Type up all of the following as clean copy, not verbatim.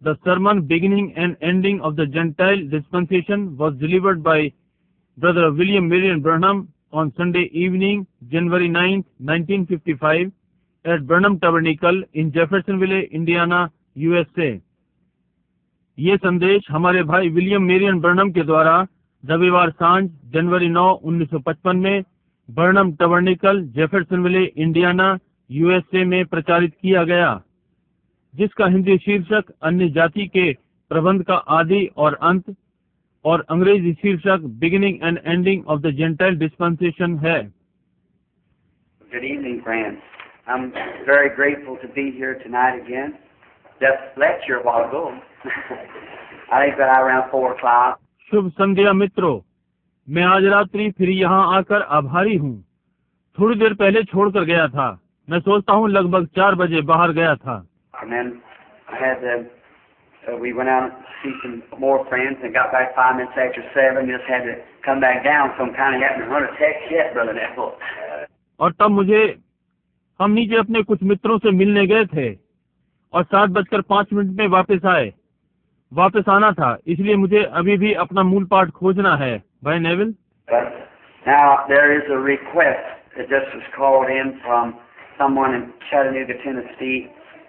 The sermon beginning and ending of the Gentile dispensation was delivered by Brother William Marion Branham on Sunday evening, January 9, 1955, at Branham Tabernacle in Jeffersonville, Indiana, USA. ये संदेश हमारे भाई William Marrion Barnum के द्वारा रविवार सांझ जनवरी 9, 1955 में Branham tabernacle, Jeffersonville, Indiana, USA में प्रचारित किया गया, जिसका हिंदी शीर्षक अन्य जाति के प्रबंध का आदि और अंत और अंग्रेजी शीर्षक beginning and ending of the gentile dispensation है। Good evening, friends. I'm very grateful to be here tonight again. Just lecture a while ago. I think that around 4 o'clock. शुभ संध्या मित्रों, मैं आज रात्रि फिर यहाँ आकर आभारी हूँ। थोड़ी देर पहले छोड़कर गया था। मैं सोचता हूँ लगभग 4 बजे बाहर गया था। And then I had we went out to see some more friends and got back 5 minutes after 7. Just had to come back down, so I'm kind of having to run a text yet, Brother Neville. और तब हम नीचे अपने कुछ मित्रों से मिलने गए थे और 7:05 में वापस आना था, इसलिए मुझे अभी भी अपना मूल पाठ खोजना है। भाई Neville, now there is a request that just was called in from someone in Chattanooga, Tennessee.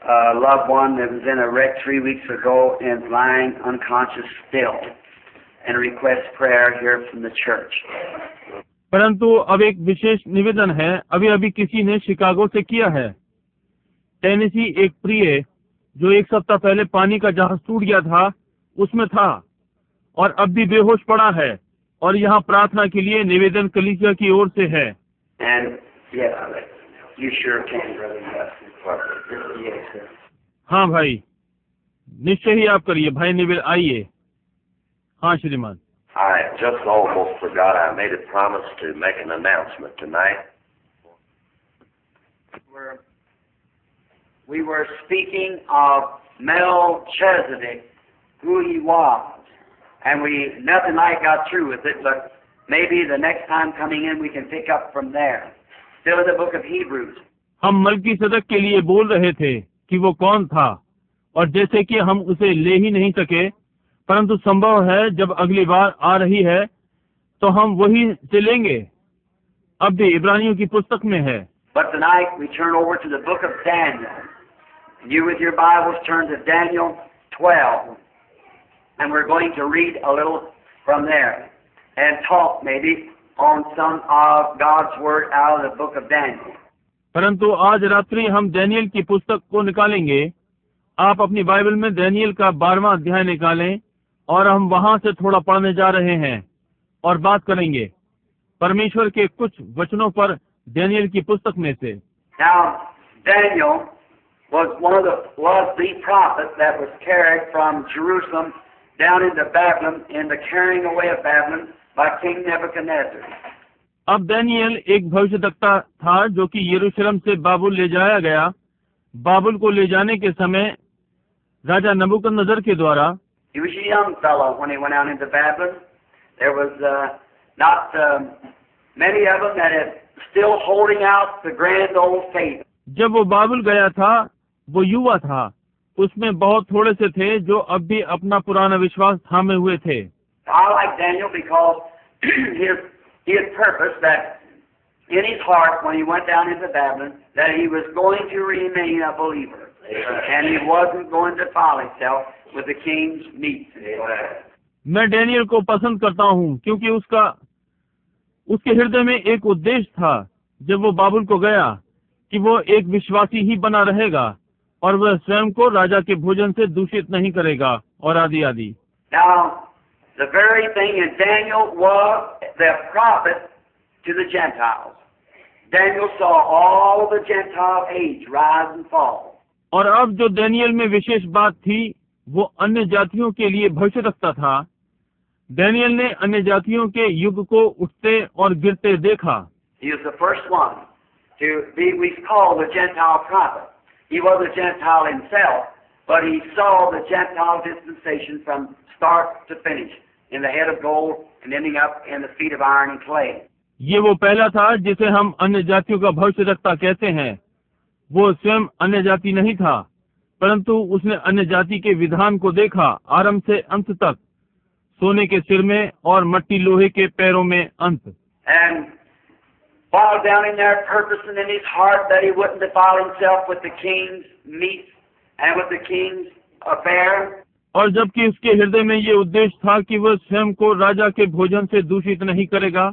A loved one that was in a wreck 3 weeks ago and is lying unconscious still, and requests prayer here from the church. परंतु अब एक विशेष निवेदन है, अभी किसी ने Chicago से किया है। टेनेसी एक प्रिय जो 1 सप्ताह पहले पानी का जहाज टूट गया था, उसमें था और अब भी बेहोश पड़ा है, और यहाँ प्रार्थना के लिए निवेदन कलीसिया की ओर से है। And yes, you sure can, brother. Yes, sir. हाँ भाई, निश्चय ही आप करिए। भाई निवेल, आइए। हाँ श्रीमान। I just almost forgot I made a promise to make an announcement tonight. We were speaking of Melchizedek, who he was, and nothing like got through with it, but maybe the next time coming in we can pick up from there. Still in the book of Hebrews. हम मलकीसदक के लिए बोल रहे थे कि वो कौन था, और जैसे कि हम उसे ले ही नहीं सके, परंतु संभव है जब अगली बार आ रही है तो हम वही से लेंगे। अब भी इब्रानियों की पुस्तक में है। But tonight we turn over to the book of Daniel. You with your Bibles turn to Daniel 12, and we're going to read a little from there and talk maybe on some of God's word out of the book of Daniel. परंतु आज रात्रि हम Daniel की पुस्तक को निकालेंगे। आप अपनी बाइबल में डैनियल का 12वां अध्याय निकालें, और हम वहां से थोड़ा पढ़ने जा रहे हैं और बात करेंगे परमेश्वर के कुछ वचनों पर डैनियल की पुस्तक में से। Now, Daniel was the prophet that was carried from Jerusalem down into Babylon in the carrying away of Babylon by King Nebuchadnezzar. अब डैनियल एक भविष्यद्वक्ता था जो कि यरूशलेम से बाबुल ले जाया गया। बाबुल को ले जाने के समय राजा नबूकदनेस्सर के द्वारा। He was a young fellow when he went out into Babylon. There was not many of them that had still holding out the grand old faith. जब वो बाबुल गया था, वो युवा था, उसमें बहुत थोड़े से थे जो अब भी अपना पुराना विश्वास थामे हुए थे। I like Daniel because he had purpose that in his heart when he went down into Babylon that he was going to remain a believer. And he wasn't going to defile himself with the king's meat. मैं Daniel को पसंद करता हूँ क्योंकि उसके हृदय में एक उद्देश्य था जब वो बाबुल को गया कि वो एक विश्वासी ही बना रहेगा और वह स्वयं को राजा के भोजन से दूषित नहीं करेगा और आदि आदि। Now, the very thing in Daniel was the prophet to the Gentiles. Daniel saw all the Gentile age rise and fall. और अब जो डैनियल में विशेष बात थी वो अन्य जातियों के लिए भविष्यद्वक्ता था। डैनियल ने अन्य जातियों के युग को उठते और गिरते देखा। He was the first one to be, we call the Gentile prophet. He was a Gentile himself, but he saw the Gentile dispensation from start to finish, in the head of gold and ending up in the feet of iron and clay. ये वो पहला था जिसे हम अन्य जातियों का भविष्यद्वक्ता कहते हैं। वो स्वयं अन्य जाति नहीं था, परंतु उसने अन्य जाति के विधान को देखा, आरंभ से अंत तक, सोने के सिर में और मट्टी लोहे के पैरों में अंत। And while down in there purposing in his heart that he wouldn't defile himself with the king's meat and with the king's affair. और जबकि उसके हृदय में ये उद्देश्य था कि वह स्वयं को राजा के भोजन से दूषित नहीं करेगा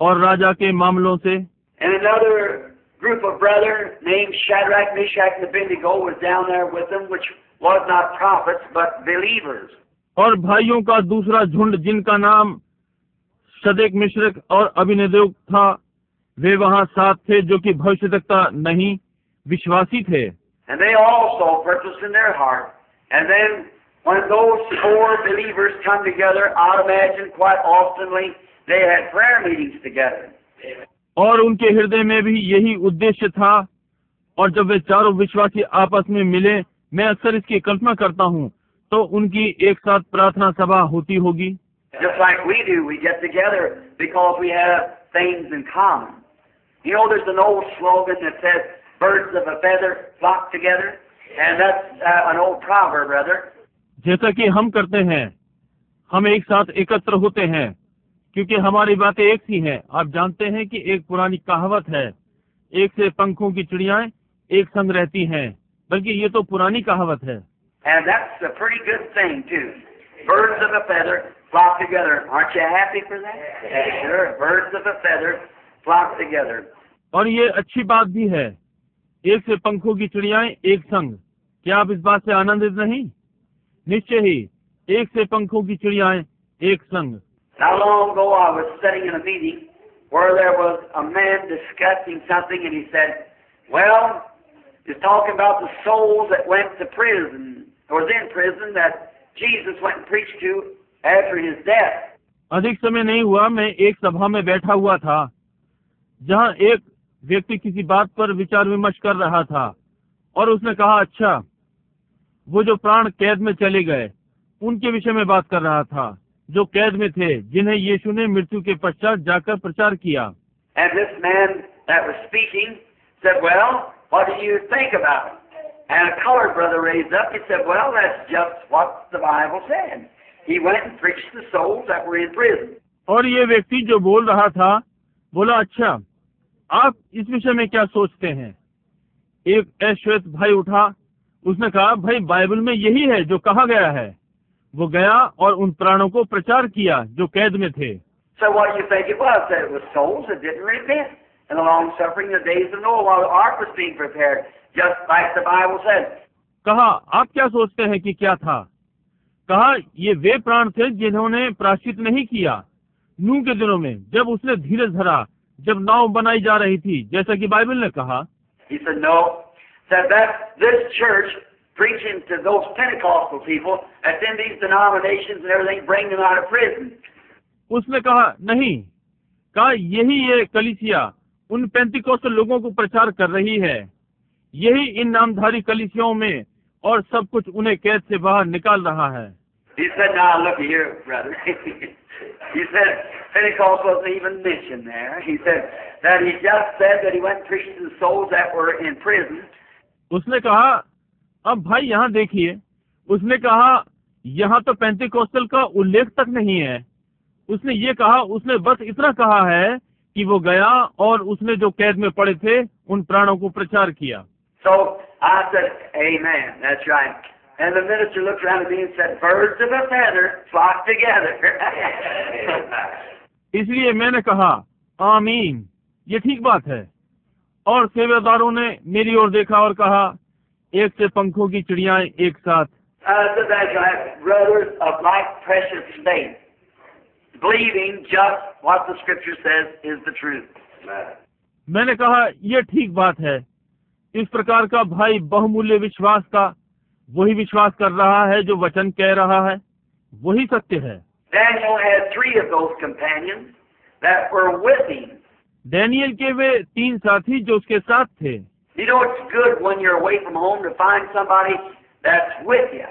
और राजा के मामलों से। And another group of brethren named Shadrach, Meshach, and Abednego was down there with them, which was not prophets but believers. और भाइयों का दूसरा झुंड जिनका नाम शद्रक, मिशरक और अबेदनगो था, वे वहां साथ थे, जो कि भविष्यद्वक्ता नहीं, विश्वासी थे। And they also purposed in their heart. And then when those four believers come together, I'd imagine quite oftenly they had prayer meetings together. और उनके हृदय में भी यही उद्देश्य था, और जब वे चारों विश्वासी आपस में मिले, मैं अक्सर इसकी कल्पना करता हूँ, तो उनकी एक साथ प्रार्थना सभा होती होगी। Just like we do, we get together because we have things in common. You know, there's an old slogan that says, "Birds of a feather flock together," and that's an old proverb, brother. जैसा कि हम करते हैं, हम एक साथ एकत्र होते हैं क्योंकि हमारी बातें एक सी हैं। आप जानते हैं कि एक पुरानी कहावत है, एक से पंखों की चिड़ियाएं एक संग रहती हैं, बल्कि ये तो पुरानी कहावत है। And that's a pretty good thing too. Birds of a feather flock together. Aren't you happy for that? Sure. Birds of a feather flock together. और ये अच्छी बात भी है, एक से पंखों की चिड़ियाएं एक संग। क्या आप इस बात से आनंदित नहीं? निश्चय ही, एक से पंखों की चिड़ियाएं एक संग। Not long ago I was sitting in a meeting where there was a man discussing something, and he said, well, he's talking about the souls that went to prison, or was in prison, that Jesus went and preached to after his death. अधिक समय नहीं हुआ, मैं एक सभा में बैठा हुआ था जहां एक व्यक्ति किसी बात पर विचार विमर्श कर रहा था, और उसने कहा, अच्छा, वो जो प्राण कैद में चले गए उनके विषय में बात कर रहा था, जो कैद में थे, जिन्हें यीशु ने मृत्यु के पश्चात जाकर प्रचार किया। And this man that was speaking said, well, what do you think about it? And a colored brother raised up. He said, well, that's just what the Bible said. He went and preached to the souls that were in prison. और ये व्यक्ति जो बोल रहा था बोला, अच्छा, आप इस विषय में क्या सोचते हैं? एक अश्वेत भाई उठा, उसने कहा, भाई बाइबल में यही है जो कहा गया है। वो गया और उन प्राणों को प्रचार किया जो कैद में थे। So what do you think it was? That it was souls that didn't repent in the long suffering the days of Noah while the ark was being prepared, just like the Bible said. कहा, आप क्या सोचते हैं कि क्या था? कहा, ये वे प्राण थे जिन्होंने प्रायश्चित नहीं किया नूह के दिनों में, जब उसने धीरज धरा, जब नाव बनाई जा रही थी, जैसा कि बाइबल ने कहा। He said, no. Said that this church preaching to those Pentecostal people that's in these denominations and everything, bring them out of prison. उसने कहा, नहीं, कहा यही ये कलीसिया उन पेंतिकोस्टल लोगों को प्रचार कर रही है, यही इन नामधारी कलीसियाओं में और सब कुछ उन्हें कैद से बाहर निकाल रहा है। He said, now look here, brother. He said Pentecost wasn't even mentioned there. He said that he just said that he went and preached to the souls that were in prison. उसने कहा, अब भाई यहाँ देखिए, उसने कहा यहाँ तो पेंतिकोस्टल का उल्लेख तक नहीं है। उसने ये कहा, उसने बस इतना कहा है कि वो गया और उसने जो कैद में पड़े थे उन प्राणों को प्रचार किया। So I said, amen, that's right. And the minister looked around at me and said, birds of a feather flock together. इसलिए मैंने कहा, आमीन, ये ठीक बात है। और सेवादारों ने मेरी ओर देखा और कहा, एक से पंखों की चिड़ियाएं एक साथ। So that's right, brothers of like precious faith, believing just what the Scripture says is the truth. मैंने कहा, यह ठीक बात है। इस प्रकार का भाई बहुमूल्य विश्वास का वही विश्वास कर रहा है जो वचन कह रहा है, वही सत्य है। Daniel had 3 of those companions that were with him. Daniel के वे 3 साथी जो उसके साथ थे। You know, it's good when you're away from home to find somebody that's with you,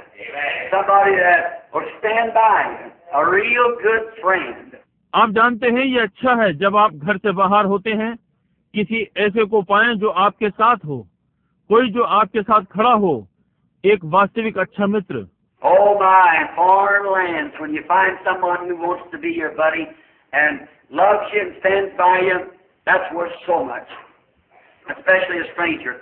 somebody that will stand by you, a real good friend. आप जानते हैं, ये अच्छा है जब आप घर से बाहर होते हैं, किसी ऐसे को पाएं जो आपके साथ हो, कोई जो आपके साथ खड़ा हो, एक वास्तविक अच्छा मित्र। Oh my, in foreign lands, when you find someone who wants to be your buddy and loves you and stands by you, that's worth so much, especially a stranger.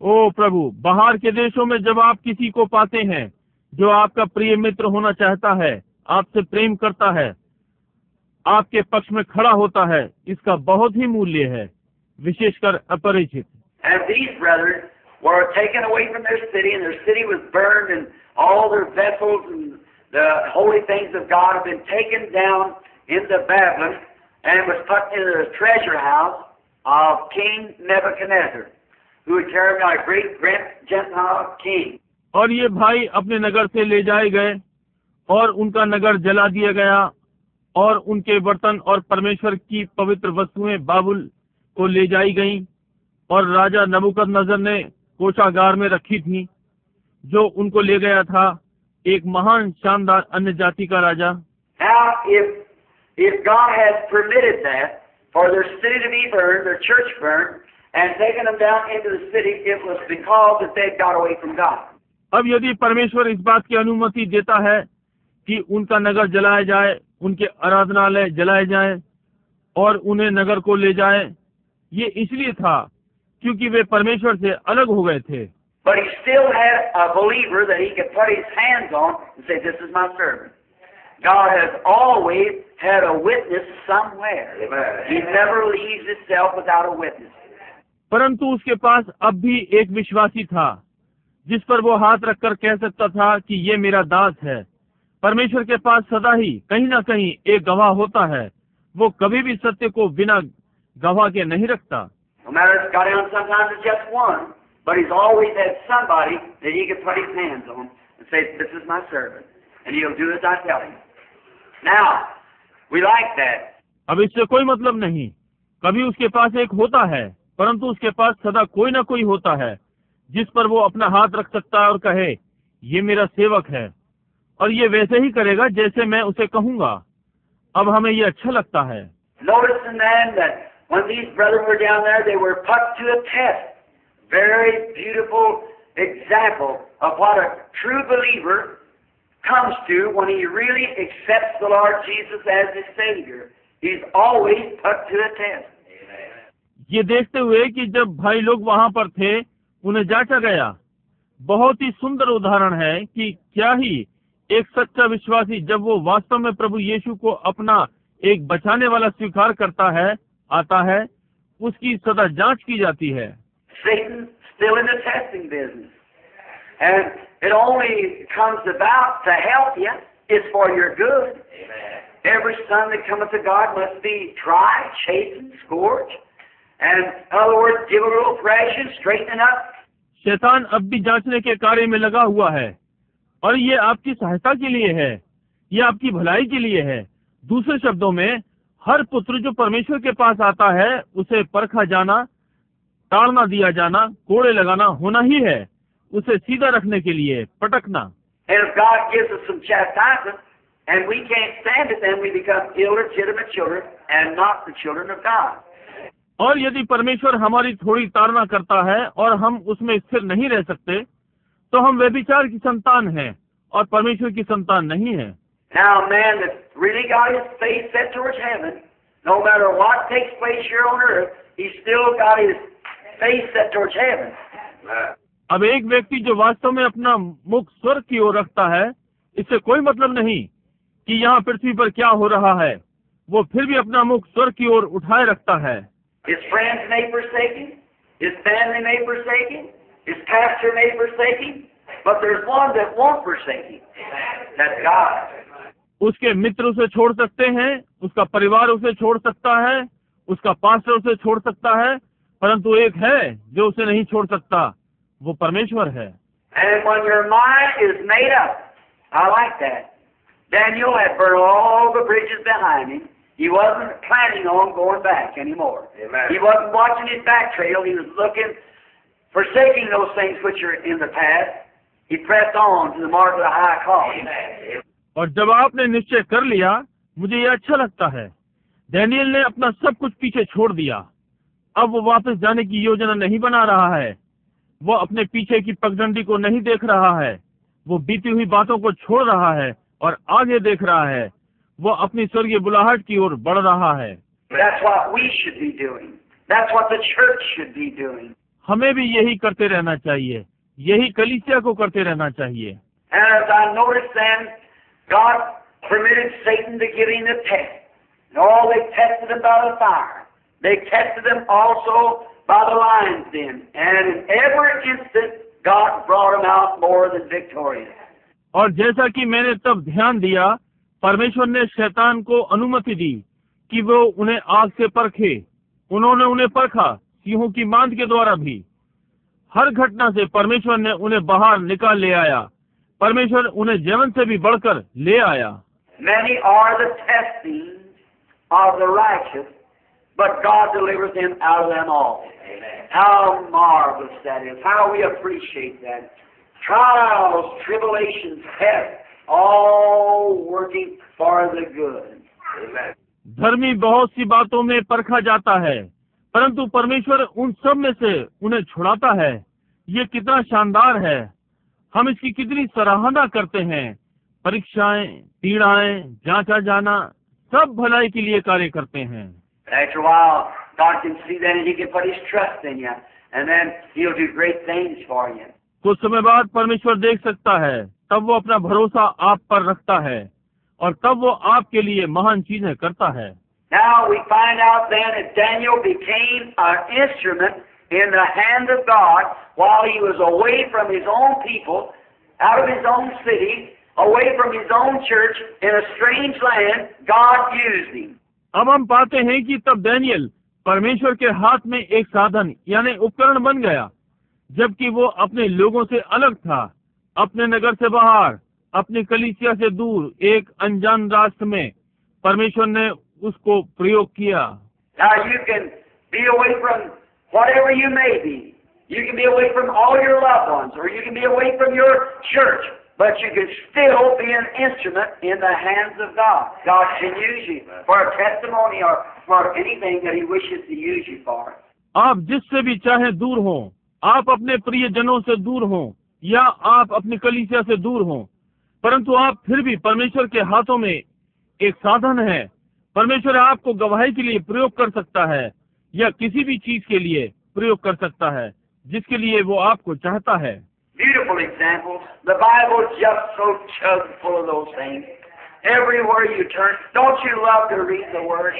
ओ प्रभु, बाहर के देशों में जब आप किसी को पाते हैं जो आपका प्रिय मित्र होना चाहता है, आपसे प्रेम करता है, आपके पक्ष में खड़ा होता है, इसका बहुत ही मूल्य है, विशेषकर अपरिचित। And these brothers were taken away from their city, and their city was burned, and all their vessels and the holy things of God have been taken down into Babylon and was put into the treasure house of King Nebuchadnezzar, who had carried out a great Gentile king. और ये भाई अपने नगर से ले जाए गए और उनका नगर जला दिया गया और उनके बर्तन और परमेश्वर की पवित्र वस्तुएं बाबुल को ले जाई गईं और राजा नबूकदनेस्सर ने कोषागार में रखी थी, जो उनको ले गया था एक महान शानदार अन्य जाति का राजा। Now, if God has permitted that for their city to be burned, their church burned, and taken them down into the city, it was because that they got away from God. अब यदि परमेश्वर इस बात की अनुमति देता है कि उनका नगर जलाया जाए, उनके आराधनालय जलाए जाए और उन्हें नगर को ले जाए, ये इसलिए था क्योंकि वे परमेश्वर से अलग हो गए थे। But he still had a believer that he could put his hands on and say, "This is my servant." God has always had a witness somewhere. Amen. He never leaves himself without a witness. परंतु उसके पास अब भी एक विश्वासी था जिस पर वो हाथ रखकर कह सकता था कि ये मेरा दास है। परमेश्वर के पास सदा ही कहीं न कहीं एक गवाह होता है, वो कभी भी सत्य को बिना गवाह के नहीं रखता। No matter it's got down sometimes it's just one, but he's always had somebody that he can put his hands on and say, "This is my servant," and he'll do as I tell him. Now, we like that. अब इससे कोई मतलब नहीं, कभी उसके पास एक होता है, परंतु उसके पास सदा कोई न कोई होता है जिस पर वो अपना हाथ रख सकता है और कहे, ये मेरा सेवक है और ये वैसे ही करेगा जैसे मैं उसे कहूँगा। अब हमें ये अच्छा लगता है। Notice then that when these brothers were down there, they were put to a test. Very beautiful example of what a true believer comes to when he really accepts the Lord Jesus as his Savior. He's always put to a test. ये देखते हुए कि जब भाई लोग वहाँ पर थे, उन्हें जांचा गया। बहुत ही सुंदर उदाहरण है कि क्या ही एक सच्चा विश्वासी जब वो वास्तव में प्रभु यीशु को अपना एक बचाने वाला स्वीकार करता है, आता है, उसकी सदा जांच की जाती है। Satan still in the testing business, and it only comes about to help you. It's for your good. Every son that cometh to God must be tried, chastened, scourged, and in other words, give a little thrashing, straighten up. शैतान अब भी जांचने के कार्य में लगा हुआ है और ये आपकी सहायता के लिए है, ये आपकी भलाई के लिए है। दूसरे शब्दों में, हर पुत्र जो परमेश्वर के पास आता है, उसे परखा जाना, ताड़ना दिया जाना, कोड़े लगाना होना ही है, उसे सीधा रखने के लिए पटकना। And if God gives us some chastisement, and we can't stand it, then we become illegitimate children and not the children of God. और यदि परमेश्वर हमारी थोड़ी ताड़ना करता है और हम उसमें स्थिर नहीं रह सकते, तो हम व्यभिचार की संतान हैं और परमेश्वर की संतान नहीं है। Now, a man that's really got his face set towards heaven, no matter what takes place here on earth, he's still got his face set towards heaven. अब एक व्यक्ति जो वास्तव में अपना मुख स्वर्ग की ओर रखता है, इससे कोई मतलब नहीं कि यहाँ पृथ्वी पर क्या हो रहा है, वो फिर भी अपना मुख स्वर्ग की ओर उठाए रखता है। His friends may forsake him, his family may forsake him, his pastor may forsake him, but there's one that won't forsake him. That's God. उसके मित्र उसे छोड़ सकते हैं, उसका परिवार उसे छोड़ सकता है, उसका पास्टर उसे छोड़ सकता है, परंतु एक है जो उसे नहीं छोड़ सकता, वो परमेश्वर है। And when your mind is made up, I like that. Daniel had burned all the bridges behind him. He wasn't planning on going back anymore. Amen. He wasn't watching his back trail. He was looking, forsaking those things which are in the past. He pressed on to the mark of the high calling. और जब आपने निश्चय कर लिया, मुझे ये अच्छा लगता है, डैनियल ने अपना सब कुछ पीछे छोड़ दिया। अब वो वापस जाने की योजना नहीं बना रहा है, वो अपने पीछे की पगडंडी को नहीं देख रहा है, वो बीती हुई बातों को छोड़ रहा है और आगे देख रहा है। वो अपनी स्वर्गीय बुलाहट की ओर बढ़ रहा है। That's what we should be doing. That's what the church should be doing. हमें भी यही करते रहना चाहिए, यही कलीसिया को करते रहना चाहिए। And as I noticed then, God permitted Satan to give him the test. And all they tested him by the fire. They tested him also by the lion's den. And in every instant, God brought him out more than victorious. और जैसा कि मैंने तब ध्यान दिया, परमेश्वर ने शैतान को अनुमति दी कि वो उन्हें आग से परखे। उन्होंने उन्हें परखा, सिंहों की मांद के द्वारा भी। हर घटना से परमेश्वर ने उन्हें बाहर निकाल ले आया। परमेश्वर उन्हें जीवन से भी बढ़कर ले आया। Many are the testings of the righteous, but God delivers them out of them all. How marvelous that is. How we appreciate that. Trials, tribulations, tests, all working for the good. Amen. धर्मी बहुत सी बातों में परखा जाता है, परंतु परमेश्वर उन सब में से उन्हें छुड़ाता है। ये कितना शानदार है। हम इसकी कितनी सराहना करते हैं। परीक्षाएं, पीड़ाएं, जांचा जाना, सब भलाई के लिए कार्य करते हैं। After a while, God can see that and He can put His trust in you, and then He'll do great things for you. कुछ समय बाद परमेश्वर देख सकता है, तब वो अपना भरोसा आप पर रखता है और तब वो आपके लिए महान चीजें करता है। Now we find out then that Daniel became an instrument in the hand of God while he was away from his own people, out of his own city, away from his own church, in a strange land. God used him. अब हम पाते हैं कि तब Daniel परमेश्वर के हाथ में एक साधन यानी उपकरण बन गया, जबकि वो अपने लोगों से अलग था, अपने नगर से बाहर, अपनी कलीसिया से दूर, एक अनजान राष्ट्र में परमेश्वर ने उसको प्रयोग किया। Now you can be away from whatever you may be. You can be away from all your loved ones, or you can be away from your church, but you can still be an instrument in the hands of God. God can use you for a testimony or for anything that He wishes to use you for. आप जिससे भी चाहे दूर हो, आप अपने प्रियजनों से दूर हो या आप अपनी कलीसिया से दूर हो, परंतु आप फिर भी परमेश्वर के हाथों में एक साधन है। परमेश्वर आपको गवाही के लिए प्रयोग कर सकता है या किसी भी चीज के लिए प्रयोग कर सकता है जिसके लिए वो आपको चाहता है। Beautiful examples. The Bible is just so chock full of those things. Everywhere you turn, don't you love to read the Word?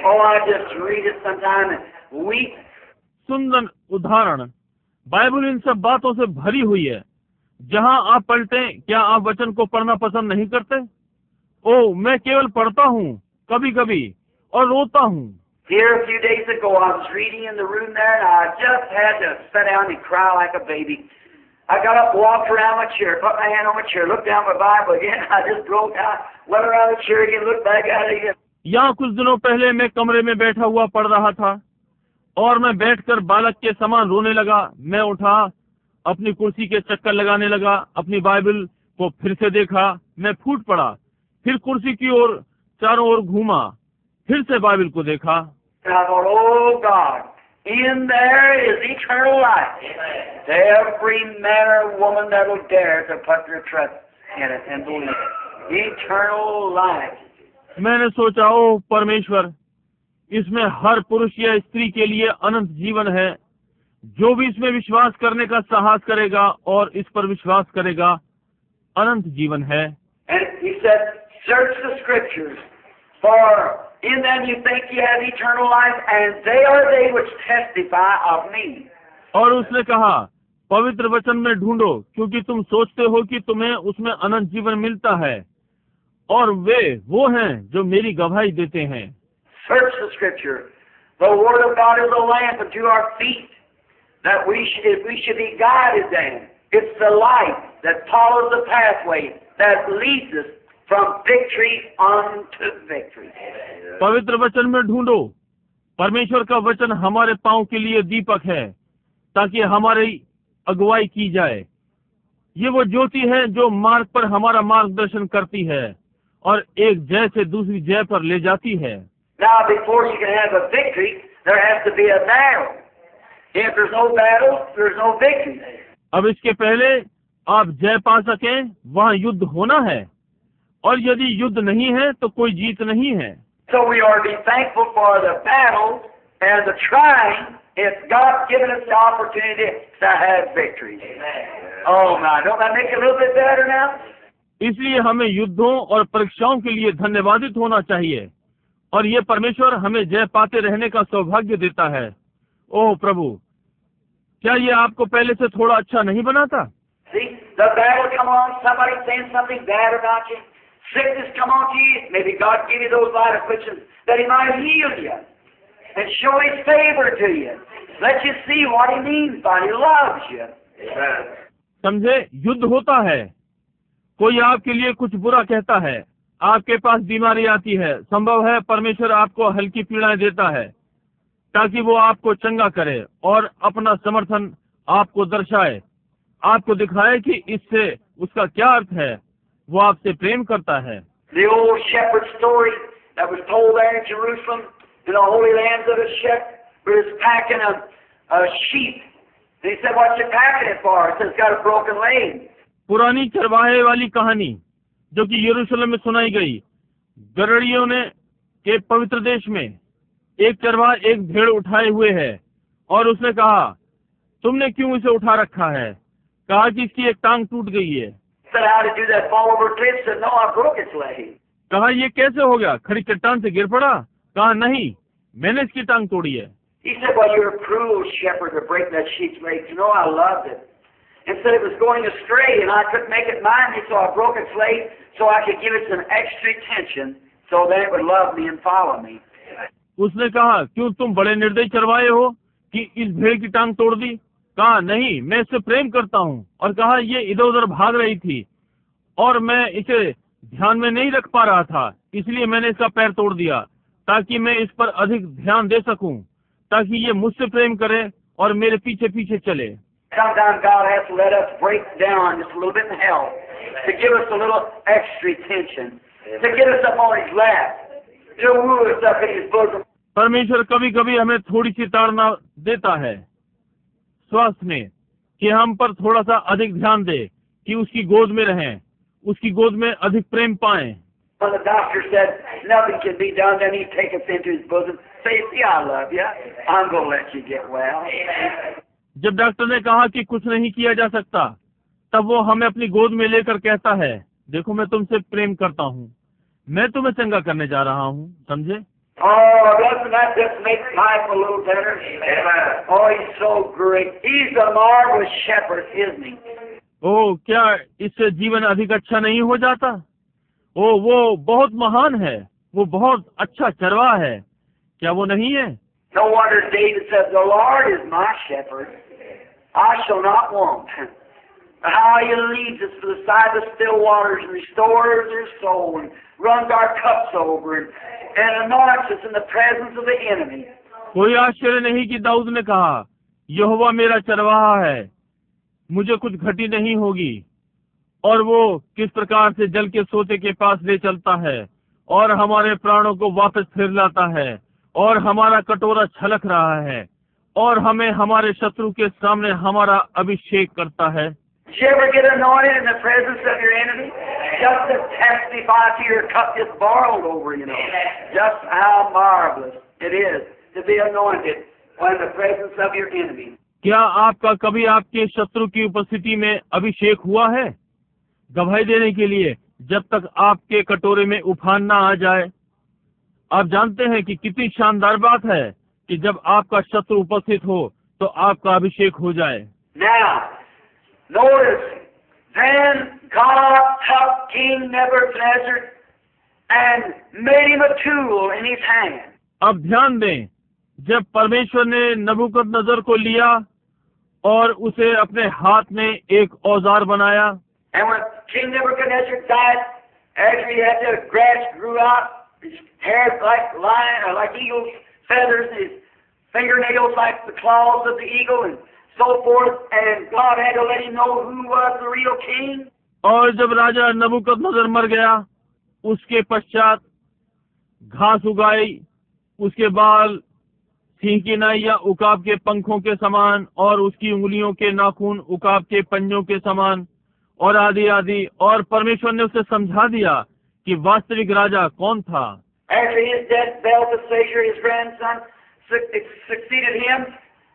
Oh, I just read it sometime and weep. सुंदर उदाहरण, बाइबल इन सब बातों से भरी हुई है। जहाँ आप पलटे, क्या आप वचन को पढ़ना पसंद नहीं करते? ओह, मैं केवल पढ़ता हूँ कभी कभी और रोता हूँ। Here a few days ago, I was reading in the room there, and I just had to sit down and cry like a baby. I got up, walked around my chair, put my hand on my chair, looked down my Bible again. I just broke out, went around the chair again, looked back at it again. यहाँ कुछ दिनों पहले मैं कमरे में बैठा हुआ पढ़ रहा था और मैं बैठकर बालक के समान रोने लगा। मैं उठा, अपनी कुर्सी के चक्कर लगाने लगा, अपनी बाइबल को फिर से देखा, मैं फूट पड़ा, फिर कुर्सी की ओर चारों ओर घूमा, फिर से बाइबल को देखा। And I thought, oh God, in there is eternal life. To every man or woman that will dare to put their trust in it and believe it. Eternal life. मैंने सोचा, ओह परमेश्वर, इसमें हर पुरुष या स्त्री के लिए अनंत जीवन है। जो भी इसमें विश्वास करने का साहस करेगा और इस पर विश्वास करेगा, अनंत जीवन है। And he said, search the scriptures, for in them you think you have eternal life, and they are they which testify of me. और उसने कहा, पवित्र वचन में ढूंढो, क्योंकि तुम सोचते हो कि तुम्हें उसमें अनंत जीवन मिलता है, और वे वो हैं जो मेरी गवाही देते हैं। Search the scripture. The word of God is a lamp unto our feet, that we should be guided then. It's the light that follows the pathway that leads us from victory unto victory. पवित्र वचन में ढूंढो। परमेश्वर का वचन हमारे पांव के लिए दीपक है, ताकि हमारी अगुवाई की जाए। ये वो ज्योति है जो मार्ग पर हमारा मार्गदर्शन करती है और एक जय से दूसरी जय पर ले जाती है। Now, before you can have a victory, there has to be a battle. If there's no battle, there's no victory. अब इसके पहले आप जय पा सकें वहाँ युद्ध होना है, और यदि युद्ध नहीं है तो कोई जीत नहीं है। So we are to be thankful for the battles and the trying if God's given us the opportunity to have victory. Oh my, don't that make it a little bit better now? इसलिए हमें युद्धों और परीक्षाओं के लिए धन्यवादित होना चाहिए, और ये परमेश्वर हमें जय पाते रहने का सौभाग्य देता है। ओह प्रभु, क्या ये आपको पहले से थोड़ा अच्छा नहीं बनाता? See, the battle come on, somebody saying something bad about you. Sickness come on to you. Maybe God give you those light afflictions that He might heal you and show His favor to you. Let you see what He means by He loves you. समझे, युद्ध होता है। कोई आपके लिए कुछ बुरा कहता है, आपके पास बीमारी आती है, संभव है परमेश्वर आपको हल्की पीड़ाएं देता है ताकि वो आपको चंगा करे और अपना समर्थन आपको दर्शाए, आपको दिखाए कि इससे उसका क्या अर्थ है। वो आपसे प्रेम करता है। The old shepherd story that was told there in Jerusalem, in the Holy Lands of a shepherd is packing a sheep. And he said, "What's you packing it for?" He said, "It's got a broken leg." पुरानी चरवाहे वाली कहानी जो कि यरूशलेम में सुनाई गई, गड़रियों ने के पवित्र देश में एक चरवाहा एक भेड़ उठाए हुए है, और उसने कहा, तुमने क्यों इसे उठा रखा है? कहा कि इसकी एक टांग टूट गई है। Said, "How did you do that? Fall over a cliff?" Said, "No, I broke its leg." कहा, ये कैसे हो गया? खड़ी चट्टान से गिर पड़ा? कहा, नहीं, मैंने इसकी टांग तोड़ी है। He said, "Well, you're a cruel shepherd to break that sheep's leg. You know I loved it. And said it was going astray, and I couldn't make it mine, so I broke its leg so I could give it some extra attention so that it would love me and follow me." उसने कहा, क्यों तुम बड़े निर्दयी चरवाहे हो कि इस भेड़ की टांग तोड़ दी? कहा, नहीं, मैं इससे प्रेम करता हूँ। और कहा, ये इधर उधर भाग रही थी और मैं इसे ध्यान में नहीं रख पा रहा था, इसलिए मैंने इसका पैर तोड़ दिया ताकि मैं इस पर अधिक ध्यान दे सकूं, ताकि ये मुझसे प्रेम करे और मेरे पीछे पीछे चले। Sometimes God has to let us break down just a little bit in hell to give us a little extra attention, to get us up on His lap, to woo us up in His bosom. परमेश्वर कभी कभी हमें थोड़ी सी ताड़ना देता है स्वास्थ्य में, कि हम पर थोड़ा सा अधिक ध्यान दे, कि उसकी गोद में रहें, उसकी गोद में अधिक प्रेम पाएं। When the doctor said nothing can be done, then He'd take us into His bosom, say, "See, I love you. I'm going to let you get well." जब डॉक्टर ने कहा कि कुछ नहीं किया जा सकता, तब वो हमें अपनी गोद में लेकर कहता है, देखो मैं तुमसे प्रेम करता हूँ, मैं तुम्हें चंगा करने जा रहा हूँ। समझे? Oh, doesn't that just make life a little better? Oh, He's so great. He's a marvelous shepherd, isn't He? ओ, क्या इससे जीवन अधिक अच्छा नहीं हो जाता? ओ, वो बहुत महान है, वो बहुत अच्छा चरवाहा है, क्या वो नहीं है? No wonder David said, "The Lord is my shepherd. I shall not want." How He leads us to the side of the still waters and restores our soul and runs our cups over and anoints us in the presence of the enemy. कोई आश्चर्य नहीं कि दाऊद ने कहा, यहोवा मेरा चरवाहा है, मुझे कुछ घटी नहीं होगी, और वो किस प्रकार से जल के सोते के पास ले चलता है और हमारे प्राणों को वापस फिर लाता है, और हमारा कटोरा छलक रहा है, और हमें हमारे शत्रु के सामने हमारा अभिषेक करता है। Did you ever get anointed in the presence of your enemy? Just to testify to your cup just boiled over, you know. Just how marvelous it is to be anointed in the presence of your enemy. क्या आपका कभी आपके शत्रु की उपस्थिति में अभिषेक हुआ है? गवाही देने के लिए, जब तक आपके कटोरे में उफान ना आ जाए। आप जानते हैं कि कितनी शानदार बात है कि जब आपका शत्रु उपस्थित हो तो आपका अभिषेक हो जाए। Now, notice, then God took King Nebuchadnezzar and made him a tool in his hand. अब ध्यान दें, जब परमेश्वर ने नबूकदनेस्सर को लिया और उसे अपने हाथ में एक औजार बनाया। And when King Nebuchadnezzar died, after he had the grass grew out, his hair like lion or like eagle's feathers, his fingernails like the claws of the eagle, and so forth. And God had to let him know who was the real king. और जब राजा नबूकदनेस्सर मर गया, उसके पश्चात घास उगाई, उसके बाल सिंह की नाइयां उकाब के पंखों के समान और उसकी उंगलियों के नाखून उकाब के पंजों के समान और आदि आदि। और परमेश्वर ने उसे समझा दिया कि वास्तविक राजा कौन था। After his death, Belteshazzar, his grandson, succeeded him,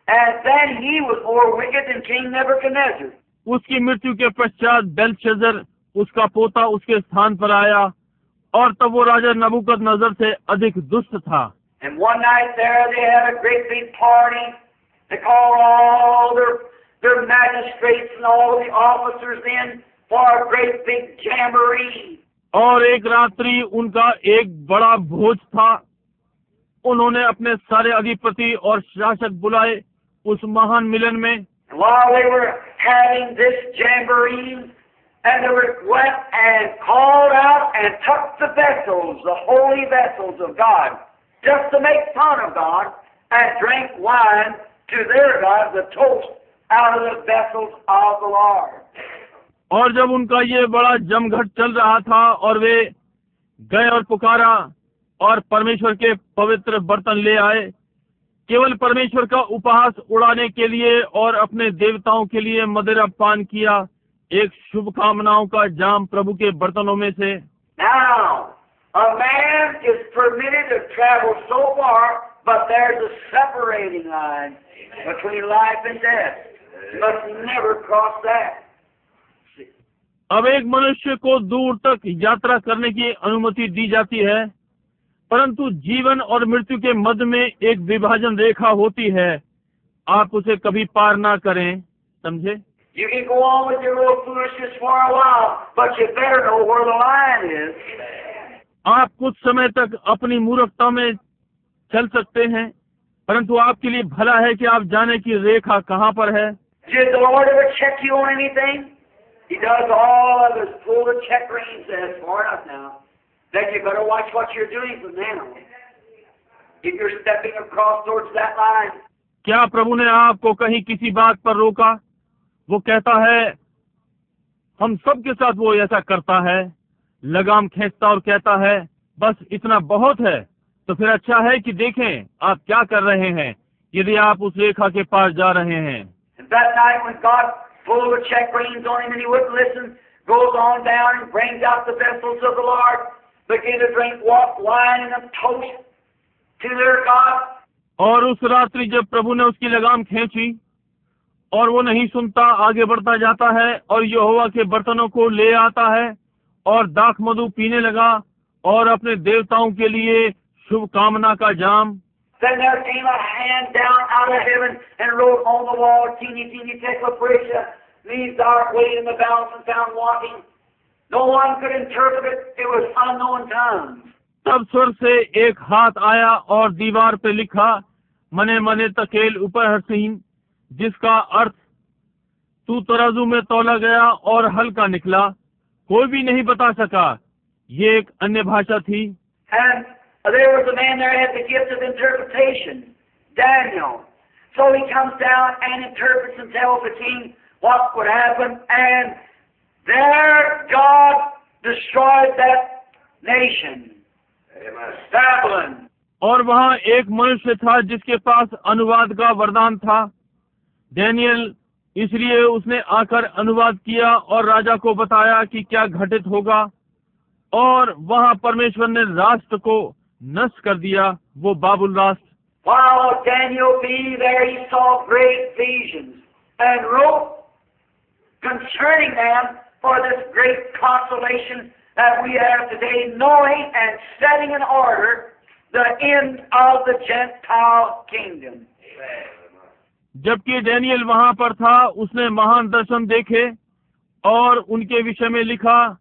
and then he was more wicked than King Nebuchadnezzar. उसकी मृत्यु के पश्चात बेल्तशस्सर उसका पोता उसके स्थान पर आया और तब वो राजा नबूकदनेस्सर से अधिक दुष्ट था। And one night there they had a great big party. They called all their magistrates and all the officers in for a great big jamboree. और एक रात्रि उनका एक बड़ा भोज था। उन्होंने अपने सारे अधिपति और शासक बुलाए उस महान मिलन में। And while they were having this jamboree, and they went and called out and took the vessels, the holy vessels of God, just to make fun of God, and drank wine to their God, the toast, out of the vessels of the Lord. और जब उनका ये बड़ा जमघट चल रहा था और वे गए और पुकारा और परमेश्वर के पवित्र बर्तन ले आए, केवल परमेश्वर का उपहास उड़ाने के लिए और अपने देवताओं के लिए मदिरा पान किया, एक शुभकामनाओं का जाम प्रभु के बर्तनों में से। Now, a man is permitted to travel so far, but there's a separating line between life and death. You must never cross that. अब एक मनुष्य को दूर तक यात्रा करने की अनुमति दी जाती है, परंतु जीवन और मृत्यु के मध्य में एक विभाजन रेखा होती है। आप उसे कभी पार ना करें, समझे? You can go on with your little foolishness for a while, but you better know where the line is. आप कुछ समय तक अपनी मूर्खता में चल सकते हैं, परंतु आपके लिए भला है कि आप जाने की रेखा कहाँ पर है। Did the Lord ever check you on anything? He does all of his pull the check reins. That's far enough now. Then you better watch what you're doing from now. If you're stepping across towards that line. क्या प्रभु ने आपको कहीं किसी बात पर रोका? वो कहता है, हम सब के साथ वो ऐसा करता है, लगाम खींचता और कहता है बस इतना बहुत है। तो फिर अच्छा है कि देखें आप क्या कर रहे हैं, यदि आप उस रेखा के पार जा रहे हैं। And that night when God pulled the check reins on him and he wouldn't listen, goes on down and brings out the vessels of the Lord, begin to drink wine and toast to their God. और उस रात्रि जब प्रभु ने उसकी लगाम खींची और वो नहीं सुनता, आगे बढ़ता जाता है और यहोवा के बर्तनों को ले आता है और दाख मधु पीने लगा और अपने देवताओं के लिए शुभकामना का जाम। Then there came a hand down out of heaven and wrote on the wall, teeny, teeny, Teklaprisha, these thou art weighed in the balance and found wanting. No one could interpret it. It was unknown tongues. तब स्वर से एक हाथ आया और दीवार पे लिखा, मने मने तकेल ऊपर हसीन, जिसका अर्थ तू तराजू में तौला गया और हल्का निकला, कोई भी नहीं बता सका। ये एक अन्य भाषा थी। And there was a man there who had the gift of interpretation, Daniel. So he comes down and interprets and tells the king what would happen. And there God destroyed that nation, Babylon. और वहाँ एक मनुष्य था जिसके पास अनुवाद का वरदान था, डैनियल। इसलिए उसने आकर अनुवाद किया और राजा को बताया कि क्या घटित होगा, और वहाँ परमेश्वर ने राष्ट्र को नष्ट कर दिया, वो बाबुल राष्ट्र। While Daniel being there, he saw great visions and wrote concerning them for this great consolation that we have today, knowing and setting in order the end of the Gentile kingdom. जबकि Daniel वहाँ पर था, उसने महान दर्शन देखे और उनके विषय में लिखा,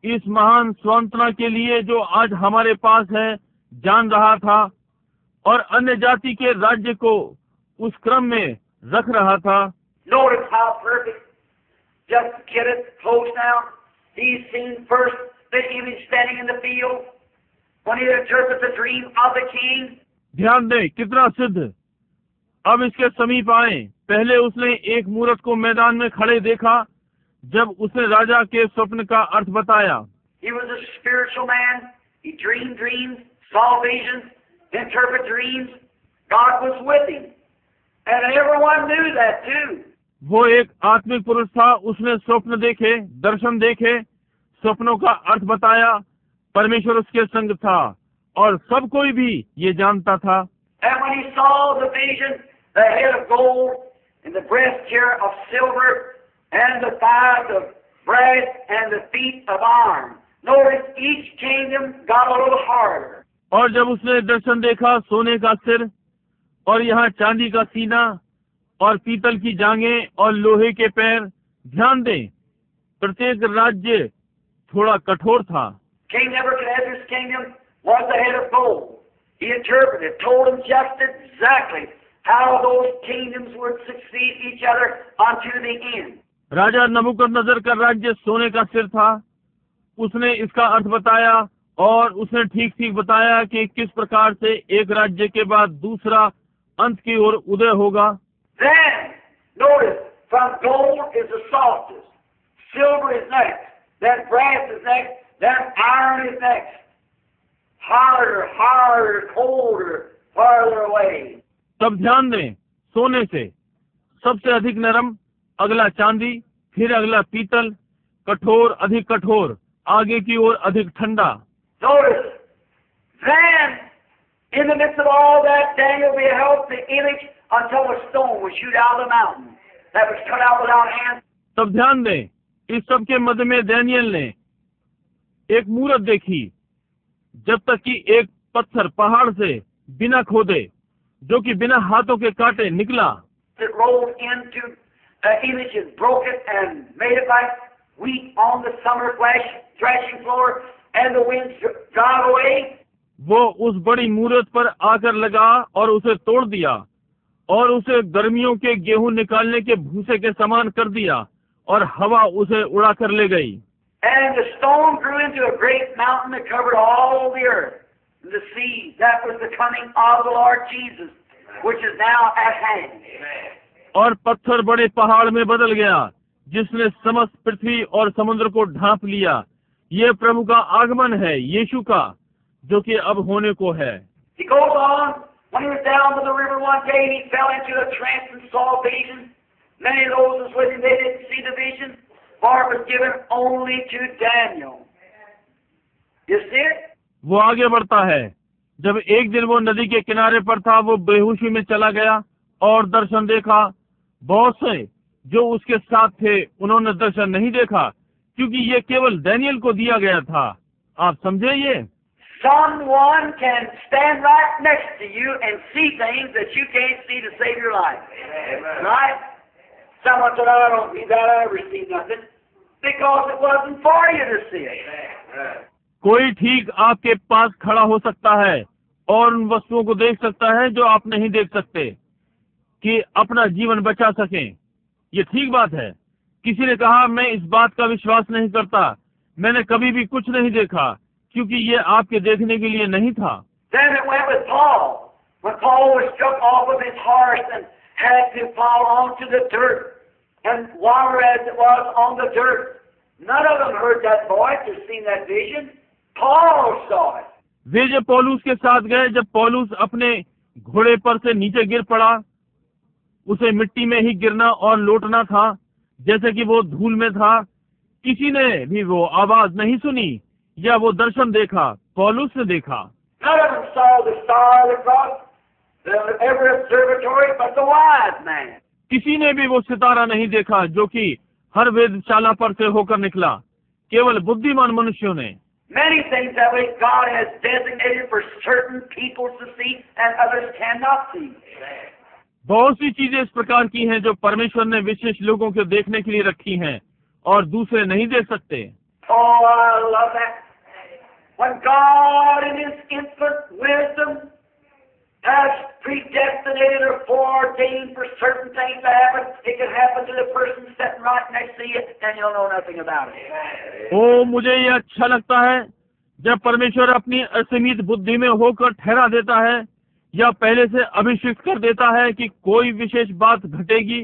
इस महान स्वांतना के लिए जो आज हमारे पास है जान रहा था और अन्य जाति के राज्य को उस क्रम में रख रहा था। Notice how perfect. Just get it close now. He's seen first the image standing in the field when he interprets the dream of the king. ध्यान दें कितना सिद्ध। अब इसके समीप आए। पहले उसने एक मूरत को मैदान में खड़े देखा जब उसने राजा के स्वप्न का अर्थ बताया। He was a spiritual man. He dreamed dreams, saw visions, interpreted dreams. God was with him. And everyone knew that too. वो एक आत्मिक पुरुष था, उसने स्वप्न देखे, दर्शन देखे, स्वप्नों का अर्थ बताया, परमेश्वर उसके संग था और सब कोई भी ये जानता था। And when he saw the vision, the head of gold and the breast here of silver and the thighs of brass and the feet of iron. Notice each kingdom got a little harder. और जब उसने दर्शन देखा सोने का सिर और यहाँ चांदी का सीना और पीतल की जांघें और लोहे के पैर, ध्यान दें प्रत्येक राज्य थोड़ा कठोर था। King Nebuchadnezzar's kingdom was the head of gold. He interpreted, told him just exactly how those kingdoms would succeed each other unto the end. राजा नबूकदनेस्सर का राज्य सोने का सिर था। उसने इसका अर्थ बताया और उसने ठीक ठीक बताया कि किस प्रकार से एक राज्य के बाद दूसरा अंत की ओर उदय होगा। Then, notice, from gold is the softest, silver is next, then brass is next, then iron is next. Harder, harder, colder, farther away. तब ध्यान दें, सोने से सबसे अधिक नरम, अगला चांदी, फिर अगला पीतल, कठोर, अधिक कठोर, आगे की ओर अधिक ठंडा। Notice, then, in the midst of all that, Daniel beheld the image until a stone was shoot out of the mountain that was cut out without hands. तब ध्यान दें, इस सब के मध्य में दानियेल ने एक मूरत देखी, जब तक कि एक पत्थर पहाड़ से बिना खोदे, जो कि बिना हाथों के काटे निकला। It rolled into an image and broke it and made it like wheat on the summer threshing floor, and the winds drive away. वो उस बड़ी मूरत पर आकर लगा और उसे तोड़ दिया और उसे गर्मियों के गेहूं निकालने के भूसे के समान कर दिया और हवा उसे उड़ा कर ले गई। And the stone grew into a great mountain that covered all the earth. The sea, that was the coming of the Lord Jesus, which is now at hand. और पत्थर बड़े पहाड़ में बदल गया, जिसने समस्त पृथ्वी और समुद्र को ढांप लिया। ये प्रभु का आगमन है, यीशु का, जो कि अब होने को है। He goes on. When he was down by the river one day, he fell into a trance and saw a vision. Many of those was with him, they didn't see the vision, for it was given only to Daniel. You see it? वो आगे बढ़ता है। जब एक दिन वो नदी के किनारे पर था, वो बेहोशी में चला गया और दर्शन देखा। बहुत से जो उसके साथ थे, उन्होंने दर्शन नहीं देखा, क्योंकि ये केवल दानियेल को दिया गया था। आप समझे ये? Someone can stand right next to you and see things that you can't see to save your life. Amen. Right? Someone said, I don't believe that, I ever see nothing. Because it wasn't for you to see it. Amen. कोई ठीक आपके पास खड़ा हो सकता है और उन वस्तुओं को देख सकता है जो आप नहीं देख सकते, कि अपना जीवन बचा सकें। ये ठीक बात है। किसी ने कहा, मैं इस बात का विश्वास नहीं करता, मैंने कभी भी कुछ नहीं देखा, क्योंकि ये आपके देखने के लिए नहीं था। Then it went with Paul. When Paul was struck off of his horse and had to fall onto the dirt, and water as it was on the dirt, none of them heard that voice or seen that vision. Paul saw it. वे जब पौलुस के साथ गए, जब पौलुस अपने घोड़े पर से नीचे गिर पड़ा, उसे मिट्टी में ही गिरना और लौटना था, जैसे कि वो धूल में था। किसी ने भी वो आवाज नहीं सुनी या वो दर्शन देखा। पौलुस ने देखा। None of them saw the star that crossed every observatory but the wise man. किसी ने भी वो सितारा नहीं देखा जो कि हर वेधशाला पर से होकर निकला, केवल बुद्धिमान मनुष्यों ने। Many things that way God has designated for certain people to see and others cannot see. बहुत सी चीजें इस प्रकार की हैं जो परमेश्वर ने विशेष लोगों के देखने के लिए रखी हैं और दूसरे नहीं देख सकते। Oh, I love that. When God in His infinite wisdom has predestinated or foreordained for certain things to happen, it can happen to the person sitting right next to you and you'll know nothing about it. ओ, मुझे ये अच्छा लगता है जब परमेश्वर अपनी असीमित बुद्धि में होकर ठहरा देता है या पहले से अभिषिक्त कर देता है कि कोई विशेष बात घटेगी।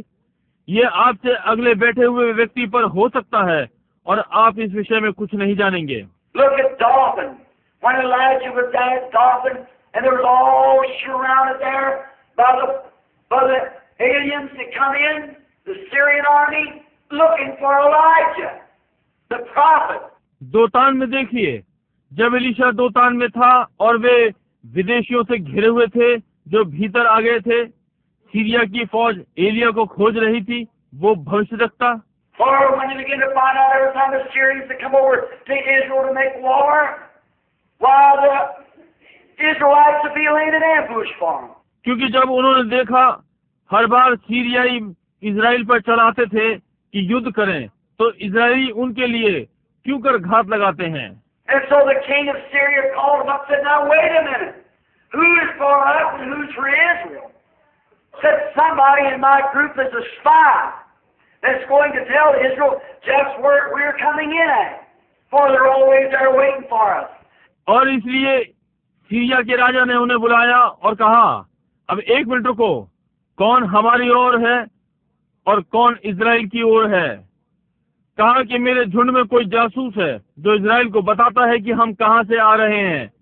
ये आपसे अगले बैठे हुए व्यक्ति पर हो सकता है और आप इस विषय में कुछ नहीं जानेंगे। Look at Dothan. When Elijah was down at Dothan, and there was all surrounded there, by the aliens that come in, the Syrian army, looking for Elijah, the prophet. दोतान में देखिए, जब एलीशा दोतान में था और वे विदेशियों से घिरे हुए थे जो भीतर आ गए थे, सीरिया की फौज एलिया को खोज रही थी, वो भविष्यद्वक्ता। Or when you begin to find out every time the Syrians that come over to Israel to make war, while the Israelites would be laying an ambush for them. क्योंकि जब उन्होंने देखा हर बार सीरियाई इजराइल पर चढ़ाते थे कि युद्ध करें, तो इजरायली उनके लिए क्यों कर घात लगाते हैं। And so the king of Syria called him up and said, "Now wait a minute, who is for us and who's for Israel?" Said, "Somebody in my group is a spy that's going to tell Israel just where we're coming in at, for they're always there waiting for us." और इसलिए Syria के राजा ने उन्हें बुलाया और कहा, अब एक मिनट रुको, कौन हमारी ओर है और कौन इजराइल की ओर है। कहा कि मेरे झुंड में कोई जासूस है जो इजराइल को बताता है कि हम कहां से आ रहे हैं,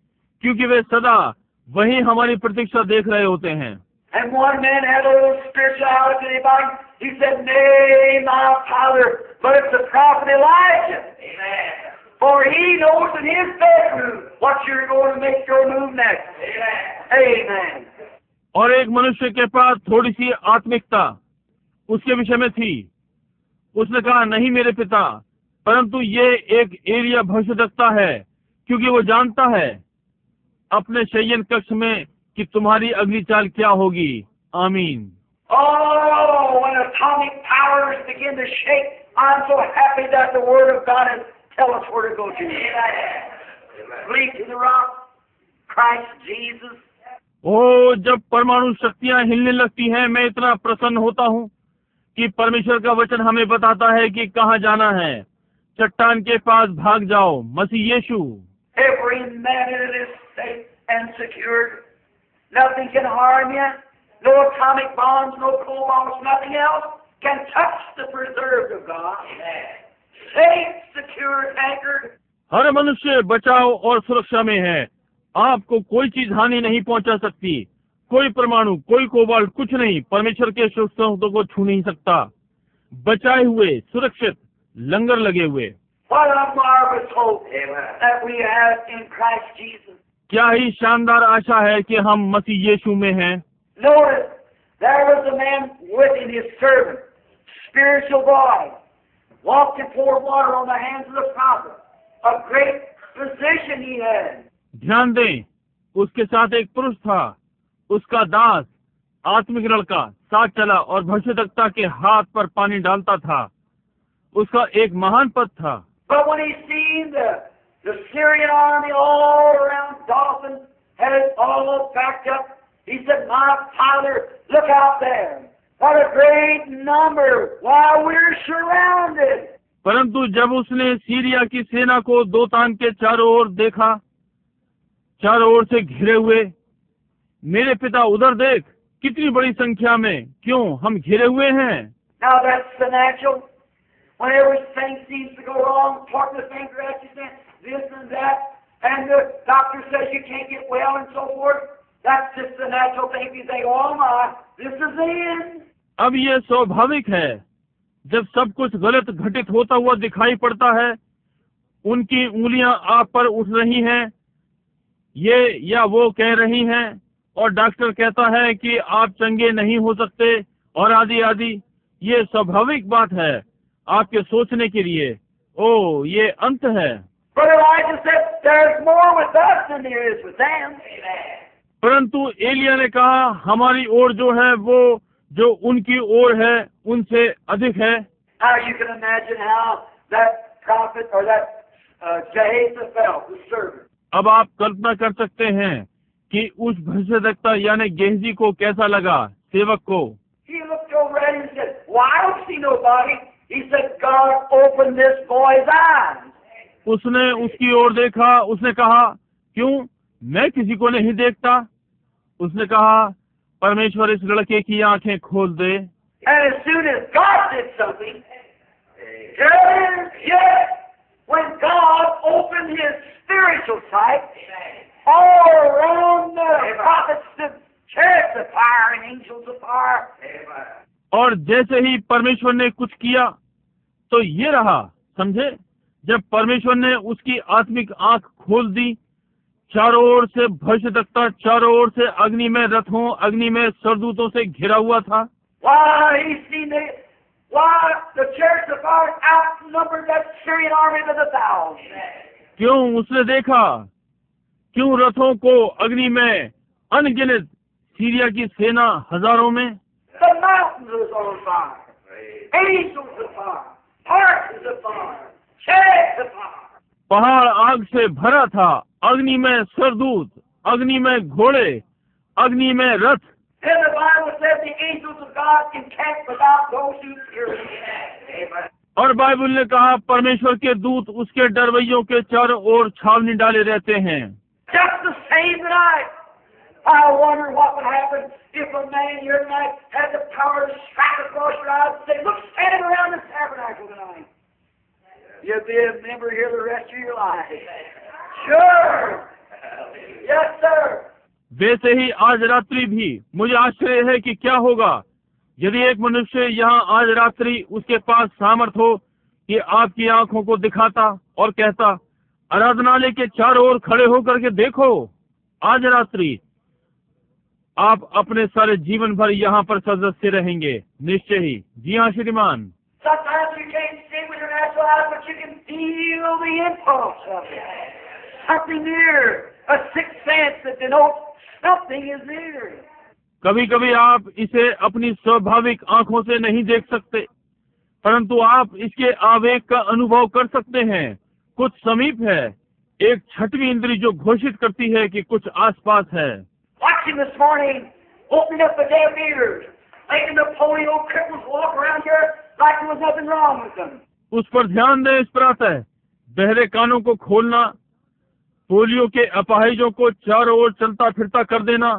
क्योंकि वे सदा वही हमारी प्रतीक्षा देख रहे होते हैं। And one man had a little spirituality about him. He said, "Nay, my father, but it's the prophet Elijah. Amen. For he knows in his bedroom what you're going to make your move next." Amen. Amen. और एक मनुष्य के पास थोड़ी सी आत्मिकता उसके विषय में थी। उसने कहा, नहीं मेरे पिता, परंतु ये एक एलिया भविष्यद्वक्ता है, क्योंकि वो जानता है अपने शयन कक्ष में कि तुम्हारी अगली चाल क्या होगी। आमीन। Oh, when atomic powers begin to shake, I'm so happy that the Word of God has tell us where to go to. Flee to the rock, Christ Jesus. ओ, जब परमाणु शक्तियां हिलने लगती हैं, मैं इतना प्रसन्न होता हूँ कि परमेश्वर का वचन हमें बताता है कि कहाँ जाना है। चट्टान के पास भाग जाओ, मसीह यीशु। Every minute is safe and secured. Nothing can harm you. No atomic bombs, no cobalts, nothing else can touch the preserved of God. Safe, secure, anchored. हर मनुष्य बचाव और सुरक्षा में है। आपको कोई चीज हानि नहीं पहुंचा सकती। कोई परमाणु, कोई कोबाल्ट, कुछ नहीं परमेश्वर के सुरक्षितों को छू नहीं सकता। बचाए हुए, सुरक्षित, लंगर लगे हुए। What a marvelous hope that we have in Christ Jesus. क्या ही शानदार आशा है कि हम मसीह यीशु में हैं। Notice, there was a man with him, his servant, spiritual boy, walked and poured water on the hands of the prophet. A great position he had. ध्यान दें, उसके साथ एक पुरुष था, उसका दास, आत्मिक लड़का, साथ चला और भविष्यद्वक्ता के हाथ पर पानी डालता था। उसका एक महान पद था। But when he seen the Syrian army all around Dothan, had it all backed up, he said, "My father, look out there. What a great number. Why, we're surrounded." परंतु जब उसने सीरिया की सेना को दोतान के चारों ओर देखा, चारों ओर से घिरे हुए, मेरे पिता उधर देख, कितनी बड़ी संख्या में, क्यों हम घिरे हुए हैं। Now that's the natural. Whenever things seems to go wrong, point the finger at you, saying this and that, and the doctor says you can't get well and so forth. That's just the natural thing. You think, "Oh my, this is the end." अब ये स्वाभाविक है, जब सब कुछ गलत घटित होता हुआ दिखाई पड़ता है, उनकी उंगलियां आप पर उठ रही हैं, ये या वो कह रही हैं, और डॉक्टर कहता है कि आप चंगे नहीं हो सकते, और आदि आदि। ये स्वाभाविक बात है आपके सोचने के लिए। ओ, ये अंत है। But Elijah said, "There's more with us than there is with them." परंतु एलिया ने कहा, हमारी ओर जो है वो जो उनकी ओर है उनसे अधिक है। Now you can imagine how that prophet or that Gehazi felt, the servant. अब आप कल्पना कर सकते हैं कि उस भविष्यद्वक्ता यानी गेहजी को कैसा लगा, सेवक को। He looked over at him and said, "Well, I don't see nobody." He said, "God opened this boy's eyes." उसने उसकी ओर देखा, उसने कहा, क्यों, मैं किसी को नहीं देखता। उसने कहा, परमेश्वर इस लड़के की आंखें खोल दे। And as soon as God did something, yes, when God opened his spiritual sight, all around the prophets, the chariots of fire and angels of fire. और जैसे ही परमेश्वर ने कुछ किया तो ये रहा, समझे, जब परमेश्वर ने उसकी आत्मिक आंख खोल दी, चारों ओर से भविष्यद्वक्ता चारों ओर से अग्नि में रथों, अग्नि में सरदूतों से घिरा हुआ था। Why, he seen the chariots of fire outnumbered that Syrian army to the thousands. क्यों उसने देखा, क्यों रथों को अग्नि में अनगिनत, सीरिया की सेना हजारों में। The mountains was on fire. Angels of fire. Horses of fire. Chariots of fire. पहाड़ आग से भरा था, अग्नि में सरदूत, अग्नि में घोड़े, अग्नि में रथ। And the Bible says the angels of God encamp without those who fear Him. और बाइबल ने कहा परमेश्वर के दूत उसके डरवैयों के चारों ओर छावनी डाले रहते हैं। Just the same tonight. I wonder what would happen if a man here tonight had the power to strike across your eyes and say, look, standing around this tabernacle tonight. You'll be a member here the rest of your life. Sure. Yes, sir. वैसे ही आज रात्रि भी मुझे आश्चर्य है कि क्या होगा यदि एक मनुष्य यहाँ आज रात्रि उसके पास सामर्थ हो कि आपकी आंखों को दिखाता और कहता, आराधनालय के चारों ओर खड़े होकर के देखो, आज रात्रि आप अपने सारे जीवन भर यहाँ पर सदस्य रहेंगे। निश्चय ही। जी हाँ श्रीमान। Sometimes you can't see with your natural eyes, but you can feel the impulse of it. Something near, a sixth sense that denotes something is near. कभी कभी आप इसे अपनी स्वाभाविक आंखों से नहीं देख सकते, परंतु आप इसके आवेग का अनुभव कर सकते हैं। कुछ समीप है, एक छठवीं इंद्री जो घोषित करती है कि कुछ आसपास है। Watching this morning, opening up the deaf ears, making the polio cripples walk around here like there was nothing wrong with them. उस पर ध्यान दें इस प्रातः, बहरे कानों को खोलना, पोलियो के अपाहिजों को चारों ओर चलता फिरता कर देना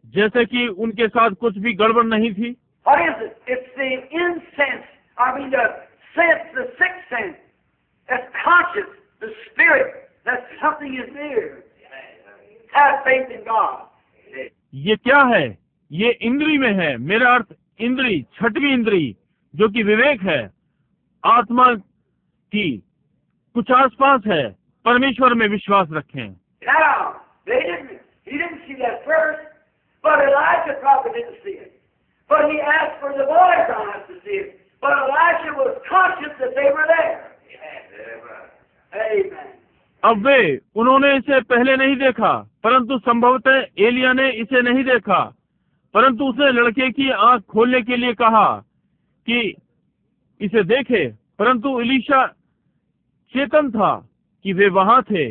जैसे कि उनके साथ कुछ भी गड़बड़ नहीं थी। What is it? It's the insense, the sense, the sixth sense, that's conscious, the spirit, that something is near. Have faith in God. ये क्या है? ये इंद्री में है। मेरा अर्थ इंद्री, छठवीं इंद्री जो कि विवेक है, आत्मा की कुछ आसपास है। परमेश्वर में विश्वास रखें। Now, he didn't see that first, but Elijah probably didn't see it. But he asked for the boys' eyes to see it. But Elijah was conscious that they were there. Amen. अब उन्होंने इसे पहले नहीं देखा, परंतु संभवतः एलिया ने इसे नहीं देखा, परंतु उसने लड़के की आंख खोलने के लिए कहा कि इसे देखे, परंतु एलीशा चेतन था कि वे वहां थे।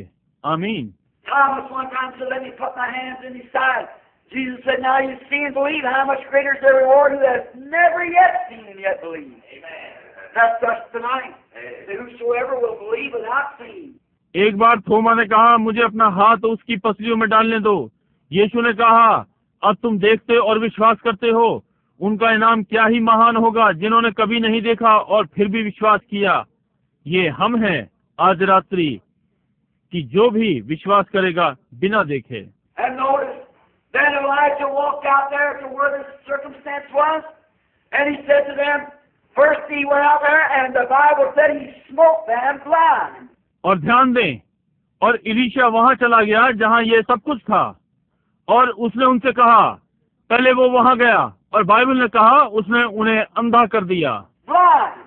आमीन। Thomas one time said, let me put my hands in his side. Jesus said, now you see and believe, how much greater is the reward who has never yet seen and yet believed. Amen. That's us tonight. That whosoever will believe without seeing. एक बार थोमा ने कहा, मुझे अपना हाथ उसकी पसलियों में डालने दो। यीशु ने कहा, अब तुम देखते और विश्वास करते हो, उनका इनाम क्या ही महान होगा जिन्होंने कभी नहीं देखा और फिर भी विश्वास किया। ये हम हैं आज रात्रि कि जो भी विश्वास करेगा बिना देखे। And notice, then Elijah walked out there to where the circumstance was, and he said to them, first he went out there, and the Bible said he smote them blind. और ध्यान दें, और एलीशा वहां चला गया जहां ये सब कुछ था, और उसने उनसे कहा, पहले वो वहां गया और बाइबल ने कहा उसने उन्हें अंधा कर दिया। Blind.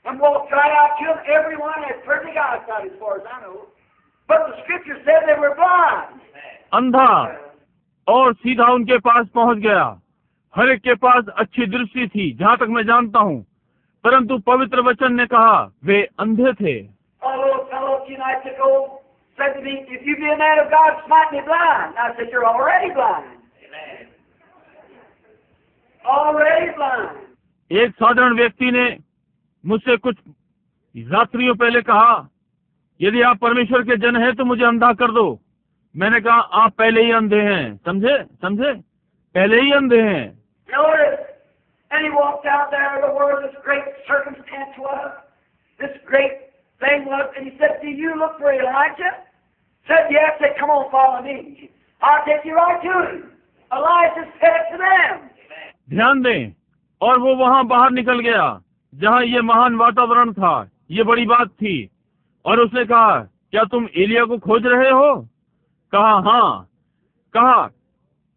And walked right out to them. Everyone had perfect eyesight as far as I know. But the scripture said they were blind. अंधा, और सीधा उनके पास पहुंच गया। हर एक के पास अच्छी दृष्टि थी जहां तक मैं जानता हूं, परंतु पवित्र वचन ने कहा वे अंधे थे। A little fellow a few nights ago said to me, if you be a man of God, smite me blind. I said, you're already blind. Amen. Already blind. एक साधारण व्यक्ति ने मुझसे कुछ रात्रियों पहले कहा, यदि आप परमेश्वर के जन हैं तो मुझे अंधा कर दो। मैंने कहा, आप पहले ही अंधे हैं। समझे, पहले ही अंधे हैं। Notice, and he walked out there to where this great circumstance was, this great thing was, and he said, do you look for Elijah? Said, yes. Said, come on, follow me. I'll take you right to him. Elijah said it to them. ध्यान दें, और वो वहां बाहर निकल गया जहां ये महान वातावरण था, ये बड़ी बात थी। और उसने कहा, क्या तुम एलिया को खोज रहे हो? कहा, हाँ। कहा,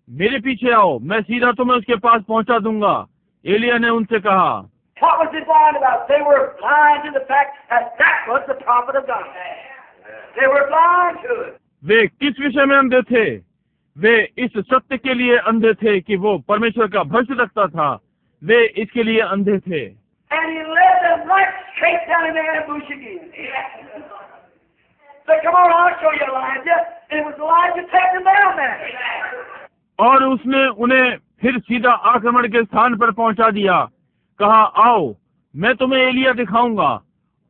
मेरे पीछे आओ, मैं सीधा तुम्हें उसके पास पहुंचा दूंगा। एलिया ने उनसे कहा, What was they blind about? They were blind to the fact that that was the prophet of God. They were blind to it. वे किस विषय में अंधे थे? वे इस सत्य के लिए अंधे थे कि वो परमेश्वर का भविष्यद्वक्ता था। वे इसके लिए अंधे थे। And he led them right straight down in the ambush again. So come on, I'll show you Elijah. And it was Elijah taking them down there. और उसने उन्हें फिर सीधा आक्रमण के स्थान पर पहुंचा दिया। कहा, आओ, मैं तुम्हें एलिया दिखाऊंगा।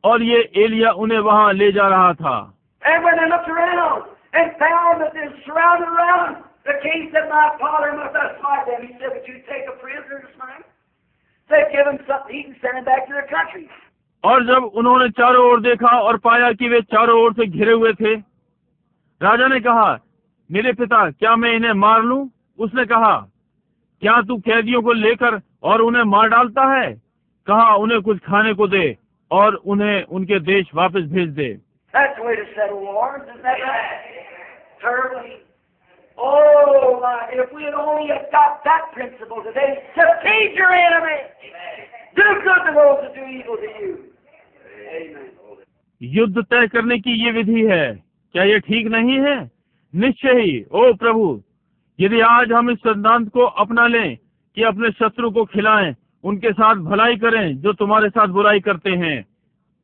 और ये एलिया उन्हें वहां ले जा रहा था। And when they looked around and found that they're surrounded around, the king said, my father must have smite them. He said, would you take a prisoner to smite? They'd give him something to eat and send him back to their country. और जब उन्होंने चारों ओर देखा और पाया कि वे चारों ओर से घिरे हुए थे, राजा ने कहा, मेरे पिता, क्या मैं इन्हें मार लूं? उसने कहा, क्या तू कैदियों को लेकर और उन्हें मार डालता है? कहा, उन्हें कुछ खाने को दे और उन्हें उनके देश वापस भेज दे। That's the way to settle wars, isn't that right? Terribly. Oh, my, if we had only adopt that principle today, defeat your enemy. Do good to those who do evil to you. Amen. युद्ध तय करने की ये विधि है, क्या ये ठीक नहीं है? निश्चय ही, ओ प्रभु, यदि आज हम इस सिद्धांत को अपना लें कि अपने शत्रु को खिलाएं, उनके साथ भलाई करें जो तुम्हारे साथ बुराई करते हैं।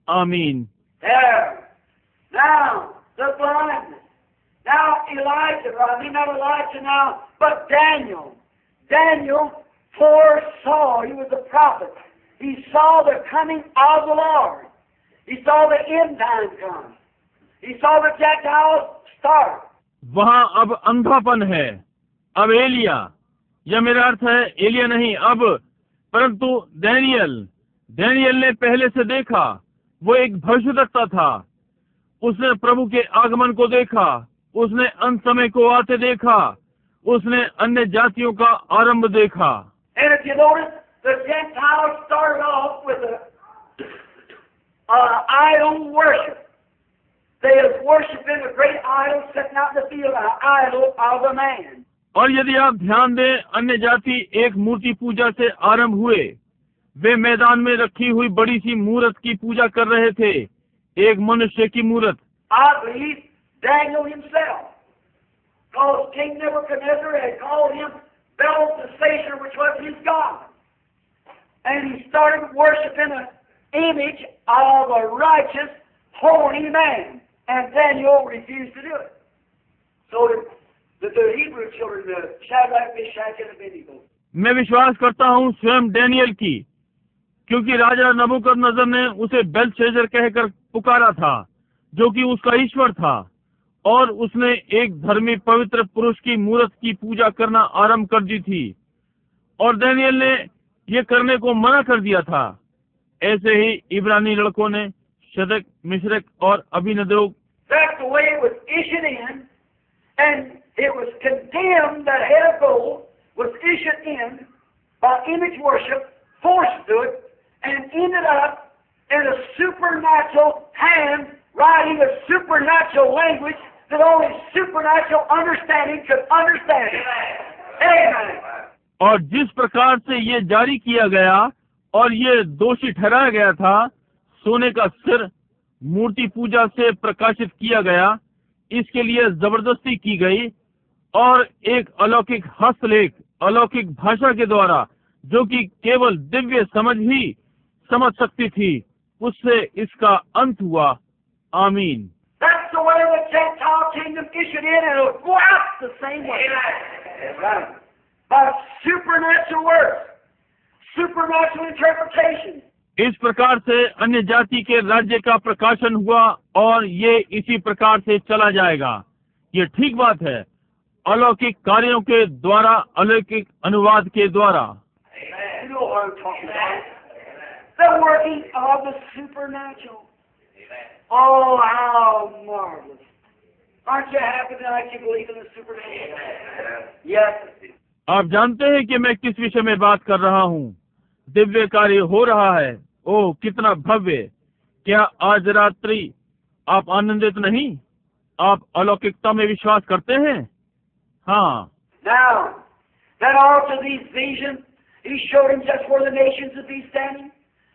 आमीन। There. Now, the blindness. Now Elijah, I mean not Elijah now, but Daniel. Daniel foresaw, he was a prophet. He saw the coming of the Lord. He saw the end time come. He saw the Gentiles start. वहाँ अब अंधापन है। अब एलिया, या मेरा अर्थ है एलिया नहीं अब, परंतु डैनियल ने पहले से देखा। वो एक भविष्यद्वक्ता था। उसने प्रभु के आगमन को देखा। उसने अंत समय को आते देखा। उसने अन्य जातियों का आरंभ देखा। And if you notice, the Gentiles started off with a idol worship. They was worshiping a great idol sitting out in the field, an idol of a man. और यदि आप ध्यान दें, अन्य जाति एक मूर्ति पूजा से आरंभ हुए। वे मैदान में रखी हुई बड़ी सी मूर्त की पूजा कर रहे थे, एक मनुष्य की मूर्त। I believe Daniel himself, because King Nebuchadnezzar had called him Belteshazzar, which was his god. And he started worshiping an image of a righteous, holy man. And Daniel refused to do it. So the Hebrew children, the Shadrach, Meshach, and Abednego. मैं विश्वास करता हूँ स्वयं Daniel की, क्योंकि राजा नबूकदनेस्सर ने उसे बेल्तशस्सर कहकर पुकारा था, जो कि उसका ईश्वर था, और उसने एक धर्मी पवित्र पुरुष की मूर्त की पूजा करना आरंभ कर दी थी, और डैनियल ने ये करने को मना कर दिया था। ऐसे ही इब्रानी लड़कों ने शद्रक, मिशरक और अबीनदाब। That's the way it was issued in, and it was condemned that head of gold was issued in by image worship, forced to it, and ended up in a supernatural hand writing a supernatural language that only supernatural understanding could understand it. Amen. और जिस प्रकार से ये जारी किया गया और ये दोषी ठहराया गया था, सोने का सिर मूर्ति पूजा से प्रकाशित किया गया, इसके लिए जबरदस्ती की गई, और एक अलौकिक हस्तलेख, अलौकिक भाषा के द्वारा, जो कि केवल दिव्य समझ ही समझ सकती थी, उससे इसका अंत हुआ। आमीन। That's the way the Gentile kingdom issued in, and it'll go out the same way. Right. By supernatural words, supernatural interpretation. इस प्रकार से अन्य जाति के राज्य का प्रकाशन हुआ, और ये इसी प्रकार से चला जाएगा। ये ठीक बात है, अलौकिक कार्यों के द्वारा, अलौकिक अनुवाद के द्वारा। You know what I'm talking about. The working of the supernatural. Oh, how marvelous. Aren't you happy tonight you believe in the supernatural? Yes. आप जानते हैं कि मैं किस विषय में बात कर रहा हूँ। दिव्य कार्य हो रहा है। ओह, कितना भव्य! क्या आज रात्रि आप आनंदित नहीं? आप अलौकिकता में विश्वास करते हैं? हाँ। Now, then also these visions, he showed him just where the nations would be standing.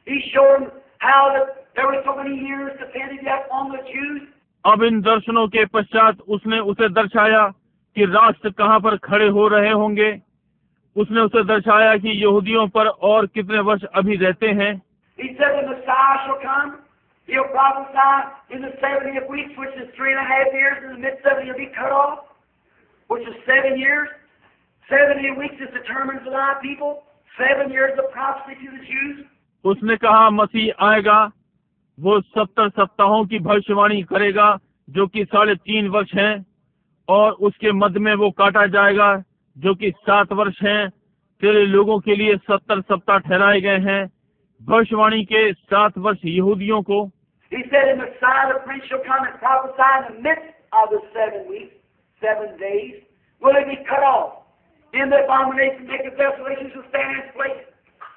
He showed him how that there were so many years depended yet on the Jews. अब इन दर्शनों के पश्चात उसने उसे दर्शाया कि राष्ट्र कहाँ पर खड़े हो रहे होंगे। उसने उसे दर्शाया कि यहूदियों पर और कितने वर्ष अभी रहते हैं। He said the Messiah shall come. He'll prophesy in the 70th weeks, which is 3.5 years, and the mid-70 will be cut off, which is 7 years. 70 weeks is determined for thy people. 7 years of prophecy to the Jews. उसने कहा मसीह आएगा, वो 70 सप्ताहों की भविष्यवाणी करेगा, जो कि 3.5 वर्ष हैं, और उसके मध्य में वो काटा जाएगा, जो कि 7 वर्ष हैं। तेरे लोगों के लिए 70 सप्ताह ठहराए गए हैं। भविष्यवाणी के 7 वर्ष यहूदियों को। He said, "And the Messiah, the Prince, shall come and prophesy in the midst of the 7 weeks, 7 days. Will it be cut off? In the abomination, make the desolations will stand in its place,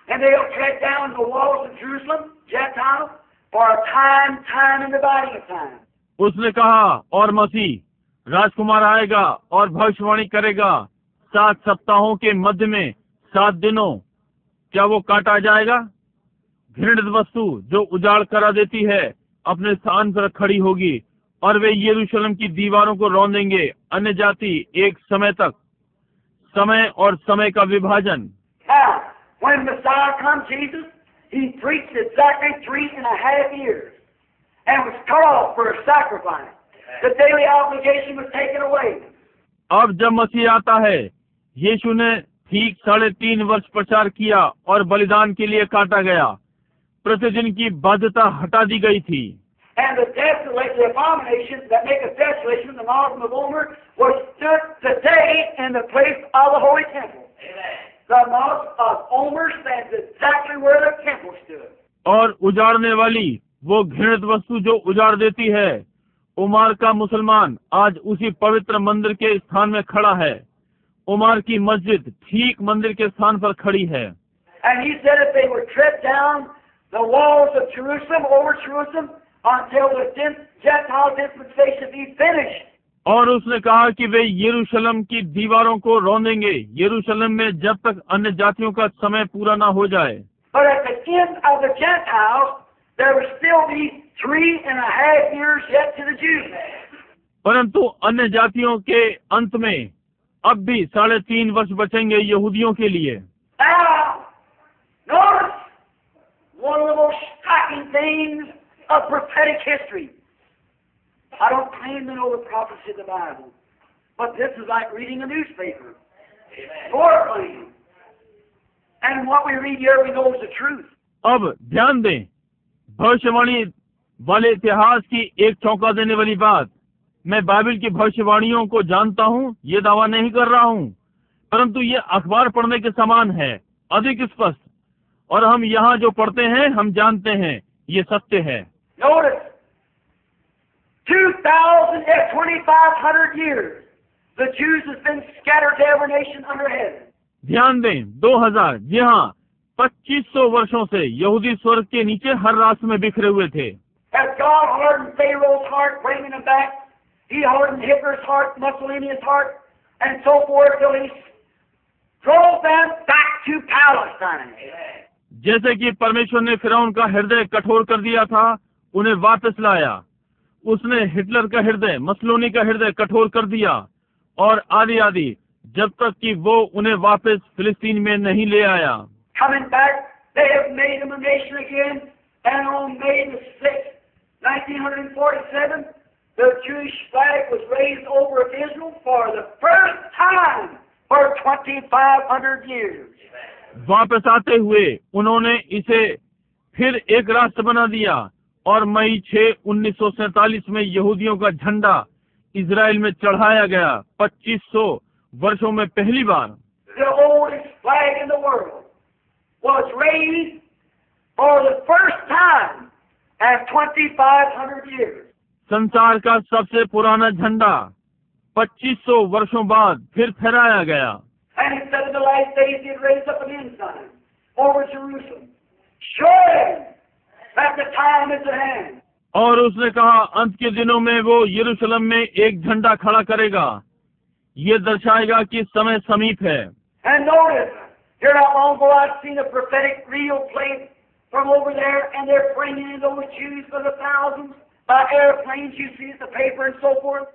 and they'll tread down the walls of Jerusalem, Gentiles, for a time, and dividing of time." उसने कहा, और मसीह राजकुमार आएगा और भविष्यवाणी करेगा 7 सप्ताहों के मध्य में 7 दिनों। क्या वो काटा जाएगा? घृणित वस्तु जो उजाड़ करा देती है अपने स्थान पर खड़ी होगी, और वे यरूशलेम की दीवारों को रौंदेंगे। अन्य जाति एक समय तक, समय और समय का विभाजन। Now, when Messiah comes, Jesus, he preached exactly 3.5 years, and was cut off for a sacrifice. The daily obligation was taken away. अब जब मसीह आता है, यीशु ने ठीक 3.5 वर्ष प्रचार किया और बलिदान के लिए काटा गया। प्रतिदिन की बाध्यता हटा दी गई थी। And the desolation, the abomination that make a desolation, the mountain of Omer, was stood today in the place of the holy temple. The mountain of Omer stands exactly where the temple stood. और उजाड़ने वाली वो घृणित वस्तु जो उजाड़ देती है, उमार का मुसलमान आज उसी पवित्र मंदिर के स्थान में खड़ा है। उमार की मस्जिद ठीक मंदिर के स्थान पर खड़ी है। And he said if they were tread down the walls of Jerusalem, over Jerusalem, until the Gentile dispensation be finished. और उसने कहा कि वे यरूशलेम की दीवारों को रौंदेंगे, यरूशलेम में जब तक अन्य जातियों का समय पूरा ना हो जाए। But at the end of the Gentiles, there will still be 3.5 years yet to the Jews. परंतु अन्य जातियों के अंत में अब भी 3.5 वर्ष बचेंगे यहूदियों के लिए। Now, notice one of the most shocking things of prophetic history. I don't claim to know the prophecy of the Bible, but this is like reading a newspaper. Or claim. And what we read here, we know is the truth. अब ध्यान दें, भविष्यवाणी वाले इतिहास की एक चौंका देने वाली बात। मैं बाइबल की भविष्यवाणियों को जानता हूँ, ये दावा नहीं कर रहा हूँ, परंतु ये अखबार पढ़ने के समान है, अधिक स्पष्ट। और हम यहाँ जो पढ़ते हैं, हम जानते हैं ये सत्य है। Notice, 2,500 years, the Jews has been scattered to every nation under heaven. ध्यान दें, 2000, जी हाँ, 2500 वर्षों से यहूदी स्वर्ग के नीचे हर राष्ट्र में बिखरे हुए थे। As God hardened Pharaoh's heart, bringing him back, He hardened Hitler's heart, Mussolini's heart, and so forth, till He drove them back to Palestine. जैसे कि परमेश्वर ने फिरौन का हृदय कठोर कर दिया था, उन्हें वापस लाया। उसने हिटलर का हृदय, मसलोनी का हृदय कठोर कर दिया, और आदि आदि, जब तक कि वो उन्हें वापस फिलिस्तीन में नहीं ले आया। Coming back, they have made them a nation again, and on May the 6th, 1947, the Jewish flag was raised over Israel for the first time for 2,500 years. वापस आते हुए उन्होंने इसे फिर एक राष्ट्र बना दिया, और मई 6, 1947 में यहूदियों का झंडा इजराइल में चढ़ाया गया। 2500 वर्षों में पहली बार The oldest flag in the world was raised for the first time at 2,500 years. संसार का सबसे पुराना झंडा 2500 वर्षों बाद फिर फहराया गया। And he said last days He'd raise up an ensign over Jerusalem, showing that the time is at hand. और उसने कहा अंत के दिनों में वो यरूशलेम में एक झंडा खड़ा करेगा, ये दर्शाएगा कि समय समीप है। And notice, here not long ago I've seen a prophetic reel played from over there, and they're bringing in those Jews for the thousands by airplanes. You see it, the paper and so forth,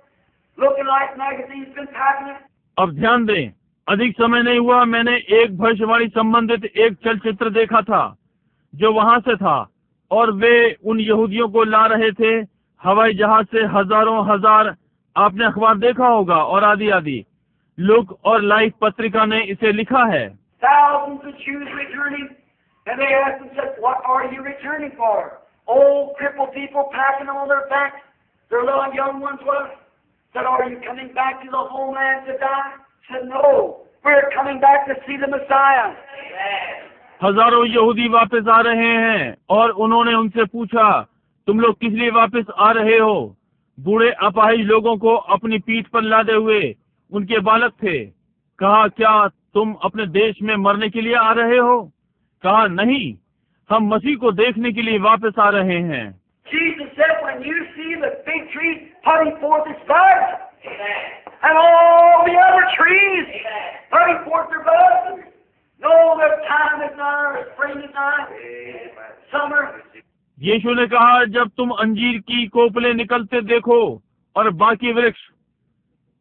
looking like magazines been packing it. अब ध्यान दें, अधिक समय नहीं हुआ मैंने एक भविष्यवाणी संबंधित एक चलचित्र देखा था जो वहां से था, और वे उन यहूदियों को ला रहे थे हवाई जहाज से हजारों हजार। आपने अखबार देखा होगा और आदि आदि। लुक और लाइफ पत्रिका ने इसे लिखा है। Thousands of Jews returning, and they asked them, said, "What are you returning for?" Old crippled people packing on their backs, their little young ones was. Said, "Are you coming back to the homeland to die?" Said, "No, we're coming back to see the Messiah." हजारों यहूदी वापस आ रहे हैं, और उन्होंने उनसे पूछा, तुम लोग किस लिए वापस आ रहे हो? बूढ़े अपाहिज लोगों को अपनी पीठ पर लादे हुए उनके बालक थे। कहा, क्या तुम अपने देश में मरने के लिए आ रहे हो? कहा, नहीं, हम मसीह को देखने के लिए वापस आ रहे हैं। Jesus said, "When you see the fig tree putting forth its buds, and all the other trees putting forth their buds, know the time is nigh, spring is nigh, summer." यीशु ने कहा, जब तुम अंजीर की कोपले निकलते देखो और बाकी वृक्ष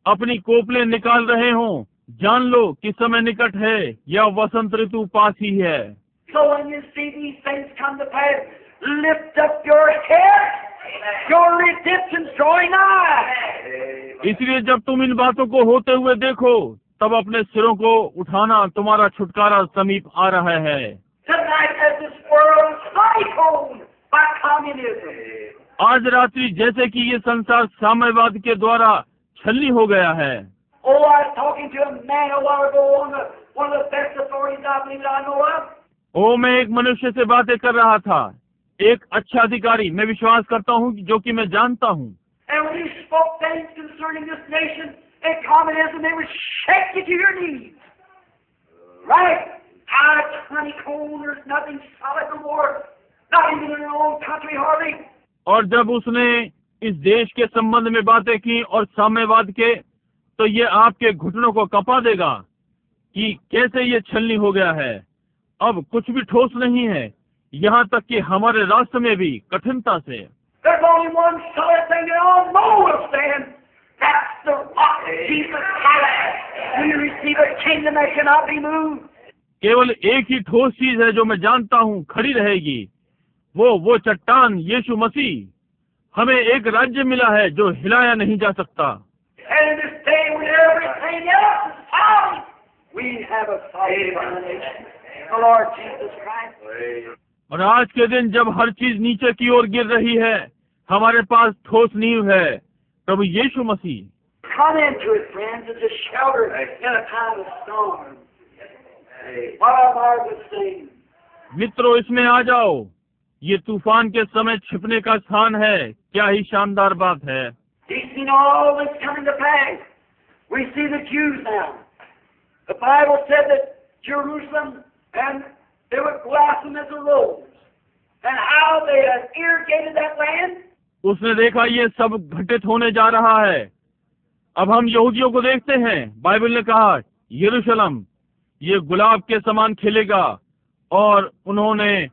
अपनी कोपले निकाल रहे हो, जान लो कि समय निकट है या वसंत ऋतु पास ही है। So when you see these things come to pass, lift up your head, your redemption's drawing nigh. इसलिए जब तुम इन बातों को होते हुए देखो, तब अपने सिरों को उठाना, तुम्हारा छुटकारा समीप आ रहा है। Tonight, as this world is cycloned by communism, आज रात्रि जैसे कि ये संसार साम्यवाद के द्वारा छलनी हो गया है। Oh, I was talking to a man a while ago on one of the best authorities I believe that I know of. ओ, मैं एक मनुष्य से बातें कर रहा था, एक अच्छा अधिकारी, मैं विश्वास करता हूँ जो कि मैं जानता हूँ। And when he spoke things concerning this nation and communism, they would shake you to your knees. Right? Out of honeycomb, there's nothing solid no more. Not even in their own country hardly. और जब उसने इस देश के संबंध में बातें की और साम्यवाद के, तो ये आपके घुटनों को कपा देगा कि कैसे ये छलनी हो गया है। अब कुछ भी ठोस नहीं है, यहाँ तक कि हमारे राष्ट्र में भी कठिनता से। There's only one solid thing that all know will stand. That's the rock of Jesus Christ. When you receive a kingdom that cannot be moved. केवल एक ही ठोस चीज है जो मैं जानता हूँ खड़ी रहेगी, वो चट्टान यीशु मसीह। हमें एक राज्य मिला है जो हिलाया नहीं जा सकता। And in this day when everything else is falling, we have a solid foundation. The Lord Jesus Christ. और आज के दिन जब हर चीज नीचे की ओर गिर रही है, हमारे पास ठोस नींव है, प्रभु यीशु मसीह। Come into it, friends, as a shelter in a time of storm. What a marvelous thing. मित्रों, इसमें आ जाओ, ये तूफान के समय छिपने का स्थान है। क्या ही शानदार बात है। He's seen all this coming to pass. We see the Jews now. The Bible said that Jerusalem, and they would blossom as a rose. And how they had irrigated that land. उसने देखा ये सब घटित होने जा रहा है। अब हम यहूदियों को देखते हैं। बाइबल ने कहा, यरूशलेम ये गुलाब के समान खिलेगा, और उन्होंने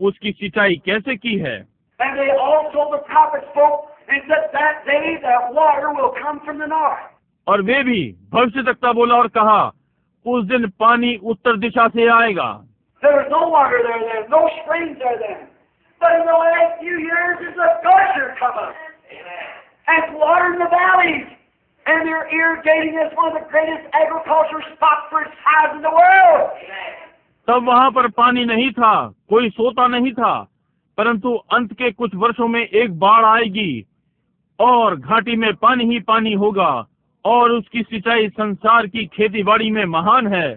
उसकी सिंचाई कैसे की है। And they also, the prophets spoke and said that day that water will come from the north. और वे भी भविष्यद्वक्ता बोला और कहा, उस दिन पानी उत्तर दिशा से आएगा। There was no water there then, no springs there then. But in the last few years, there's a gusher come up. And it's water in the valleys. And they're irrigating this, one of the greatest agriculture spots for its size in the world. तब वहाँ पर पानी नहीं था, कोई सोता नहीं था, परंतु अंत के कुछ वर्षों में एक बाढ़ आएगी और घाटी में पानी ही पानी होगा, और उसकी सिंचाई संसार की खेतीबाड़ी में महान है,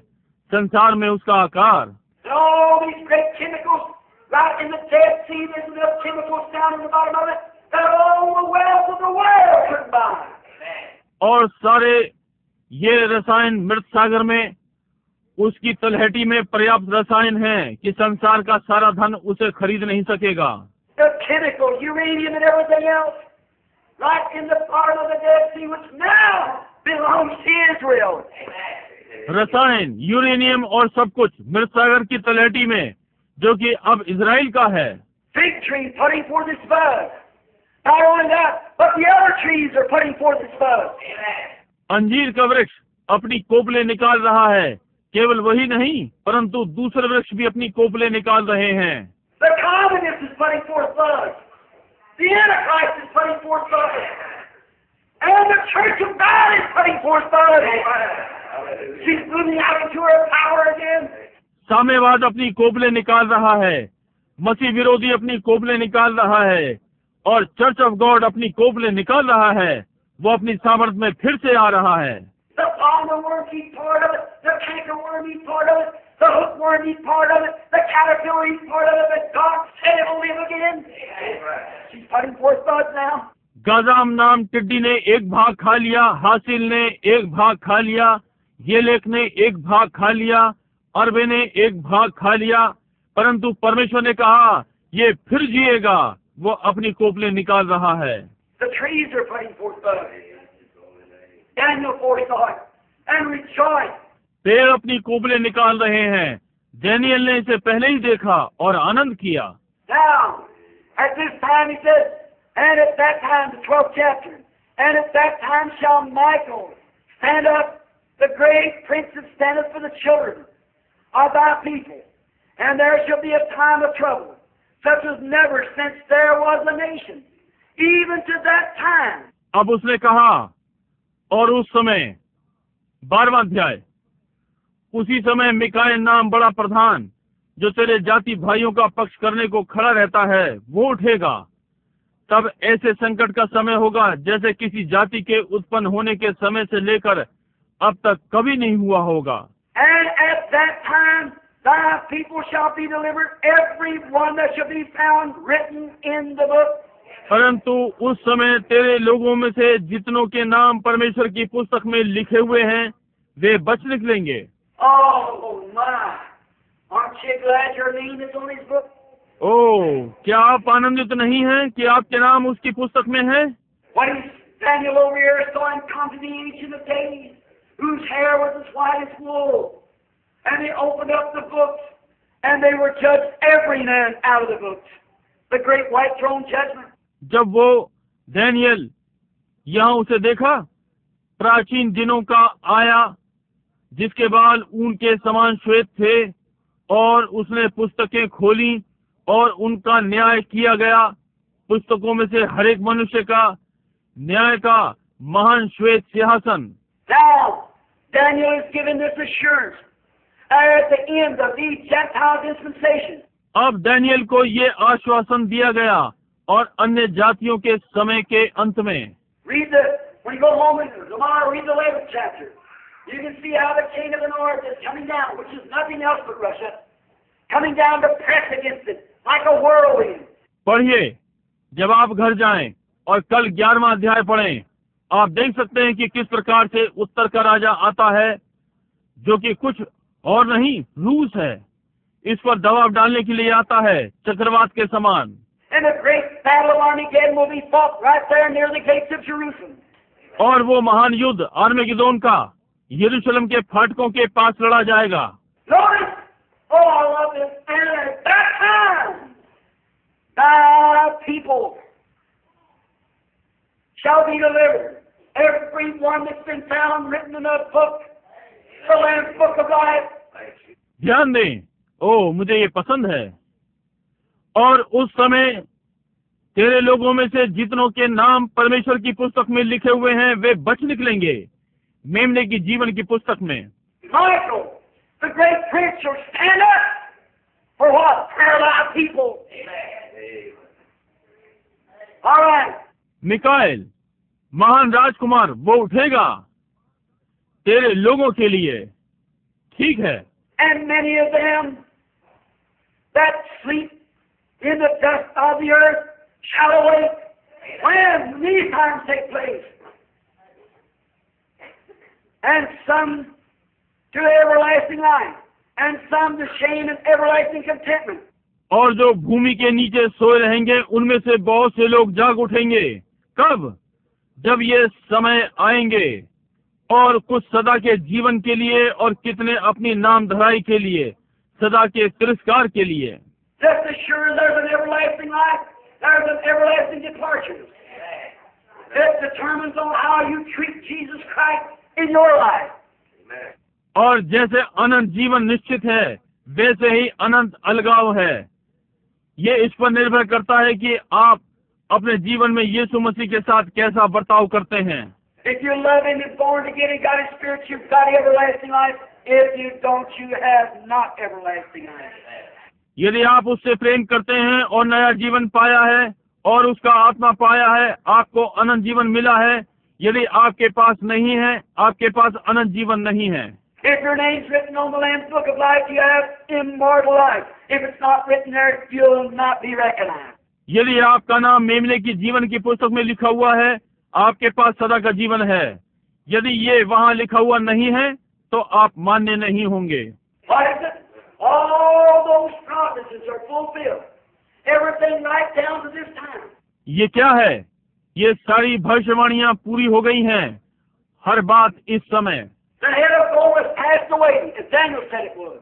संसार में उसका आकार। And all these great chemicals, right in the Dead Sea, there's enough chemicals down in the bottom of it that all the wells of the world couldn't buy. और सारे ये रसायन मृत सागर में उसकी तलहटी में पर्याप्त रसायन हैं कि संसार का सारा धन उसे खरीद नहीं सकेगा। The chemical, uranium and everything else, right in the part of the Dead Sea, which now belongs to Israel. रसायन, यूरेनियम और सब कुछ मृत सागर की तलहटी में, जो कि अब इजराइल का है। Fig tree putting forth its bud. Not only that, but the other trees are putting forth its bud. अंजीर का वृक्ष अपनी कोपले निकाल रहा है। केवल वही नहीं, परंतु दूसरे वृक्ष भी अपनी कोपले निकाल रहे हैं। The communist is putting forth bud. The Antichrist is putting forth bud. And the Church of God is putting forth bud. She's moving out into her power again. साम्यवाद अपनी कोपले निकाल रहा है, मसीह विरोधी अपनी कोपले निकाल रहा है, और चर्च ऑफ गॉड अपनी कोपले निकाल रहा है। वो अपनी सामर्थ में फिर से आ रहा है। The palmerworm eat part of it, the cankerworm eat part of it, the hookworm eat part of it, the caterpillar eat part of it, but God said it will live again. She's putting forth buds now. गाजाम नाम टिड्डी ने एक भाग खा लिया, हासिल ने एक भाग खा लिया, येलेक ने एक भाग खा लिया, अरबे ने एक भाग खा लिया, परंतु परमेश्वर ने कहा ये फिर जिएगा। वो अपनी कोपले निकाल रहा है। The trees are putting forth buds. Daniel foresaw it and rejoiced. पेड़ अपनी कोपले निकाल रहे हैं। डैनियल ने इसे पहले ही देखा और आनंद किया। Now, at this time he says, and at that time, the 12th chapter, and at that time shall Michael stand up, the great prince that standeth for the children of thy people, and there shall be a time of trouble, such as never since there was a nation, even to that time. अब उसने कहा, और उस समय 12वां अध्याय, उसी समय Mikael नाम बड़ा प्रधान, जो तेरे जाति भाइयों का पक्ष करने को खड़ा रहता है, वो उठेगा। तब ऐसे संकट का समय होगा जैसे किसी जाति के उत्पन्न होने के समय से लेकर अब तक कभी नहीं हुआ होगा। And at that time thy people shall be delivered, every one that shall be found written in the book. परंतु उस समय तेरे लोगों में से जितनों के नाम परमेश्वर की पुस्तक में लिखे हुए हैं, वे बच निकलेंगे। Oh my! Aren't you glad your name is on his book? ओह, क्या आप आनंदित नहीं हैं कि आपके नाम उसकी पुस्तक में है? When Daniel over here saw him come to the Ancient of Days, whose hair was as white as wool, and they opened up the books, and they were judged every man out of the books. The great white throne judgment. जब वो Daniel यहाँ उसे देखा, प्राचीन दिनों का आया, जिसके बाल ऊन के समान श्वेत थे, और उसने पुस्तकें खोली और उनका न्याय किया गया। पुस्तकों में से हर एक मनुष्य का न्याय का महान श्वेत सिंहासन। Now, Daniel is given this assurance at the end of the Gentile dispensation. अब डैनियल को ये आश्वासन दिया गया और अन्य जातियों के समय के अंत में। When you go home and tomorrow read the 11th chapter. You can see how the king of the north is coming down, which is nothing else but Russia, coming down to press against it like a whirlwind. पढ़िए, जब आप घर जाएं और कल 11वां अध्याय पढ़ें, आप देख सकते हैं कि किस प्रकार से उत्तर का राजा आता है, जो कि कुछ और नहीं, रूस है। इस पर दबाव डालने के लिए आता है, चक्रवात के समान। And the great battle of Armageddon will be fought right there near the gates of Jerusalem. और वो महान युद्ध आर्मेगिदोन का यरूशलेम के फाटकों के पास लड़ा जाएगा। Notice, oh, I love this. And at that time, thy people shall be delivered. Every one that's been found written in the book, the Lamb's book of life. ध्यान दें, ओ मुझे ये पसंद है। और उस समय तेरे लोगों में से जितनों के नाम परमेश्वर की पुस्तक में लिखे हुए हैं, वे बच निकलेंगे मेमने की जीवन की पुस्तक में। Michael, the great prince, shall stand up for what? For thy people. All right. Michael, महान राजकुमार, वो उठेगा तेरे लोगों के लिए। ठीक है। And many of them that sleep in the dust of the earth shall awake when these times take place. And some to everlasting life, and some to shame and everlasting contentment. और जो भूमि के नीचे सोए रहेंगे उनमें से बहुत से लोग जाग उठेंगे। कब? जब ये समय आएंगे, और कुछ सदा के जीवन के लिए और कितने अपनी नाम धराई के लिए, सदा के तिरस्कार के लिए। Just as sure as there's an everlasting life, there's an everlasting departure. It determines on how you treat Jesus Christ in your life. और जैसे अनंत जीवन निश्चित है, वैसे ही अनंत अलगाव है। ये इस पर निर्भर करता है कि आप अपने जीवन में यीशु मसीह के साथ कैसा बर्ताव करते हैं। If you love Him and born again and got His Spirit, you've got everlasting life. If you don't, you have not everlasting life. यदि आप उससे प्रेम करते हैं और नया जीवन पाया है और उसका आत्मा पाया है, आपको अनंत जीवन मिला है। यदि आपके पास नहीं है, आपके पास अनंत जीवन नहीं है। If your name's written on the Lamb's Book of Life, you have immortal life. If it's not written there, you'll not be recognized. यदि आपका नाम मेमने की जीवन की पुस्तक में लिखा हुआ है, आपके पास सदा का जीवन है। यदि ये वहाँ लिखा हुआ नहीं है, तो आप मान्य नहीं होंगे। What is it? All those prophecies are fulfilled. Everything right down to this time. ये क्या है? ये सारी भविष्यवाणियाँ पूरी हो गई हैं, हर बात इस समय। The head of gold has passed away, as Daniel said it would.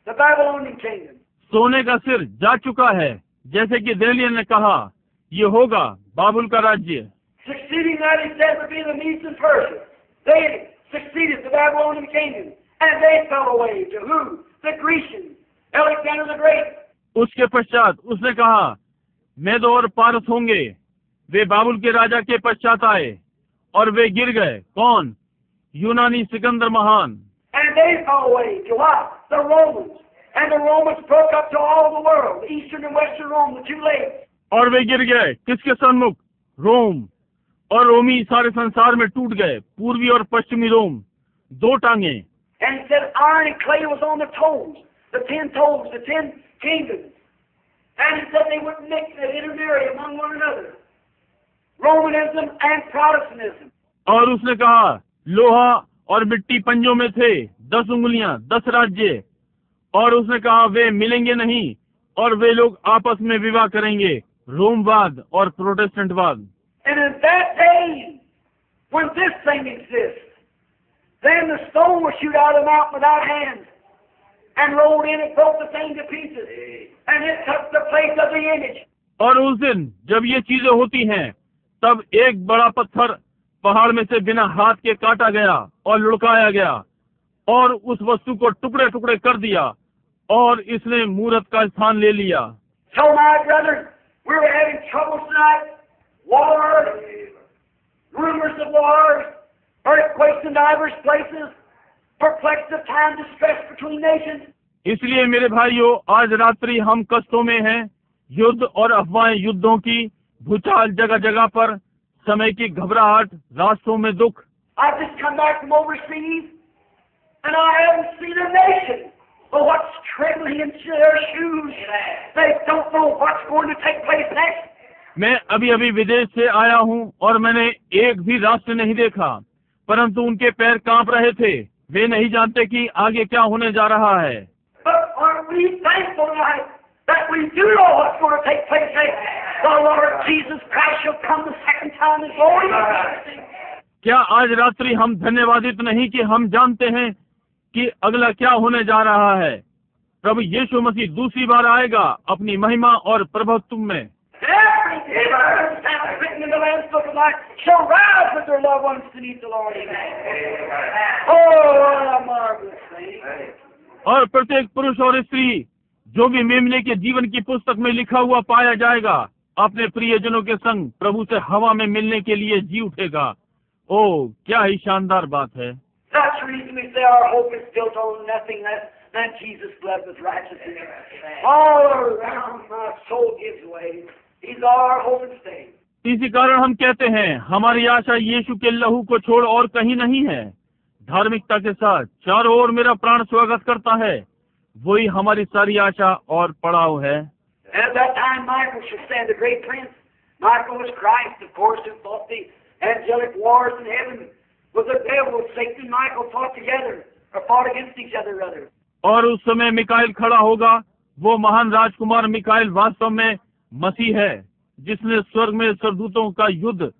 The Babylonian kingdom. सोने का सिर जा चुका है, जैसे कि दानियेल ने कहा, ये होगा बाबुल का राज्य। Succeeding that, he said, would be the Medes and Persia. They succeeded the Babylonian kingdom, and they fell away to who? The Grecians, Alexander the Great. उसके पश्चात उसने कहा, मेदो और पारस होंगे। वे बाबुल के राजा के पश्चात आए और वे गिर गए। कौन? यूनानी सिकंदर महान। And they fell away to what? The Romans. And the Romans broke up to all the world, Eastern and Western Rome, the two lakes. और वे गिर गए किसके सन्मुख? रोम। और रोमी सारे संसार में टूट गए, पूर्वी और पश्चिमी रोम, दो टांगे। And he said iron and clay was on the toes, the 10 toes, the 10 kingdoms. And he said they wouldn't mix and intermarry among one another. Romanism and Protestantism. और उसने कहा, लोहा और मिट्टी पंजों में थे, 10 उंगलियां, 10 राज्य। और उसने कहा, वे मिलेंगे नहीं और वे लोग आपस में विवाह करेंगे, रोमवाद और प्रोटेस्टेंटवाद। And in that day, when this thing exists, then the stone was shoot out of the mountain without hands, and rolled in and broke the thing to pieces, and it took the place of the image. और उस दिन जब ये चीजें होती हैं, तब एक बड़ा पत्थर पहाड़ में से बिना हाथ के काटा गया और लुढ़काया गया और उस वस्तु को टुकड़े टुकड़े कर दिया, और इसने मूरत का स्थान ले लिया। So my brothers, we were having trouble tonight. Wars, rumors of wars, earthquakes in diverse places, perplexed of time, distress between nations. इसलिए मेरे भाइयों, आज रात्रि हम कष्टों में हैं, युद्ध और अफवाहें युद्धों की, भूचाल जगह जगह पर, समय की घबराहट, रास्तों में दुख। I've just come back from overseas, and I haven't seen a nation but what's trembling in their shoes. They don't know what's going to take place next. मैं अभी अभी विदेश से आया हूँ और मैंने एक भी राष्ट्र नहीं देखा, परंतु उनके पैर कांप रहे थे। वे नहीं जानते कि आगे क्या होने जा रहा है। But are we thankful tonight that we do know what's going to take place next? The Lord Jesus Christ shall come the second time in glory. क्या आज रात्रि हम धन्यवादित नहीं कि हम जानते हैं कि अगला क्या होने जा रहा है? प्रभु यीशु मसीह दूसरी बार आएगा अपनी महिमा और प्रभुत्व में। Every person written in the Lamb's Book of Life shall rise with their loved ones to meet the Lord. Oh, what a marvelous thing. और प्रत्येक पुरुष और स्त्री जो भी मेमने के जीवन की पुस्तक में लिखा हुआ पाया जाएगा, अपने प्रियजनों के संग प्रभु से हवा में मिलने के लिए जी उठेगा। ओह, क्या ही शानदार बात है। That's the reason we say our hope is built on nothing less than Jesus' blood with righteousness. All around my soul gives way. He's our hope and stay. इसी कारण हम कहते हैं, हमारी आशा यीशु के लहू को छोड़ और कहीं नहीं है। धार्मिकता के साथ चारों ओर मेरा प्राण स्वागत करता है, वही हमारी सारी आशा और पड़ाव है। At that time, Michael should stand, the great prince. Michael was Christ, of course, who fought the angelic wars in heaven with the devil, Satan and Michael fought together or fought against each other, rather. और उस समय मिकाइल खड़ा होगा। वो महान राजकुमार मिकाइल वास्तव में मसीह है, जिसने स्वर्ग में सरदूतों का युद्ध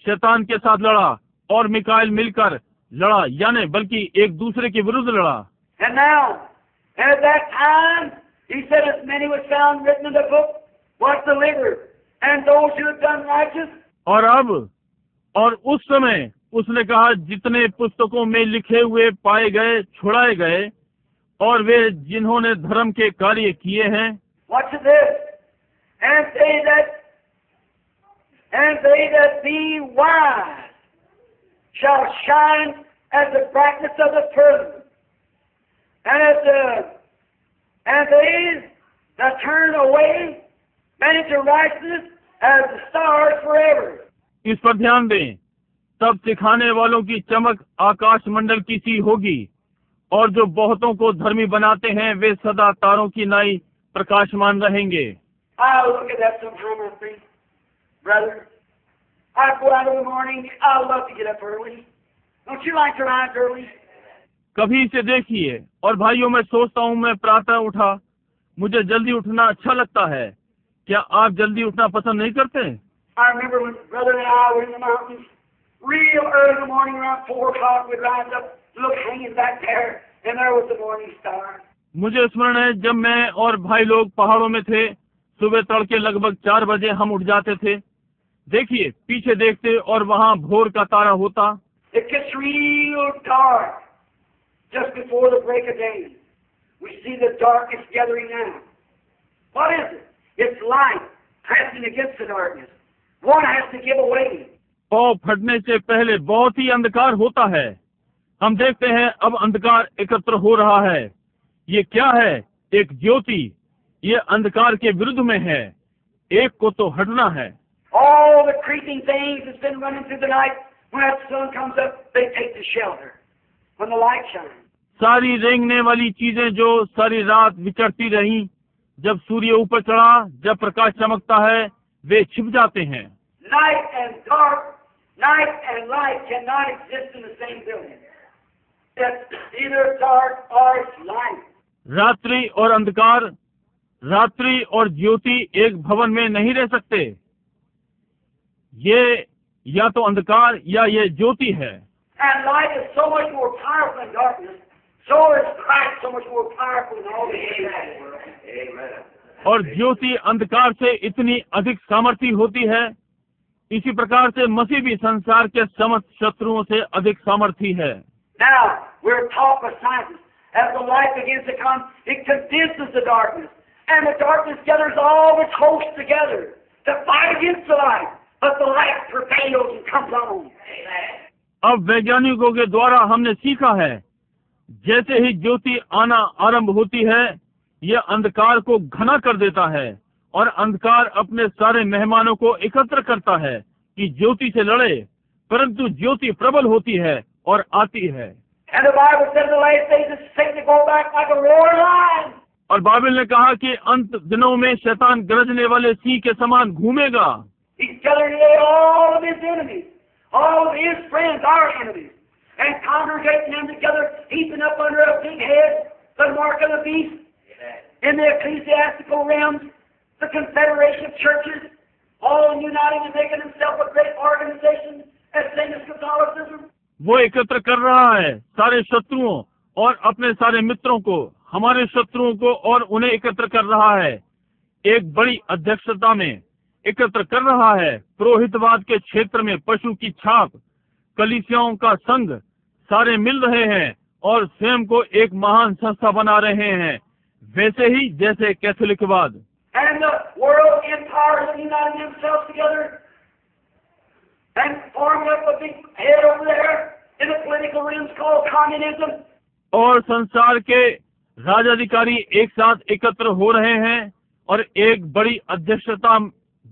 शैतान के साथ लड़ा, और मिकाइल मिलकर लड़ा, यानी बल्कि एक दूसरे के विरुद्ध लड़ा। And now, at that time, he said, as many was found written in the book, was delivered, and those who had done righteous. और उस समय उसने कहा, जितने पुस्तकों में लिखे हुए पाए गए छुड़ाए गए, और वे जिन्होंने धर्म के कार्य किए हैं। Watch this. And they that be wise shall shine as the brightness of the firmament, and they that turn away many to righteousness as the stars forever. इस पर ध्यान दें। तब सिखाने वालों की चमक आकाश मंडल की सी होगी, और जो बहुतों को धर्मी बनाते हैं वे सदा तारों की नाई प्रकाशमान रहेंगे। I look at that sometime and think, brother, I go out in the morning. I love to get up early. Don't you like to rise early? कभी इसे देखिए, और भाइयों मैं सोचता हूँ, मैं प्रातः उठा, मुझे जल्दी उठना अच्छा लगता है। क्या आप जल्दी उठना पसंद नहीं करते? I remember when brother and I were in the mountains, real early in the morning, around 4 o'clock, we'd rise up, look hanging back there, and there was the morning star. मुझे स्मरण है जब मैं और भाई लोग पहाड़ों में थे, सुबह तड़के लगभग 4 बजे हम उठ जाते थे। देखिए, पीछे देखते और वहाँ भोर का तारा होता। It gets real dark just before the break of day. We see the darkness gathering now. What is it? It's light pressing against the darkness. One has to give away. पौ फटने से पहले बहुत ही अंधकार होता है। हम देखते हैं अब अंधकार एकत्र हो रहा है। ये क्या है? एक ज्योति। ये अंधकार के विरुद्ध में है। एक को तो हटना है। All the creeping things that's been running through the night, when that sun comes up, they take the shelter when the light shines. सारी रेंगने वाली चीजें जो सारी रात विचरती रहीं, जब सूर्य ऊपर चढ़ा, जब प्रकाश चमकता है, वे छिप जाते हैं। Night and light cannot exist in the same building. It's either dark or it's light. रात्रि और अंधकार, रात्रि और ज्योति एक भवन में नहीं रह सकते। ये या तो अंधकार या ये ज्योति है। And light is so much more powerful than darkness. So is Christ so much more powerful than all the evil. Amen. और ज्योति अंधकार से इतनी अधिक सामर्थी होती है, इसी प्रकार से मसीह भी संसार के समस्त शत्रुओं से अधिक सामर्थी है। Now, we're taught by scientists, as the light begins to come, it condenses the darkness. And the darkness gathers all its hosts together to fight against the light. But the light prevails and comes on. अब वैज्ञानिकों के द्वारा हमने सीखा है, जैसे ही ज्योति आना आरंभ होती है, यह अंधकार को घना कर देता है, और अंधकार अपने सारे मेहमानों को एकत्र करता है कि ज्योति से लड़े, परंतु ज्योति प्रबल होती है और आती है। And the Bible says the last days is Satan to go back like a roaring lion. और बाइबल ने कहा कि अंत दिनों में शैतान गरजने वाले सिंह के समान घूमेगा। He's gathering today all of his enemies, all of his friends, our enemies, and congregating them together, heaping up under a big head, the mark of the beast. In the ecclesiastical realms, the confederation of churches, all uniting and making themselves a great organization, as same as Catholicism. वो एकत्र कर रहा है सारे शत्रुओं और अपने सारे मित्रों को, हमारे शत्रुओं को, और उन्हें एकत्र कर रहा है एक बड़ी अध्यक्षता में, एकत्र कर रहा है पुरोहितवाद के क्षेत्र में पशु की छाप, कलीसियाओं का संघ, सारे मिल रहे हैं और स्वयं को एक महान संस्था बना रहे हैं, वैसे ही जैसे कैथोलिकवाद। And the world empires are uniting themselves together and forming up a big head over there in the political realms called communism. और संसार के राजाधिकारी एक साथ एकत्र हो रहे हैं और एक बड़ी अध्यक्षता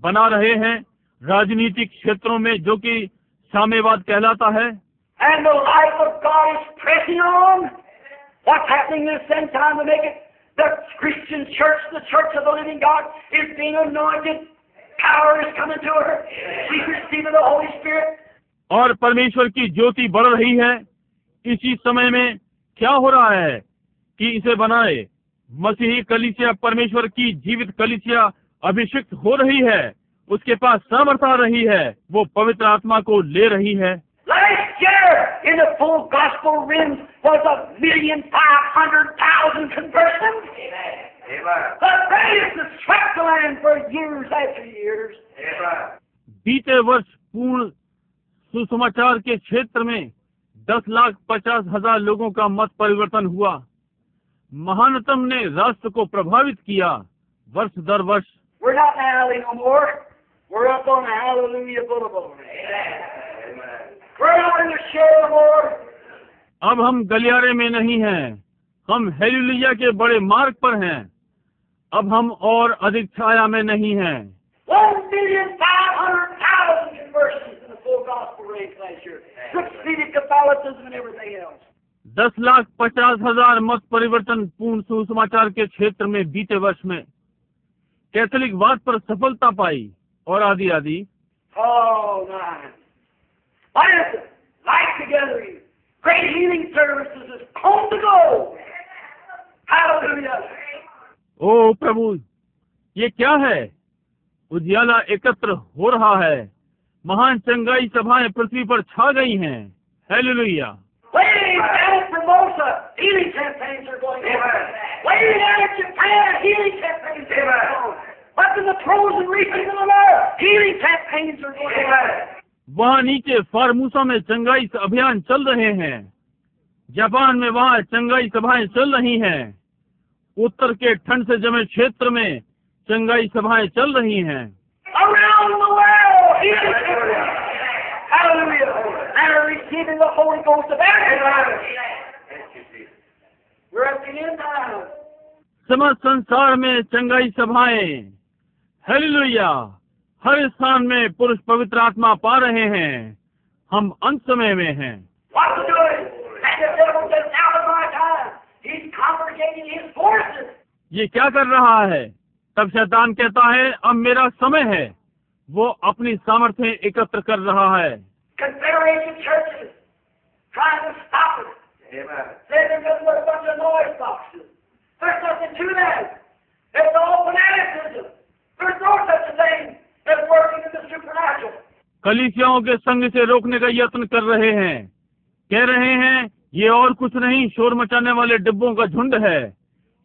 बना रहे हैं राजनीतिक क्षेत्रों में, जो कि साम्यवाद कहलाता है। And the life of God is pressing on. What's happening at the same time to make it? The Christian church, the church of the living God, is being anointed. Power is coming to her. She's receiving the Holy Spirit. और परमेश्वर की ज्योति बढ़ रही है। इसी समय में क्या हो रहा है कि इसे बनाए। मसीही कलीसिया परमेश्वर की जीवित कलीसिया अभिषिक्त हो रही है, उसके पास सामर्थ आ रही है, वो पवित्र आत्मा को ले रही है। Last year, in the full gospel rims, was 1,500,000 conversions. Amen. The greatest has swept the land for years after years. Amen. बीते वर्ष पूर्ण सुसमाचार के क्षेत्र में 10,50,000 लोगों का मत परिवर्तन हुआ। महानतम ने राष्ट्र को प्रभावित किया वर्ष दर वर्ष। We're not in alley no more. We're up on the Hallelujah Boulevard. Amen. We're not in the shade no more. अब हम गलियारे में नहीं हैं, हम हेलेलुया के बड़े मार्ग पर हैं। अब हम और अधिक छाया में नहीं हैं। 1,500,000 conversions in the full gospel race last year. Succeeded Catholicism and everything else. 10,50,000 मत परिवर्तन पूर्ण सुसमाचार के क्षेत्र में बीते वर्ष में कैथोलिक वाद पर सफलता पाई और आदि आदि। Oh, man. Why is it? Life together. Great healing services is home to go. Hallelujah. ओ प्रभु, ये क्या है? उजियाला एकत्र हो रहा है, महान चंगाई सभाएं पृथ्वी पर छा गई हैं। Hallelujah. Way down in Formosa, healing campaigns are going on. Way down in Japan, healing campaigns are going on. Up in the frozen regions of the Lord, healing campaigns are going on. वहाँ नीचे फार्मूसा में चंगाई अभियान चल रहे हैं, Japan में वहाँ चंगाई सभाएं चल रही हैं, उत्तर के ठंड से जमे क्षेत्र में चंगाई सभाएं चल रही हैं। Around the world, healing campaigns. Hallelujah. And are receiving the Holy Ghost of everybody. We're at the end now. समस्त संसार में चंगाई सभाएं, हालेलुया। हर स्थान में पुरुष पवित्र आत्मा पा रहे हैं। हम अंत समय में हैं। What's he doing? And the devil says, now is my time. He's congregating his forces. ये क्या कर रहा है? तब शैतान कहता है, अब मेरा समय है। वो अपनी सामर्थ्य एकत्र कर रहा है। Confederation churches trying to stop it. Amen. Say they're nothing but a bunch of noise boxes. There's nothing to that. It's all fanaticism. There's no such thing as working in the supernatural. कलीसियाओं के संग से रोकने का यत्न कर रहे हैं, कह रहे हैं ये और कुछ नहीं, शोर मचाने वाले डिब्बों का झुंड है,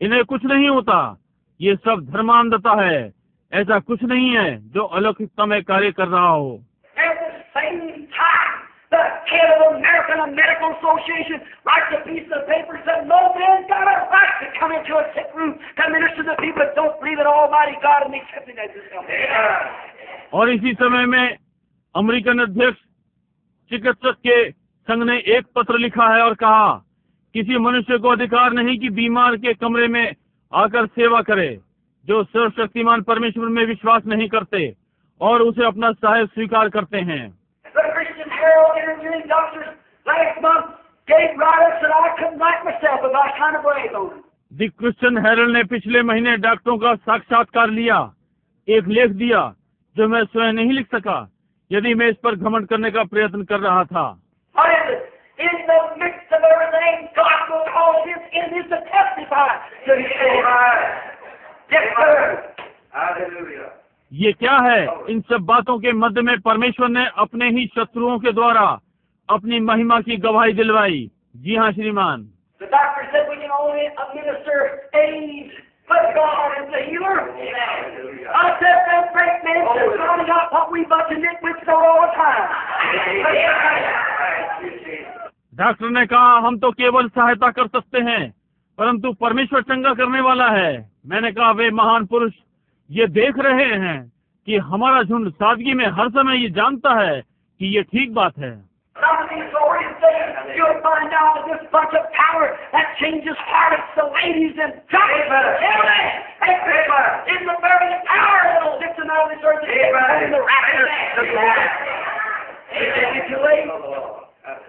इन्हें कुछ नहीं होता, ये सब धर्मांधता है, ऐसा कुछ नहीं है जो अलौकिकता में कार्य कर रहा हो। At the same time, the head of the American Medical Association writes a piece of paper and said, no man's got a right to come into a sick room to minister to people that don't believe in Almighty God and accept Him as His Son. और इसी समय में American अध्यक्ष चिकित्सक के संघ ने एक पत्र लिखा है और कहा, किसी मनुष्य को अधिकार नहीं कि बीमार के कमरे में आकर सेवा करे जो सर्वशक्तिमान परमेश्वर में विश्वास नहीं करते और उसे अपना सहायक स्वीकार करते हैं। The Christian Herald interviewing doctors last month gave write-ups that I couldn't write myself if I was trying to brag on them. The Christian Herald ने पिछले महीने डॉक्टरों का साक्षात्कार लिया, एक लेख दिया जो मैं स्वयं नहीं लिख सका यदि मैं इस पर घमंड करने का प्रयत्न कर रहा था। What is it? In the midst of everything, God will cause His enemies to testify to His glory. Yes, sir. Hallelujah. ये क्या है? इन सब बातों के मध्य में परमेश्वर ने अपने ही शत्रुओं के द्वारा अपनी महिमा की गवाही दिलवाई। जी हाँ श्रीमान। The doctor said we can only administer AIDS, but God is the healer. I said that great man says God is not what we bunch of nitwits know all the time. Doctor ने कहा हम तो केवल सहायता कर सकते हैं, परंतु परमेश्वर चंगा करने वाला है। मैंने कहा वे महान पुरुष ये देख रहे हैं कि हमारा झुंड सादगी में हर समय ये जानता है कि ये ठीक बात है। Some of these stories say you'll find out that this bunch of power that changes hearts to ladies and giants. Amen. It's the very power that'll lift them out of this earth and the rapture. It may be too late.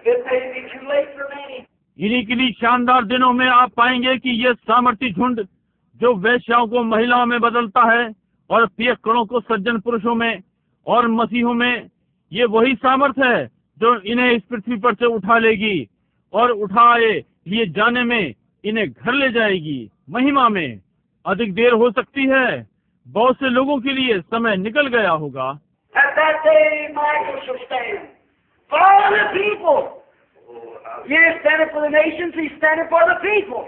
It may be too late for many. इन्हीं के लिए शानदार दिनों में आप पाएंगे कि ये सामर्थी झुंड जो वैश्याओं को महिलाओं में बदलता है और पियक्कड़ों को सज्जन पुरुषों में और मसीहों में, ये वही सामर्थ है जो इन्हें इस पृथ्वी पर से उठा लेगी और उठाए लिए जाने में इन्हें घर ले जाएगी महिमा में। अधिक देर हो सकती है, बहुत से लोगों के लिए समय निकल गया होगा। At that day, Michael shall stand for all the people. He is standing for the nations, he's standing for the people.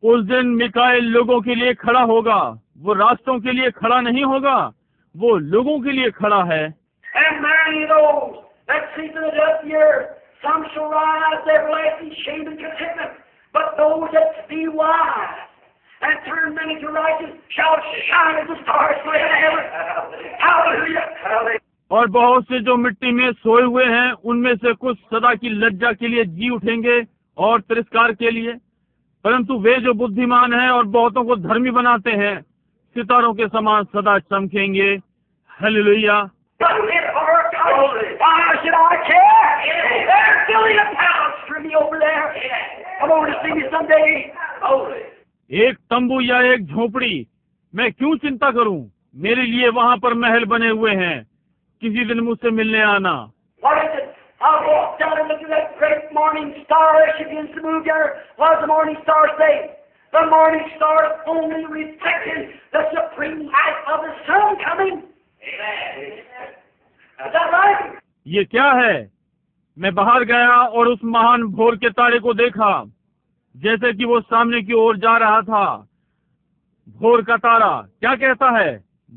उस दिन मिकाएल लोगों के लिए खड़ा होगा। वो राष्ट्रों के लिए खड़ा नहीं होगा, वो लोगों के लिए खड़ा है। And many of those that sleep in the dust of the earth, some shall rise everlasting shame and contentment, but those that be wise and turn many to righteousness shall shine as the stars forever and ever. Hallelujah! और बहुत से जो मिट्टी में सोए हुए हैं, उनमें से कुछ सदा की लज्जा के लिए जी उठेंगे और तिरस्कार के लिए, परंतु वे जो बुद्धिमान हैं और बहुतों को धर्मी बनाते हैं, सितारों के समान सदा चमकेंगे। Hallelujah! Why should I care? They're filling a palace for me over there. Come over to see me someday. एक तंबू या एक झोपड़ी, मैं क्यों चिंता करूं? मेरे लिए वहां पर महल बने हुए हैं, किसी दिन मुझसे मिलने आना। What is it? I walked down and looked at that great morning star as she begins to move there. What does the morning star say? The morning star is only reflecting the supreme light of the sun coming. Is that right? ये क्या है? मैं बाहर गया और उस महान भोर के तारे को देखा, जैसे कि वो सामने की ओर जा रहा था। भोर का तारा क्या कहता है?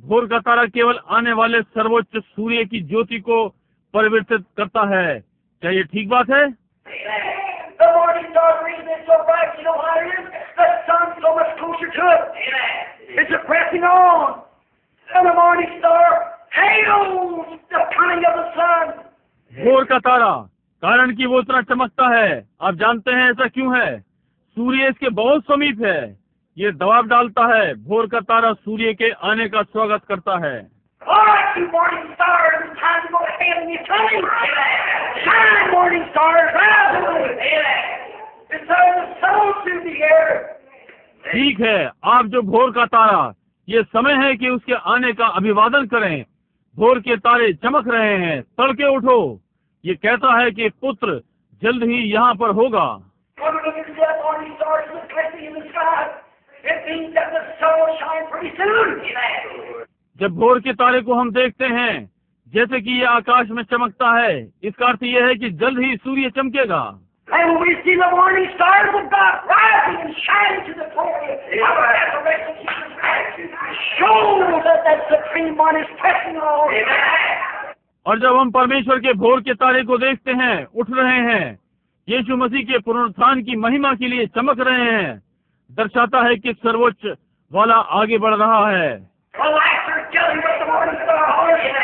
भोर का तारा केवल आने वाले सर्वोच्च सूर्य की ज्योति को परिवर्तित करता है। क्या ये ठीक बात है? The morning star reason is so bright, you know how it is? The sun's so much closer to it. It's pressing on. And the morning star hails the coming of the sun. भोर का तारा, कारण कि वो इतना चमकता है। आप जानते हैं ऐसा क्यों है? सूर्य इसके बहुत समीप है। ये दबाव डालता है। भोर का तारा सूर्य के आने का स्वागत करता है। All right, you morning stars, it's time to go ahead and you're coming. Shine, morning stars, rise. It's time to sound through the air. ठीक है, आप जो भोर का तारा, ये समय है कि उसके आने का अभिवादन करें। भोर के तारे चमक रहे हैं, तड़के उठो। ये कहता है कि पुत्र जल्द ही यहाँ पर होगा। When we look at that morning stars reflecting in the sky, it means that the sun will shine pretty soon. जब भोर के तारे को हम देखते हैं, जैसे कि ये आकाश में चमकता है, इसका अर्थ यह है कि जल्द ही सूर्य चमकेगा। And when we see the morning stars of God rising and shining to the glory of the resurrection of Jesus Christ, shows that that supreme one is pressing on. और जब हम परमेश्वर के भोर के तारे को देखते हैं, उठ रहे हैं, यीशु मसीह के पुनरुत्थान की महिमा के लिए चमक रहे हैं, दर्शाता है कि सर्वोच्च वाला आगे बढ़ रहा है। The lights are telling us the morning star.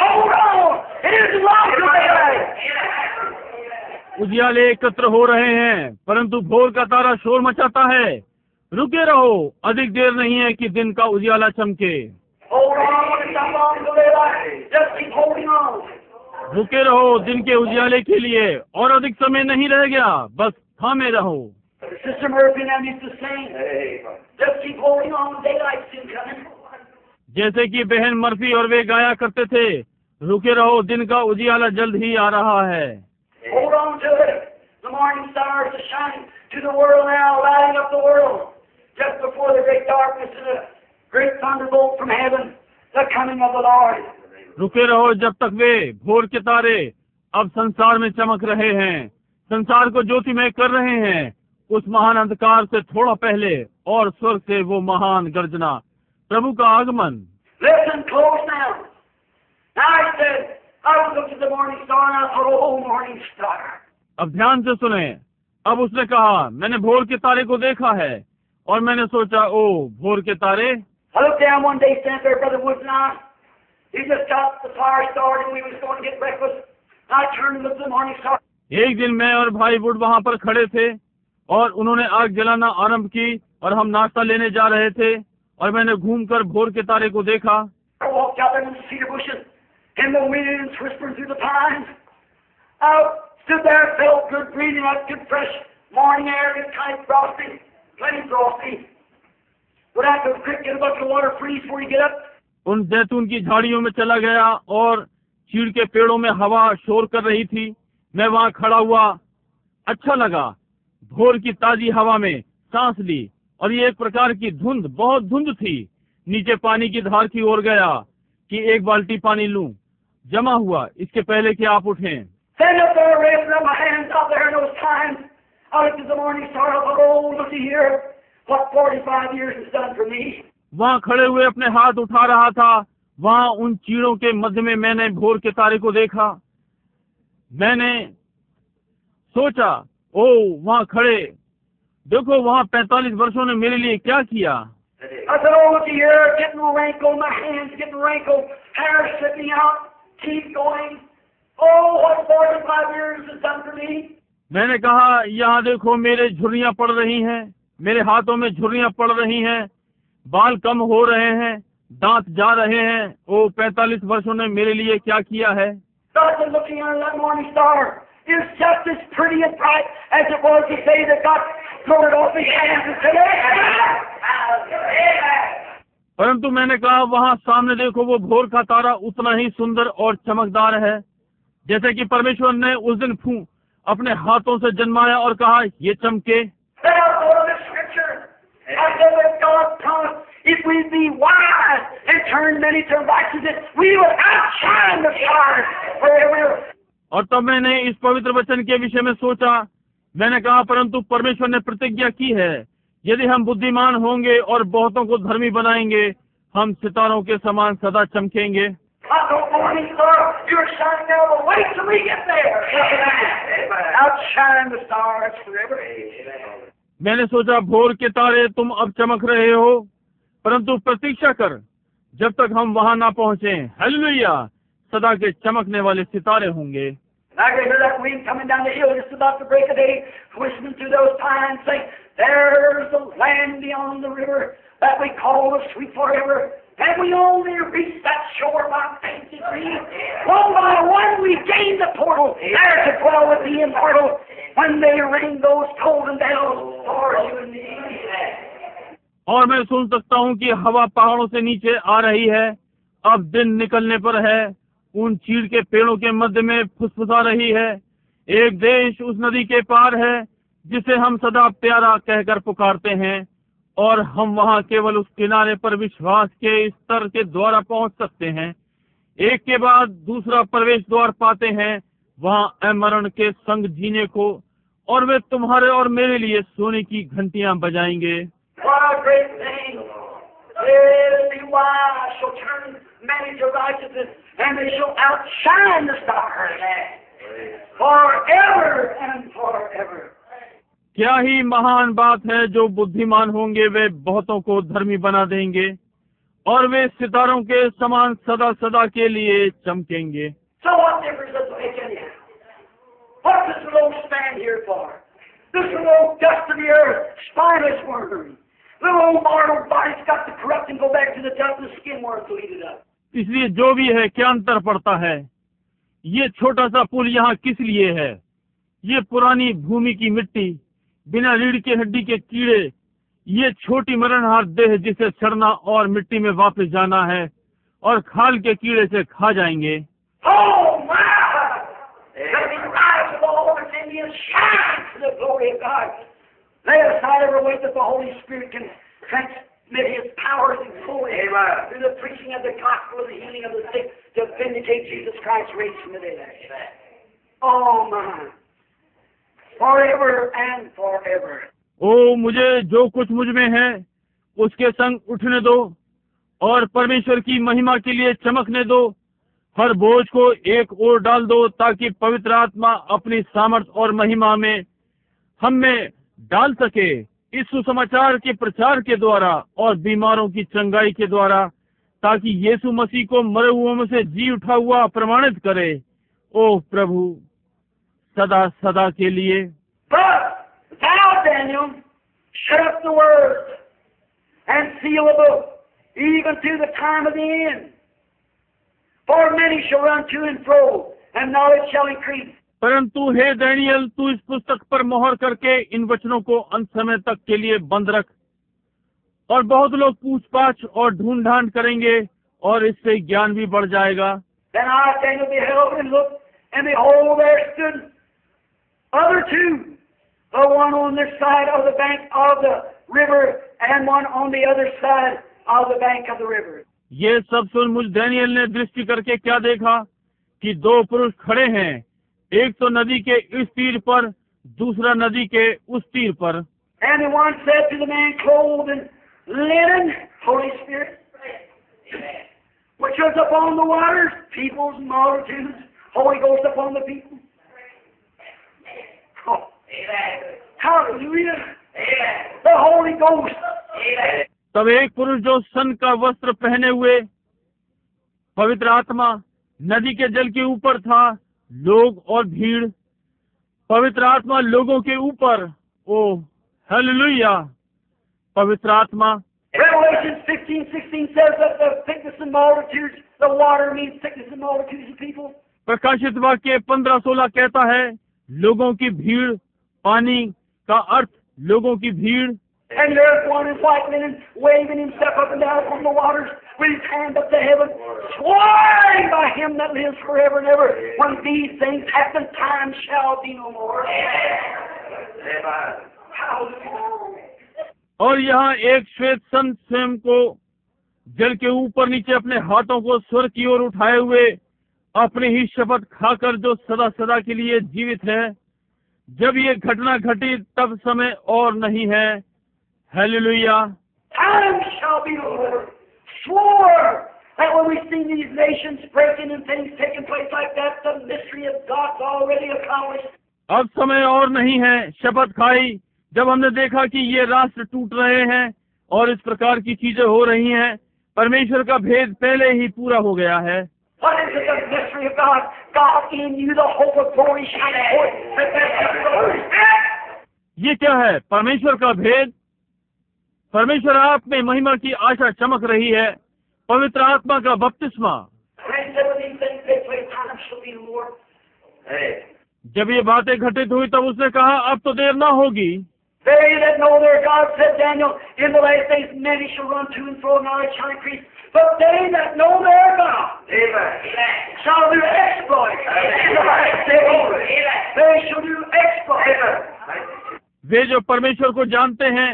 Hold on! It isn't long to daylight. उजियाले एकत्र हो रहे हैं, परंतु भोर का तारा शोर मचाता है। रुके रहो, अधिक देर नहीं है कि दिन का उजियाला चमके। Hold on! It's not long to daylight. Just keep holding on. रुके रहो दिन के उजियाले के लिए, और अधिक समय नहीं रह गया, बस थामे रहो। Sister Murphy and I used to sing. Just keep holding on. Daylight's soon coming. जैसे कि बहन मर्फी और वे गाया करते थे, रुके रहो दिन का उजियाला जल्द ही आ रहा है। Hold on to it. The morning stars are shining to the world now, lighting up the world. Just before the great darkness and the great thunderbolt from heaven, the coming of the Lord. रुके रहो जब तक वे भोर के तारे अब संसार में चमक रहे हैं, संसार को ज्योतिमय कर रहे हैं, उस महान अंधकार से थोड़ा पहले, और स्वर्ग से वो महान गर्जना, प्रभु का आगमन। Listen close now. Now he said, I was looking at the morning star and I thought, oh, morning star. अब ध्यान से सुने। अब उसने कहा, मैंने भोर के तारे को देखा है, और मैंने सोचा, ओ भोर के तारे। I looked down one day, stand there, Brother Woods and I. He just got the fire started and we was going to get breakfast. I turned and looked at the morning star. एक दिन मैं और भाई would वहाँ पर खड़े थे, और उन्होंने आग जलाना आरंभ की, और हम नाश्ता लेने जा रहे थे, और मैंने घूमकर भोर के तारे को देखा। I walked out there in the cedar bushes, and the winds whispering through the pines. I stood there, felt good, breathing like good fresh morning air, good kind of frosty, plenty frosty. Went out to the creek, get a bucket of water, freeze before you get up. उन जैतून की झाड़ियों में चला गया, और चीड़ के पेड़ों में हवा शोर कर रही थी। मैं वहाँ खड़ा हुआ, अच्छा लगा, भोर की ताजी हवा में सांस ली और ये एक प्रकार की धुंध, बहुत धुंध थी। नीचे पानी की धार की ओर गया कि एक बाल्टी पानी लूं। जमा हुआ इसके पहले कि आप उठें। Stand up there, raising up my hands out there in those times. I looked at the morning star. I thought, oh, looky here, what 45 years has done for me. वहाँ खड़े हुए अपने हाथ उठा रहा था। वहाँ उन चीड़ों के मध्य में मैंने भोर के तारे को देखा। मैंने सोचा, ओ वहाँ खड़े देखो, वहाँ 45 वर्षों ने मेरे लिए क्या किया। I said, oh, looky here, getting wrinkled, my hands getting wrinkled, hair slipping out, teeth going. Oh, what 45 years has done for me. मैंने कहा, यहाँ देखो मेरे झुर्रियाँ पड़ रही हैं, मेरे हाथों में झुर्रियाँ पड़ रही हैं, बाल कम हो रहे हैं, दांत जा रहे हैं। ओ 45 वर्षों ने मेरे लिए क्या किया है। Started looking under that morning star. It's just as pretty and bright as it was the day that God threw it off his hands and said, Amen. परंतु मैंने कहा, वहाँ सामने देखो वो भोर का तारा उतना ही सुंदर और चमकदार है जैसे कि परमेश्वर ने उस दिन अपने हाथों से जन्माया और कहा ये चमके। If we be wise and turn many to righteousness, we will outshine the stars forever. और तब मैंने इस पवित्र वचन के विषय में सोचा। मैंने कहा, परंतु परमेश्वर ने प्रतिज्ञा की है, यदि हम बुद्धिमान होंगे और बहुतों को धर्मी बनाएंगे, हम सितारों के समान सदा चमकेंगे। मैंने सोचा, भोर के तारे तुम अब चमक रहे हो, परंतु प्रतीक्षा कर जब तक हम वहां ना पहुंचे। हालेलुया, सदा के चमकने वाले सितारे होंगे। I could hear that wind coming down the hill just about to break of day, whistling through those pines, saying, there's the land beyond the river that we call the sweet forever. And we only reach that shore by faith degree. One by one we gain the portal, there to dwell with the immortal, when they ring those golden bells for you and me. और मैं सुन सकता हूँ कि हवा पहाड़ों से नीचे आ रही है, अब दिन निकलने पर है। उन चीड़ के पेड़ों के मध्य में फुसफुसा रही है। एक देश उस नदी के पार है जिसे हम सदा प्यारा कहकर पुकारते हैं, और हम वहाँ केवल उस किनारे पर विश्वास के स्तर के द्वारा पहुँच सकते हैं। एक के बाद दूसरा प्रवेश द्वार पाते हैं वहाँ अमरण के संग जीने को, और वे तुम्हारे और मेरे लिए सोने की घंटियां बजाएंगे। What a great thing! Yes, the wise shall turn many to righteousness, and they shall outshine the stars forever and forever. क्या ही महान बात है, जो बुद्धिमान होंगे वे बहुतों को धर्मी बना देंगे, और वे सितारों के समान सदा सदा के लिए चमकेंगे। So what difference does it make anyhow? What does the old stand here for? This little dust of the earth, spineless worm. Little old mortal body's got to corrupt and go back to the dust, and the skin worms will eat it up. इसलिए जो भी है, क्या अंतर पड़ता है? ये छोटा सा पुल यहाँ किस लिए है? ये पुरानी भूमि की मिट्टी, बिना रीढ़ के हड्डी के कीड़े, ये छोटी मरणहार देह जिसे सड़ना और मिट्टी में वापस जाना है, और खाल के कीड़े से खा जाएंगे। Oh my! Let me rise with all the Indians, shine for the glory of God. Lay aside every weight that the Holy Spirit can transmit His powers and glory through the preaching of the gospel of the healing of the sick to vindicate Jesus Christ raised from the dead. Oh my! Forever and forever. ओ मुझे जो कुछ मुझ में है उसके संग उठने दो, और परमेश्वर की महिमा के लिए चमकने दो। हर बोझ को एक ओर डाल दो, ताकि पवित्र आत्मा अपनी सामर्थ और महिमा में हम में डाल सके, इस सुसमाचार के प्रचार के द्वारा और बीमारों की चंगाई के द्वारा, ताकि यीशु मसीह को मरे हुओं में से जी उठा हुआ प्रमाणित करे। ओह प्रभु, सदा सदा के लिए। But thou, Daniel, shut up the word and seal the book, even to the time of the end. For many shall run to and fro, and knowledge shall increase. परंतु हे दानियल, तू इस पुस्तक पर मोहर करके इन वचनों को अंत समय तक के लिए बंद रख, और बहुत लोग पूछपाछ और ढूंढ ढांड करेंगे, और इससे ज्ञान भी बढ़ जाएगा। Then I, Daniel, beheld and looked, and behold, there stood other two, the one on this side of the bank of the river and one on the other side of the bank of the river. ये सब सुन मुझ Daniel ने दृष्टि करके क्या देखा कि दो पुरुष खड़े हैं, एक तो नदी के इस तीर पर, दूसरा नदी के उस तीर पर। And the one said to the man clothed in linen, Holy Spirit, which was upon the waters, peoples, multitudes, Holy Ghost upon the people. Oh, hallelujah! The Holy Ghost. तब एक पुरुष जो सन का वस्त्र पहने हुए, पवित्र आत्मा, नदी के जल के ऊपर था, लोग और भीड़, पवित्र आत्मा लोगों के ऊपर। ओ हालेलुया, पवित्र आत्मा। Revelation 15:16 says that the thickness and multitudes, the water means thickness and multitudes of people. प्रकाशित वाक्य 15:16 कहता है लोगों की भीड़, पानी का अर्थ लोगों की भीड़। And there's one in white linen waving himself up and down on the waters with his hand up to heaven, swearing by him that lives forever and ever. When these things happen, time shall be no more. और यहाँ एक श्वेत संत स्वयं को जल के ऊपर नीचे अपने हाथों को स्वर की ओर उठाए हुए अपनी ही शपथ खाकर जो सदा सदा के लिए जीवित है, जब ये घटना घटी तब समय और नहीं है। Hallelujah. Time shall be no more. Swore that when we see these nations breaking and things taking place like that, the mystery of God's already accomplished. अब समय और नहीं है, शपथ खाई जब हमने देखा कि ये राष्ट्र टूट रहे हैं और इस प्रकार की चीजें हो रही हैं, परमेश्वर का भेद पहले ही पूरा हो गया है। What is it, the mystery of God? God in you, the hope of glory shining forth. ये क्या है? परमेश्वर का भेद। परमेश्वर आप में महिमा की आशा चमक रही है, पवित्र आत्मा का बपतिस्मा। जब ये बातें घटित हुई तब उसने कहा अब तो देर ना होगी। They that know their God, said Daniel, in the last days many shall run to and fro, knowledge shall increase. But they that know their God, shall do exploits. In the last days, they shall do exploits. वे जो परमेश्वर को जानते हैं,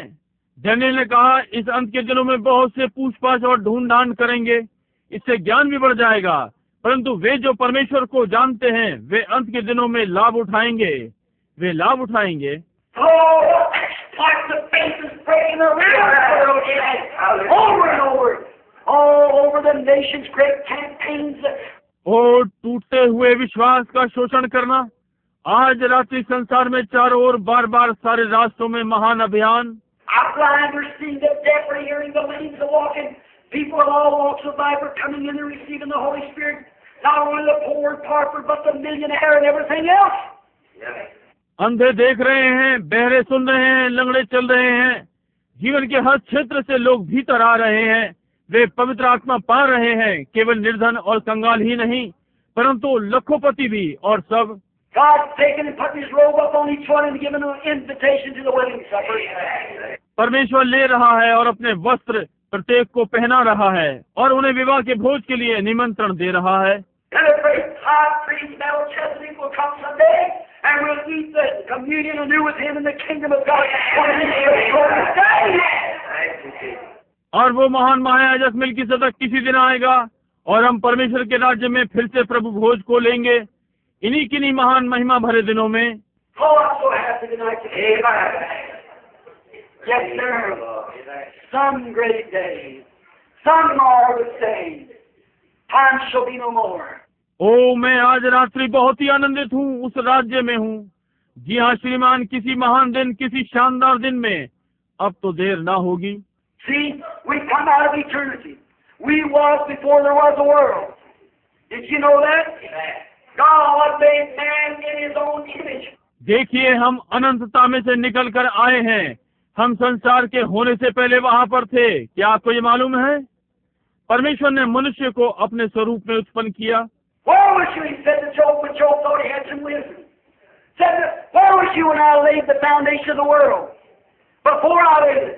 Daniel ने कहा इस अंत के दिनों में बहुत से पूछपाछ और ढूंढ करेंगे, इससे ज्ञान भी बढ़ जाएगा, परंतु वे जो परमेश्वर को जानते हैं वे अंत के दिनों में लाभ उठाएंगे, वे लाभ उठाएंगे। और टूटते हुए विश्वास का शोषण करना, आज रात्रि संसार में चारों ओर बार बार सारे रास्तों में महान अभियान। People of all walks of life are coming in and receiving the Holy Spirit. Not only the poor and pauper, but the millionaire and everything else. अंधे देख रहे हैं, बहरे सुन रहे हैं, लंगड़े चल रहे हैं, जीवन के हर क्षेत्र से लोग भीतर आ रहे हैं, वे पवित्र आत्मा पा रहे हैं, केवल निर्धन और कंगाल ही नहीं परंतु लखोपति भी और सब। God's taken and put his robe up on each one and given an invitation to the wedding supper. परमेश्वर ले रहा है और अपने वस्त्र प्रत्येक को पहना रहा है और उन्हें विवाह के भोज के लिए निमंत्रण दे रहा है। And a great high priest Melchizedek will come someday, and we'll eat the communion anew with him in the kingdom of God. और वो महान महायाजक मेलकिसेदक किसी दिन आएगा और हम परमेश्वर के राज्य में फिर से प्रभु भोज को लेंगे, इन्हीं किन्हीं महान महिमा भरे दिनों में। Oh, I'm so happy tonight. Yes, sir. Some great day, some marvelous day. Time shall be no more. ओ मैं आज रात्रि बहुत ही आनंदित हूँ, उस राज्य में हूँ। जी हाँ श्रीमान, किसी महान दिन, किसी शानदार दिन में अब तो देर ना होगी। See, we come out of eternity. We was before there was a world. Did you know that? God made man in his own image. देखिए हम अनंतता में से निकल कर आए हैं, हम संसार के होने से पहले वहाँ पर थे। क्या आपको ये मालूम है? परमेश्वर ने मनुष्य को अपने स्वरूप में उत्पन्न किया। Where was you? He said to Job when Job thought he had some wisdom. Said, where was you when I laid the foundation of the world? Before I laid it,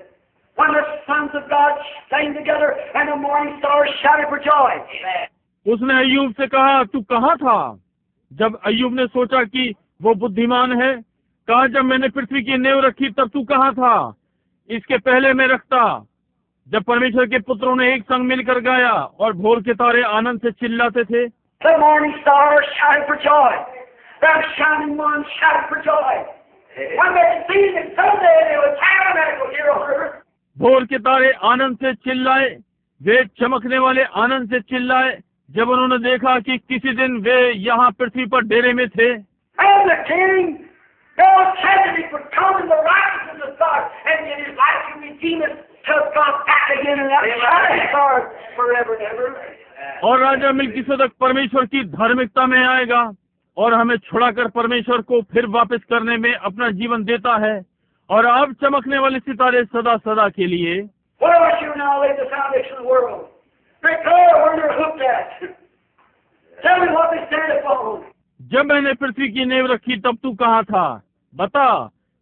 when the sons of God sang together and the morning stars shouted for joy. उसने अय्यूब से कहा तू कहाँ था जब अय्यूब ने सोचा कि वो बुद्धिमान है, कहा, जब मैंने पृथ्वी की नींव रखी तब तू कहाँ था? इसके पहले मैं रखता, जब परमेश्वर के पुत्रों ने एक संग मिलकर गाया और भोर के तारे आनंद से चिल्लाते थे। The morning stars shouted for joy. The shining ones shouted for joy. When they seen it someday they were tabernacle here on earth. भोर के तारे आनंद से चिल्लाए, वे चमकने वाले आनंद से चिल्लाए, जब उन्होंने देखा कि किसी दिन वे यहाँ पृथ्वी पर डेरे में थे। And the king, God said that he would come in the righteousness of God and in his life to redeem us to God back again in that shining stars forever and ever. और राजा मिल्कीसेदक परमेश्वर की धार्मिकता में आएगा और हमें छुड़ाकर परमेश्वर को फिर वापस करने में अपना जीवन देता है, और अब चमकने वाले सितारे सदा सदा के लिए। Where was you now laid the foundation of the world? Declare where you're hooked at. Tell me what they stand upon. जब मैंने पृथ्वी की नींव रखी तब तू कहाँ था? बता,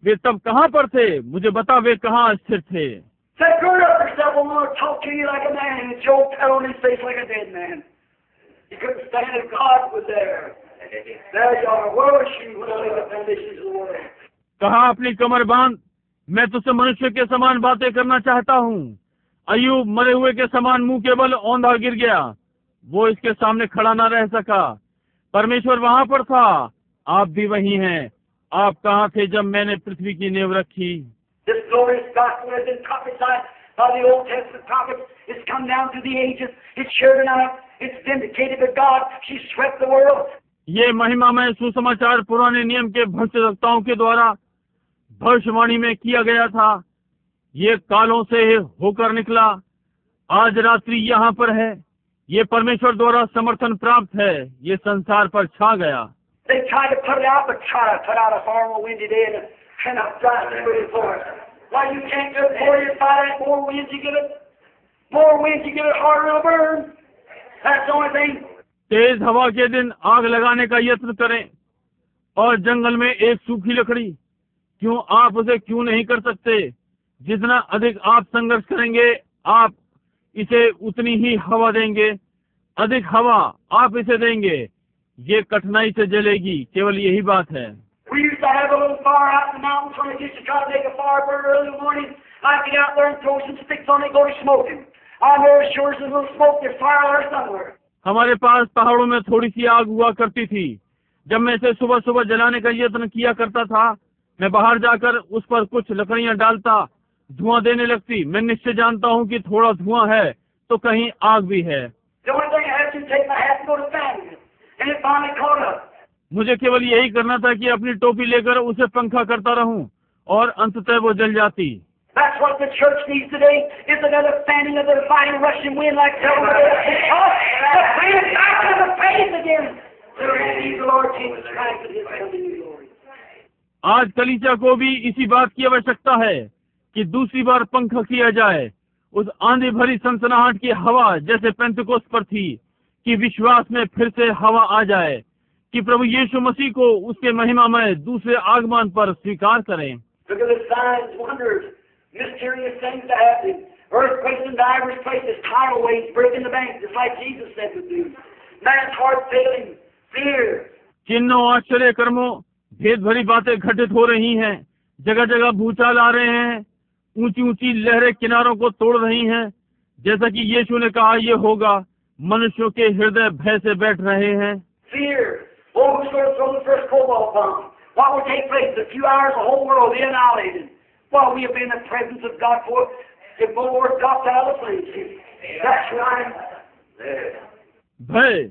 वे तब कहाँ पर थे? मुझे बता, वे कहाँ स्थिर थे? Say, gird up yourself, I want to talk to you like a man. And Job fell on his face like a dead man. He couldn't stand it. God was there. There you are. Where was you when I laid the foundations of the world? कहा, अपनी कमर बांध, मैं तुझसे मनुष्य के समान बातें करना चाहता हूँ। अय्यूब मरे हुए के समान मुंह के बल औंधा गिर गया, वो इसके सामने खड़ा न रह सका। परमेश्वर वहां पर था, आप भी वही हैं। आप कहाँ थे जब मैंने पृथ्वी की नींव रखी? This glorious gospel has been prophesied by the Old Testament prophets. It's come down through the ages. It's here tonight. It's vindicated by God. She swept the world. ये महिमामय सुसमाचार पुराने नियम के भविष्यवक्ताओं के द्वारा भविष्यवाणी में किया गया था। ये कालों से होकर निकला, आज रात्रि यहाँ पर है। ये परमेश्वर द्वारा समर्थन प्राप्त है, ये संसार पर छा गया। They tried to put it out, but try to put out a far more windy day and a dry spring forest. Why you can't go more you fight it, more winds you give it, harder it'll burn. That's the only thing. तेज हवा के दिन आग लगाने का यत्न करें, और जंगल में एक सूखी लकड़ी, क्यों आप उसे क्यों नहीं कर सकते? जितना अधिक आप संघर्ष करेंगे, आप इसे उतनी ही हवा देंगे। अधिक हवा आप इसे देंगे, ये कठिनाई से जलेगी। केवल यही बात है। We used to have a little fire out in the mountains when we used to try to make a fire burn early in the morning. I'd get out there and throw some sticks on it, go to smoking. I know as sure as there's a little smoke, there's fire there somewhere. हमारे पास पहाड़ों में थोड़ी सी आग हुआ करती थी। जब मैं इसे सुबह सुबह जलाने का यत्न किया करता था, मैं बाहर जाकर उस पर कुछ लकड़ियां डालता, धुआं देने लगती। मैं निश्चय जानता हूँ कि थोड़ा धुआं है तो कहीं आग भी है। The only thing I had to take my hat and go to family, and it finally caught up. मुझे केवल यही करना था कि अपनी टोपी लेकर उसे पंखा करता रहूं, और अंततः वो जल जाती। That's what the church needs today, is another fanning of the divine rushing wind like hell. To bring it back to the faith again, to receive the Lord Jesus Christ and His coming in glory. आज कलीसिया को भी इसी बात की आवश्यकता है कि दूसरी बार पंखा किया जाए, उस आंधी भरी सनसनाहट की हवा जैसे पेंतुकोस्त पर थी, कि विश्वास में फिर से हवा आ जाए, कि प्रभु यीशु मसीह को उसके महिमामय दूसरे आगमन पर स्वीकार करें। Look at the signs, wonders, mysterious things that happen. Earthquakes in divers places, tidal waves breaking the bank, just like Jesus said would do. Man's heart failing, fear. चिन्हों, आश्चर्य कर्मों, भेद भरी बातें घटित हो रही हैं। जगह जगह भूचाल आ रहे हैं, ऊंची ऊंची लहरें किनारों को तोड़ रही हैं। जैसा कि यीशु ने कहा ये होगा, मनुष्यों के हृदय भय से बैठ रहे हैं। Fear. Oh, who's going to throw the first cobalt bomb? What will take place? In a few hours, the whole world will be annihilated. Well, we have been in the presence of God for if the Lord dropped out of the flames. That's right. भय।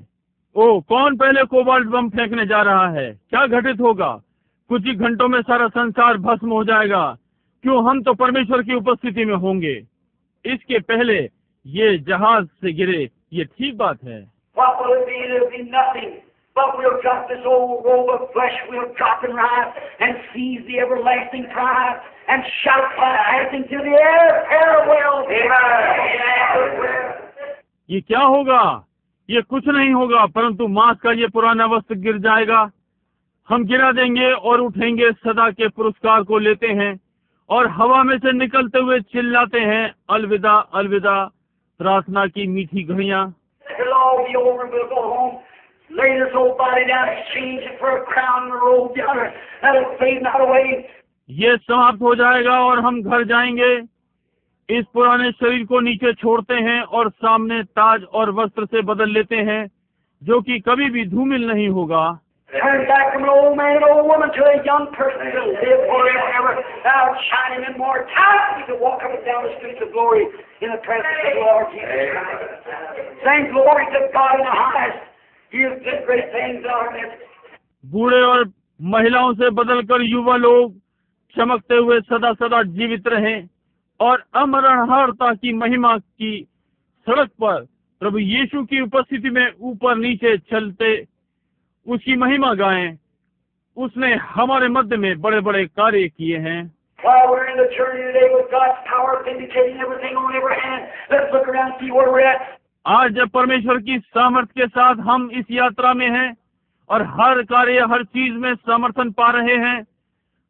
ओ, कौन पहले cobalt बम फेंकने जा रहा है? क्या घटित होगा? कुछ ही घंटों में सारा संसार भस्म हो जाएगा। क्यों, हम तो परमेश्वर की उपस्थिति में होंगे। इसके पहले ये जहाज से गिरे, ये ठीक बात है। What will it be? It will be nothing. But we'll drop this old robe of flesh, we'll drop and rise and seize the everlasting prize and shout passing to the air, farewell. ये क्या होगा? ये कुछ नहीं होगा, परंतु मांस का ये पुराना वस्त्र गिर जाएगा। हम गिरा देंगे और उठेंगे, सदा के पुरस्कार को लेते हैं, और हवा में से निकलते हुए चिल्लाते हैं, अलविदा अलविदा, प्रार्थना की मीठी घड़ियां। It'll all be over and we'll go home. lay this old body down, exchange it for a crown and a robe yonder that'll fade not away. ये समाप्त हो जाएगा और हम घर जाएंगे। इस पुराने शरीर को नीचे छोड़ते हैं और सामने ताज और वस्त्र से बदल लेते हैं जो कि कभी भी धूमिल नहीं होगा। Turn back from an old man and old woman to a young person to live forever and ever. Thou shining immortality to walk up and down the streets of glory in the presence of the Lord Jesus Christ. Sing glory to God in the highest. He has done great things in our midst. बूढ़े और महिलाओं से बदलकर युवा लोग चमकते हुए सदा सदा जीवित रहें और अमरणहारता की महिमा की सड़क पर प्रभु यीशु की उपस्थिति में ऊपर नीचे चलते उसकी महिमा गाएं। उसने हमारे मध्य में बड़े बड़े कार्य किए हैं। While we're in the journey today with God's power vindicating everything on every hand, let's look around and see where we're at. आज जब परमेश्वर की सामर्थ्य के साथ हम इस यात्रा में हैं और हर कार्य हर चीज में समर्थन पा रहे हैं,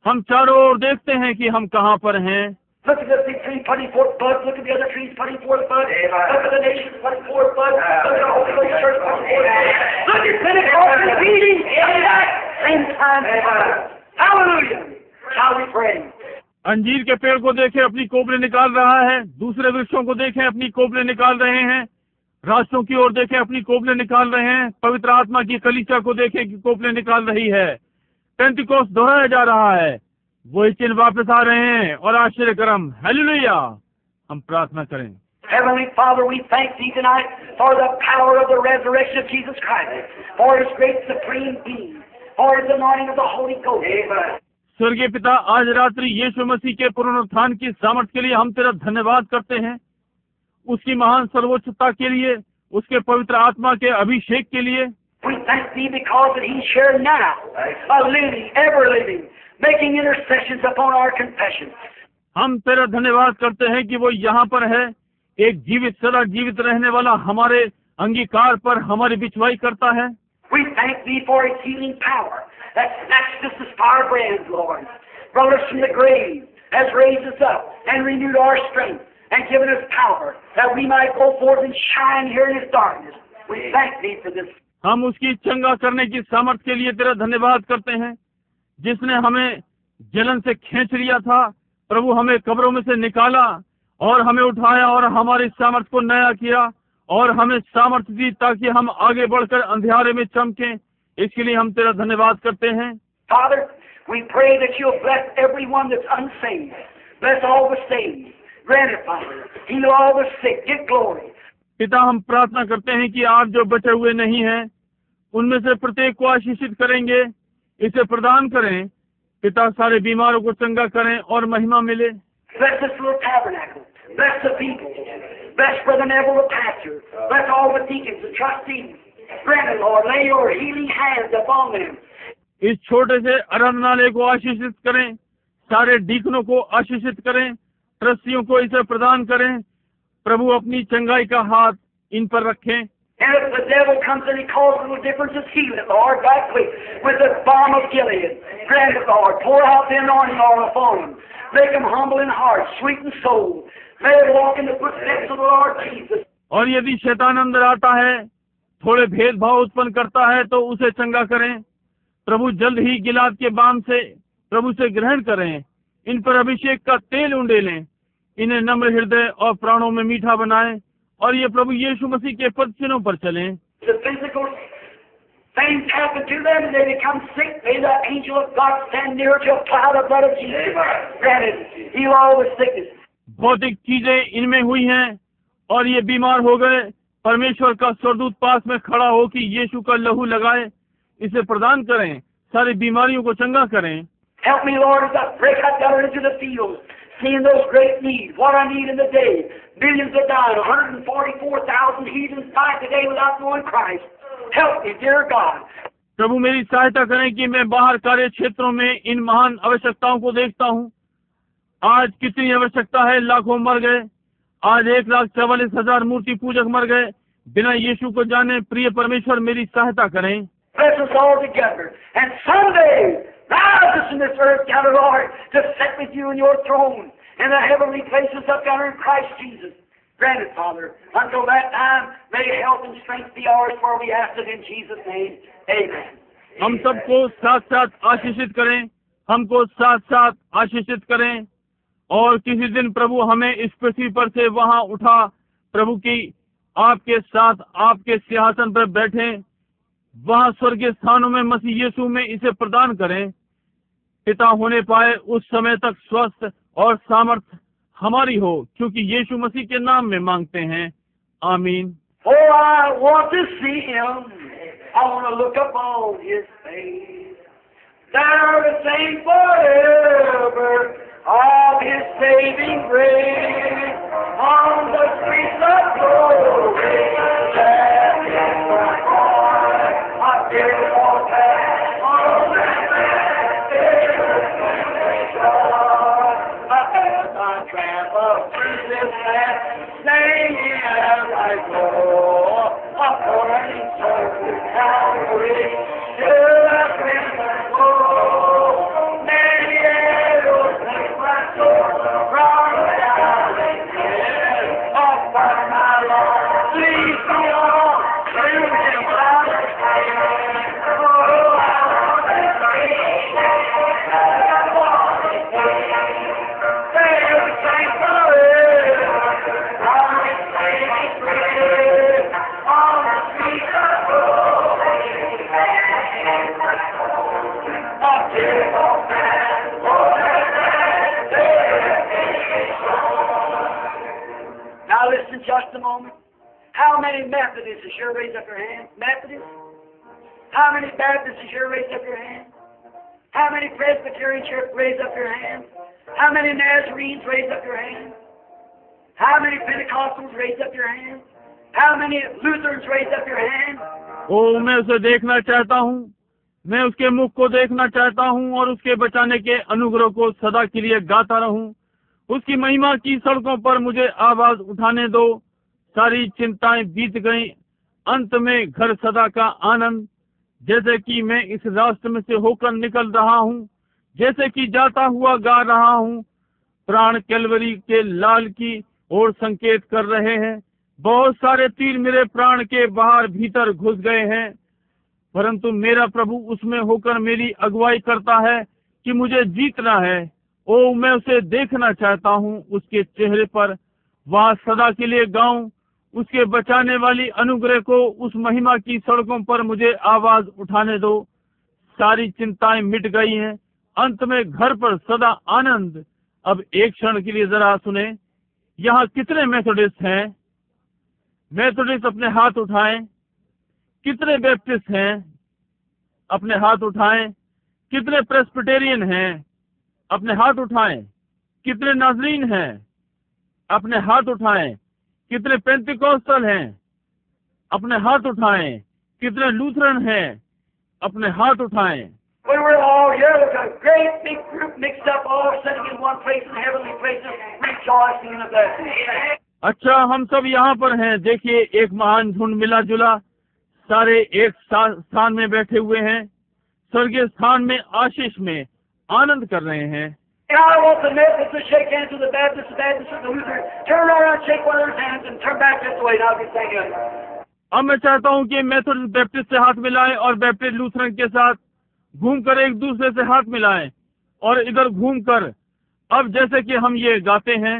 हम चारों ओर देखते हैं कि हम कहाँ पर हैं। Look at this big tree putting forth buds. Look at the other trees putting forth buds. Look at the nations putting forth buds. Look at the Holy Ghost Church putting forth buds. Look at Pentecost meeting in that same time. Hallelujah. Shall we pray? अंजीर के पेड़ को देखें अपनी कोपले निकाल रहा है, दूसरे वृक्षों को देखें अपनी कोपले निकाल रहे हैं, राष्ट्रों की ओर देखें अपनी कोपले निकाल रहे हैं, पवित्र आत्मा की कलीसिया को देखें कि कोपले निकाल रही है। पेंटिकोस्ट दोहराया जा रहा है, वही चिन्ह वापस आ रहे हैं और आश्चर्य कर्म। हालेलुया। हम प्रार्थना करें। Heavenly Father, we thank Thee tonight for the power of the resurrection of Jesus Christ, for His great supreme being, for His anointing of the Holy Ghost. Amen. स्वर्गीय पिता, आज रात्रि यीशु मसीह के पुनरुत्थान की सामर्थ के लिए हम तेरा धन्यवाद करते हैं, उसकी महान सर्वोच्चता के लिए, उसके पवित्र आत्मा के अभिषेक के लिए। We thank Thee because that He's here now, a living, ever living, making intercessions upon our confession. हम तेरा धन्यवाद करते हैं कि वो यहाँ पर है, एक जीवित सदा जीवित रहने वाला हमारे अंगीकार पर हमारी बिचवाई करता है। We thank Thee for His healing power that snatched us as firebrands, Lord, brought us from the grave, has raised us up and renewed our strength and given us power that we might go forth and shine here in this darkness. We thank Thee for this. हम उसकी चंगा करने की सामर्थ के लिए तेरा धन्यवाद करते हैं, जिसने हमें जलन से खींच लिया था। प्रभु हमें कब्रों में से निकाला और हमें उठाया और हमारी सामर्थ को नया किया और हमें सामर्थ दी ताकि हम आगे बढ़कर अंधियारे में चमकें। इसके लिए हम तेरा धन्यवाद करते हैं। Father, we pray that You'll bless everyone that's unsaved. Bless all the saved. Grant it, Father. Heal all the sick. Get glory. पिता, हम प्रार्थना करते हैं कि आप जो बचे हुए नहीं हैं उनमें से प्रत्येक को आशीषित करेंगे, इसे प्रदान करें। पिता, सारे बीमारों को चंगा करें और महिमा मिले। Bless this little tabernacle. Bless the people. Bless Brother Neville, the pastor. Bless all the deacons, the trustees. Grant it, Lord. Lay Your healing hands upon them. इस छोटे से आराधनालय को आशीषित करें, सारे डीकनों को आशीषित करें, ट्रस्टियों को इसे प्रदान करें। प्रभु अपनी चंगाई का हाथ इन पर रखें। And if the devil comes and he causes little differences, heal it, Lord, right quick, with the balm of Gilead. Grant it, Lord. Pour out the anointing oil upon them. Make them humble in heart, sweet in soul. May they walk in the footsteps of the Lord Jesus. और यदि शैतान अंदर आता है, थोड़े भेदभाव उत्पन्न करता है, तो उसे चंगा करें। प्रभु जल्द ही गिलाद के बाम से प्रभु से ग्रहण करें। इन पर अभिषेक का तेल उंडेलें, इन्हें नम्र हृदय और प्राणों में मीठा बनाएं और ये प्रभु यीशु मसीह के पद चिन्हों पर चलें। The physical things happen to them and they become sick. May the angel of God stand near to apply the blood of Jesus. Granted, heal all the sickness. भौतिक चीजें इनमें हुई हैं और ये बीमार हो गए। परमेश्वर का स्वर्गदूत पास में खड़ा हो कि यीशु का लहू लगाए, इसे प्रदान करें, सारी बीमारियों को चंगा करें। Help me, Lord, as I break out down into the fields, seeing those great needs, what I need in the day. Millions are dying, 144,000 heathens die today without knowing Christ. Help me, dear God. प्रभु मेरी सहायता करें कि मैं बाहर कार्य क्षेत्रों में इन महान आवश्यकताओं को देखता हूँ। आज कितनी आवश्यकता है, लाखों मर गए। आज 1,44,000 मूर्ति पूजक मर गए बिना यीशु को जाने। प्रिय परमेश्वर, मेरी सहायता करें। Bless us all together, and someday rise us in this earth, God, Lord, to sit with You in Your throne in the heavenly places up yonder in Christ Jesus. Grant it, Father. Until that time, may health and strength be ours, for we ask it in Jesus' name. Amen. हम सबको साथ साथ आशीषित करें, हमको साथ साथ आशीषित करें। और किसी दिन प्रभु हमें इस पृथ्वी पर से वहां उठा, प्रभु की आपके साथ आपके सिंहासन पर बैठे, वहां स्वर्गीय स्थानों में मसीह यीशु में इसे प्रदान करें, पिता होने पाए उस समय तक स्वस्थ और सामर्थ हमारी हो, क्योंकि यीशु मसीह के नाम में मांगते हैं, आमीन। Oh, I want to see Him. I want to look upon His face. There to sing forever of His saving grace. On the streets of glory, that is my heart. I fear no path on that path. As I travel through this land, singing as I go, according to Calvary, to the crimson flow. Many arrows take my soul from the dying dead. Upon my Lord, lead me on to His father's hand. Oh, I want to see I want to see. There to sing forever of His saving grace. On the streets of glory, now listen just a moment. How many Methodists is sure raise up your hand? Methodists? How many Baptists is sure raise up your hand? How many Presbyterians raise up your hand? How many Nazarenes raise up your hand? How many Pentecostals raise up your hand? How many Lutherans raise up your hand? ओ मैं उसे देखना चाहता हूँ, मैं उसके मुख को देखना चाहता हूँ और उसके बचाने के अनुग्रह को सदा के लिए गाता रहूं। उसकी महिमा की सड़कों पर मुझे आवाज उठाने दो। सारी चिंताएं बीत गईं, अंत में घर सदा का आनंद। जैसे कि मैं इस रास्ते में से होकर निकल रहा हूँ, जैसे कि जाता हुआ गा रहा हूँ, प्राण कैलवरी के लाल की ओर संकेत कर रहे हैं। बहुत सारे तीर मेरे प्राण के बाहर भीतर घुस गए हैं, परंतु मेरा प्रभु उसमें होकर मेरी अगुवाई करता है कि मुझे जीतना है। ओ मैं उसे देखना चाहता हूँ, उसके चेहरे पर वहाँ सदा के लिए गाऊं। उसके बचाने वाली अनुग्रह को उस महिमा की सड़कों पर मुझे आवाज उठाने दो। सारी चिंताएं मिट गई हैं, अंत में घर पर सदा आनंद। अब एक क्षण के लिए जरा सुने, यहाँ कितने मेथोडिस्ट हैं? मेथोडिस्ट अपने हाथ उठाएं। कितने बैप्टिस्ट हैं? अपने हाथ उठाएं। कितने प्रेस्बिटेरियन हैं? अपने हाथ उठाएं। कितने नाज़रीन हैं? अपने हाथ उठाएं। कितने पेंटिकॉस्टल हैं? अपने हाथ उठाएं। कितने लूथरन हैं? अपने हाथ उठाएं। We were all here with a great big group mixed up, all sitting in one place in heavenly places, rejoicing in the blessing. अच्छा, हम सब यहाँ पर हैं। देखिए, एक महान झुंड मिला जुला, सारे एक स्थान में बैठे हुए हैं, स्वर्गीय स्थान में आशीष में आनंद कर रहे हैं। I want the Methodists to shake hands with the Baptists, the Baptists with the Lutherans. Turn around, shake one of their hands, and turn back this way. Now get singing. अब मैं चाहता हूँ कि मेथोडिस्ट बैप्टिस्ट से हाथ मिलाएं और Baptist Lutheran के साथ घूमकर एक दूसरे से हाथ मिलाएं और इधर घूमकर अब जैसे कि हम ये गाते हैं,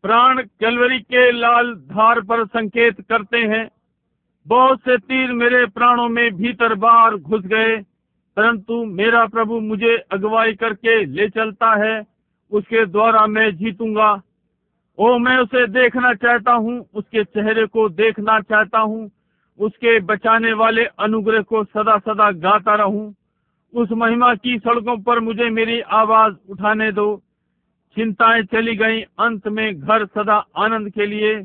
प्राण कैलवरी के लाल धार पर संकेत करते हैं। बहुत से तीर मेरे प्राणों में भीतर बाहर घुस गए, परंतु मेरा प्रभु मुझे अगुवाई करके ले चलता है। उसके द्वारा मैं जीतूंगा। ओ मैं उसे देखना चाहता हूँ, उसके चेहरे को देखना चाहता हूँ, उसके बचाने वाले अनुग्रह को सदा सदा गाता रहूं। उस महिमा की सड़कों पर मुझे मेरी आवाज उठाने दो। चिंताएं चली गईं, अंत में घर सदा आनंद के लिए।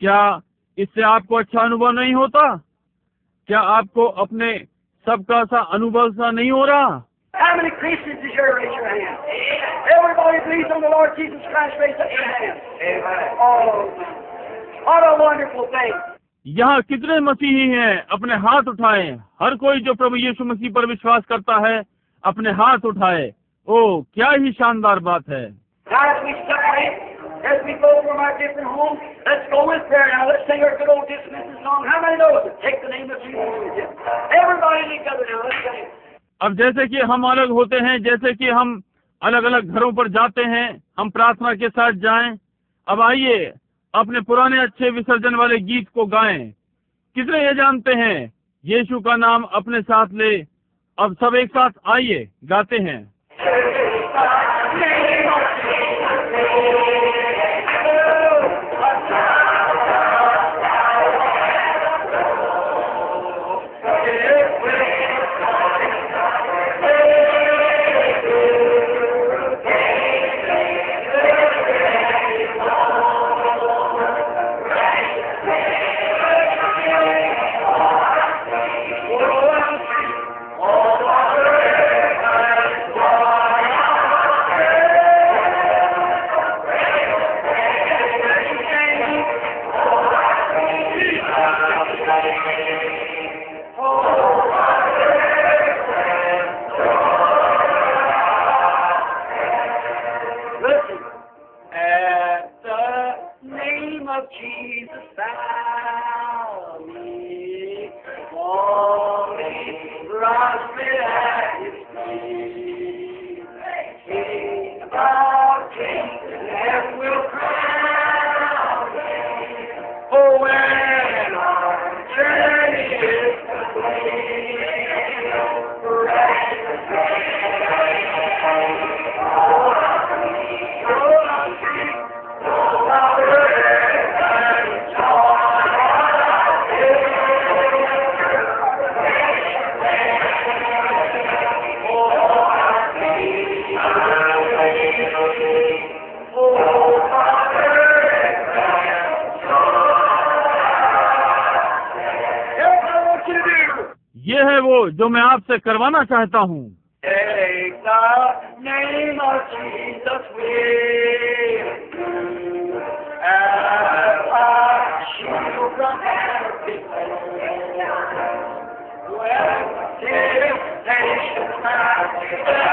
क्या इससे आपको अच्छा अनुभव नहीं होता? क्या आपको अपने सबका सा अनुभव सा नहीं हो रहा? How many Christians is here? Raise your hand. Everybody believes on the Lord Jesus Christ. Raise up your hand. Amen. Oh, what a wonderful thing. यहाँ कितने मसीही हैं? अपने हाथ उठाएं। हर कोई जो प्रभु यीशु मसीह पर विश्वास करता है अपने हाथ उठाए। ओ क्या ही शानदार बात है। Now as we separate, as we go from our different homes, let's go with prayer now. Let's sing our good old dismissal song. How many knows it? Take the name of Jesus with you. Everybody together now. Let's sing. अब जैसे कि हम अलग होते हैं, जैसे कि हम अलग अलग घरों पर जाते हैं, हम प्रार्थना के साथ जाएं। अब आइए अपने पुराने अच्छे विसर्जन वाले गीत को गाएं। कितने ये जानते हैं यीशु का नाम अपने साथ ले। अब सब एक साथ आइए गाते हैं। ये है वो जो मैं आपसे करवाना चाहता हूँ। Take the name of Jesus with you as a shield from every foe. When temptation comes,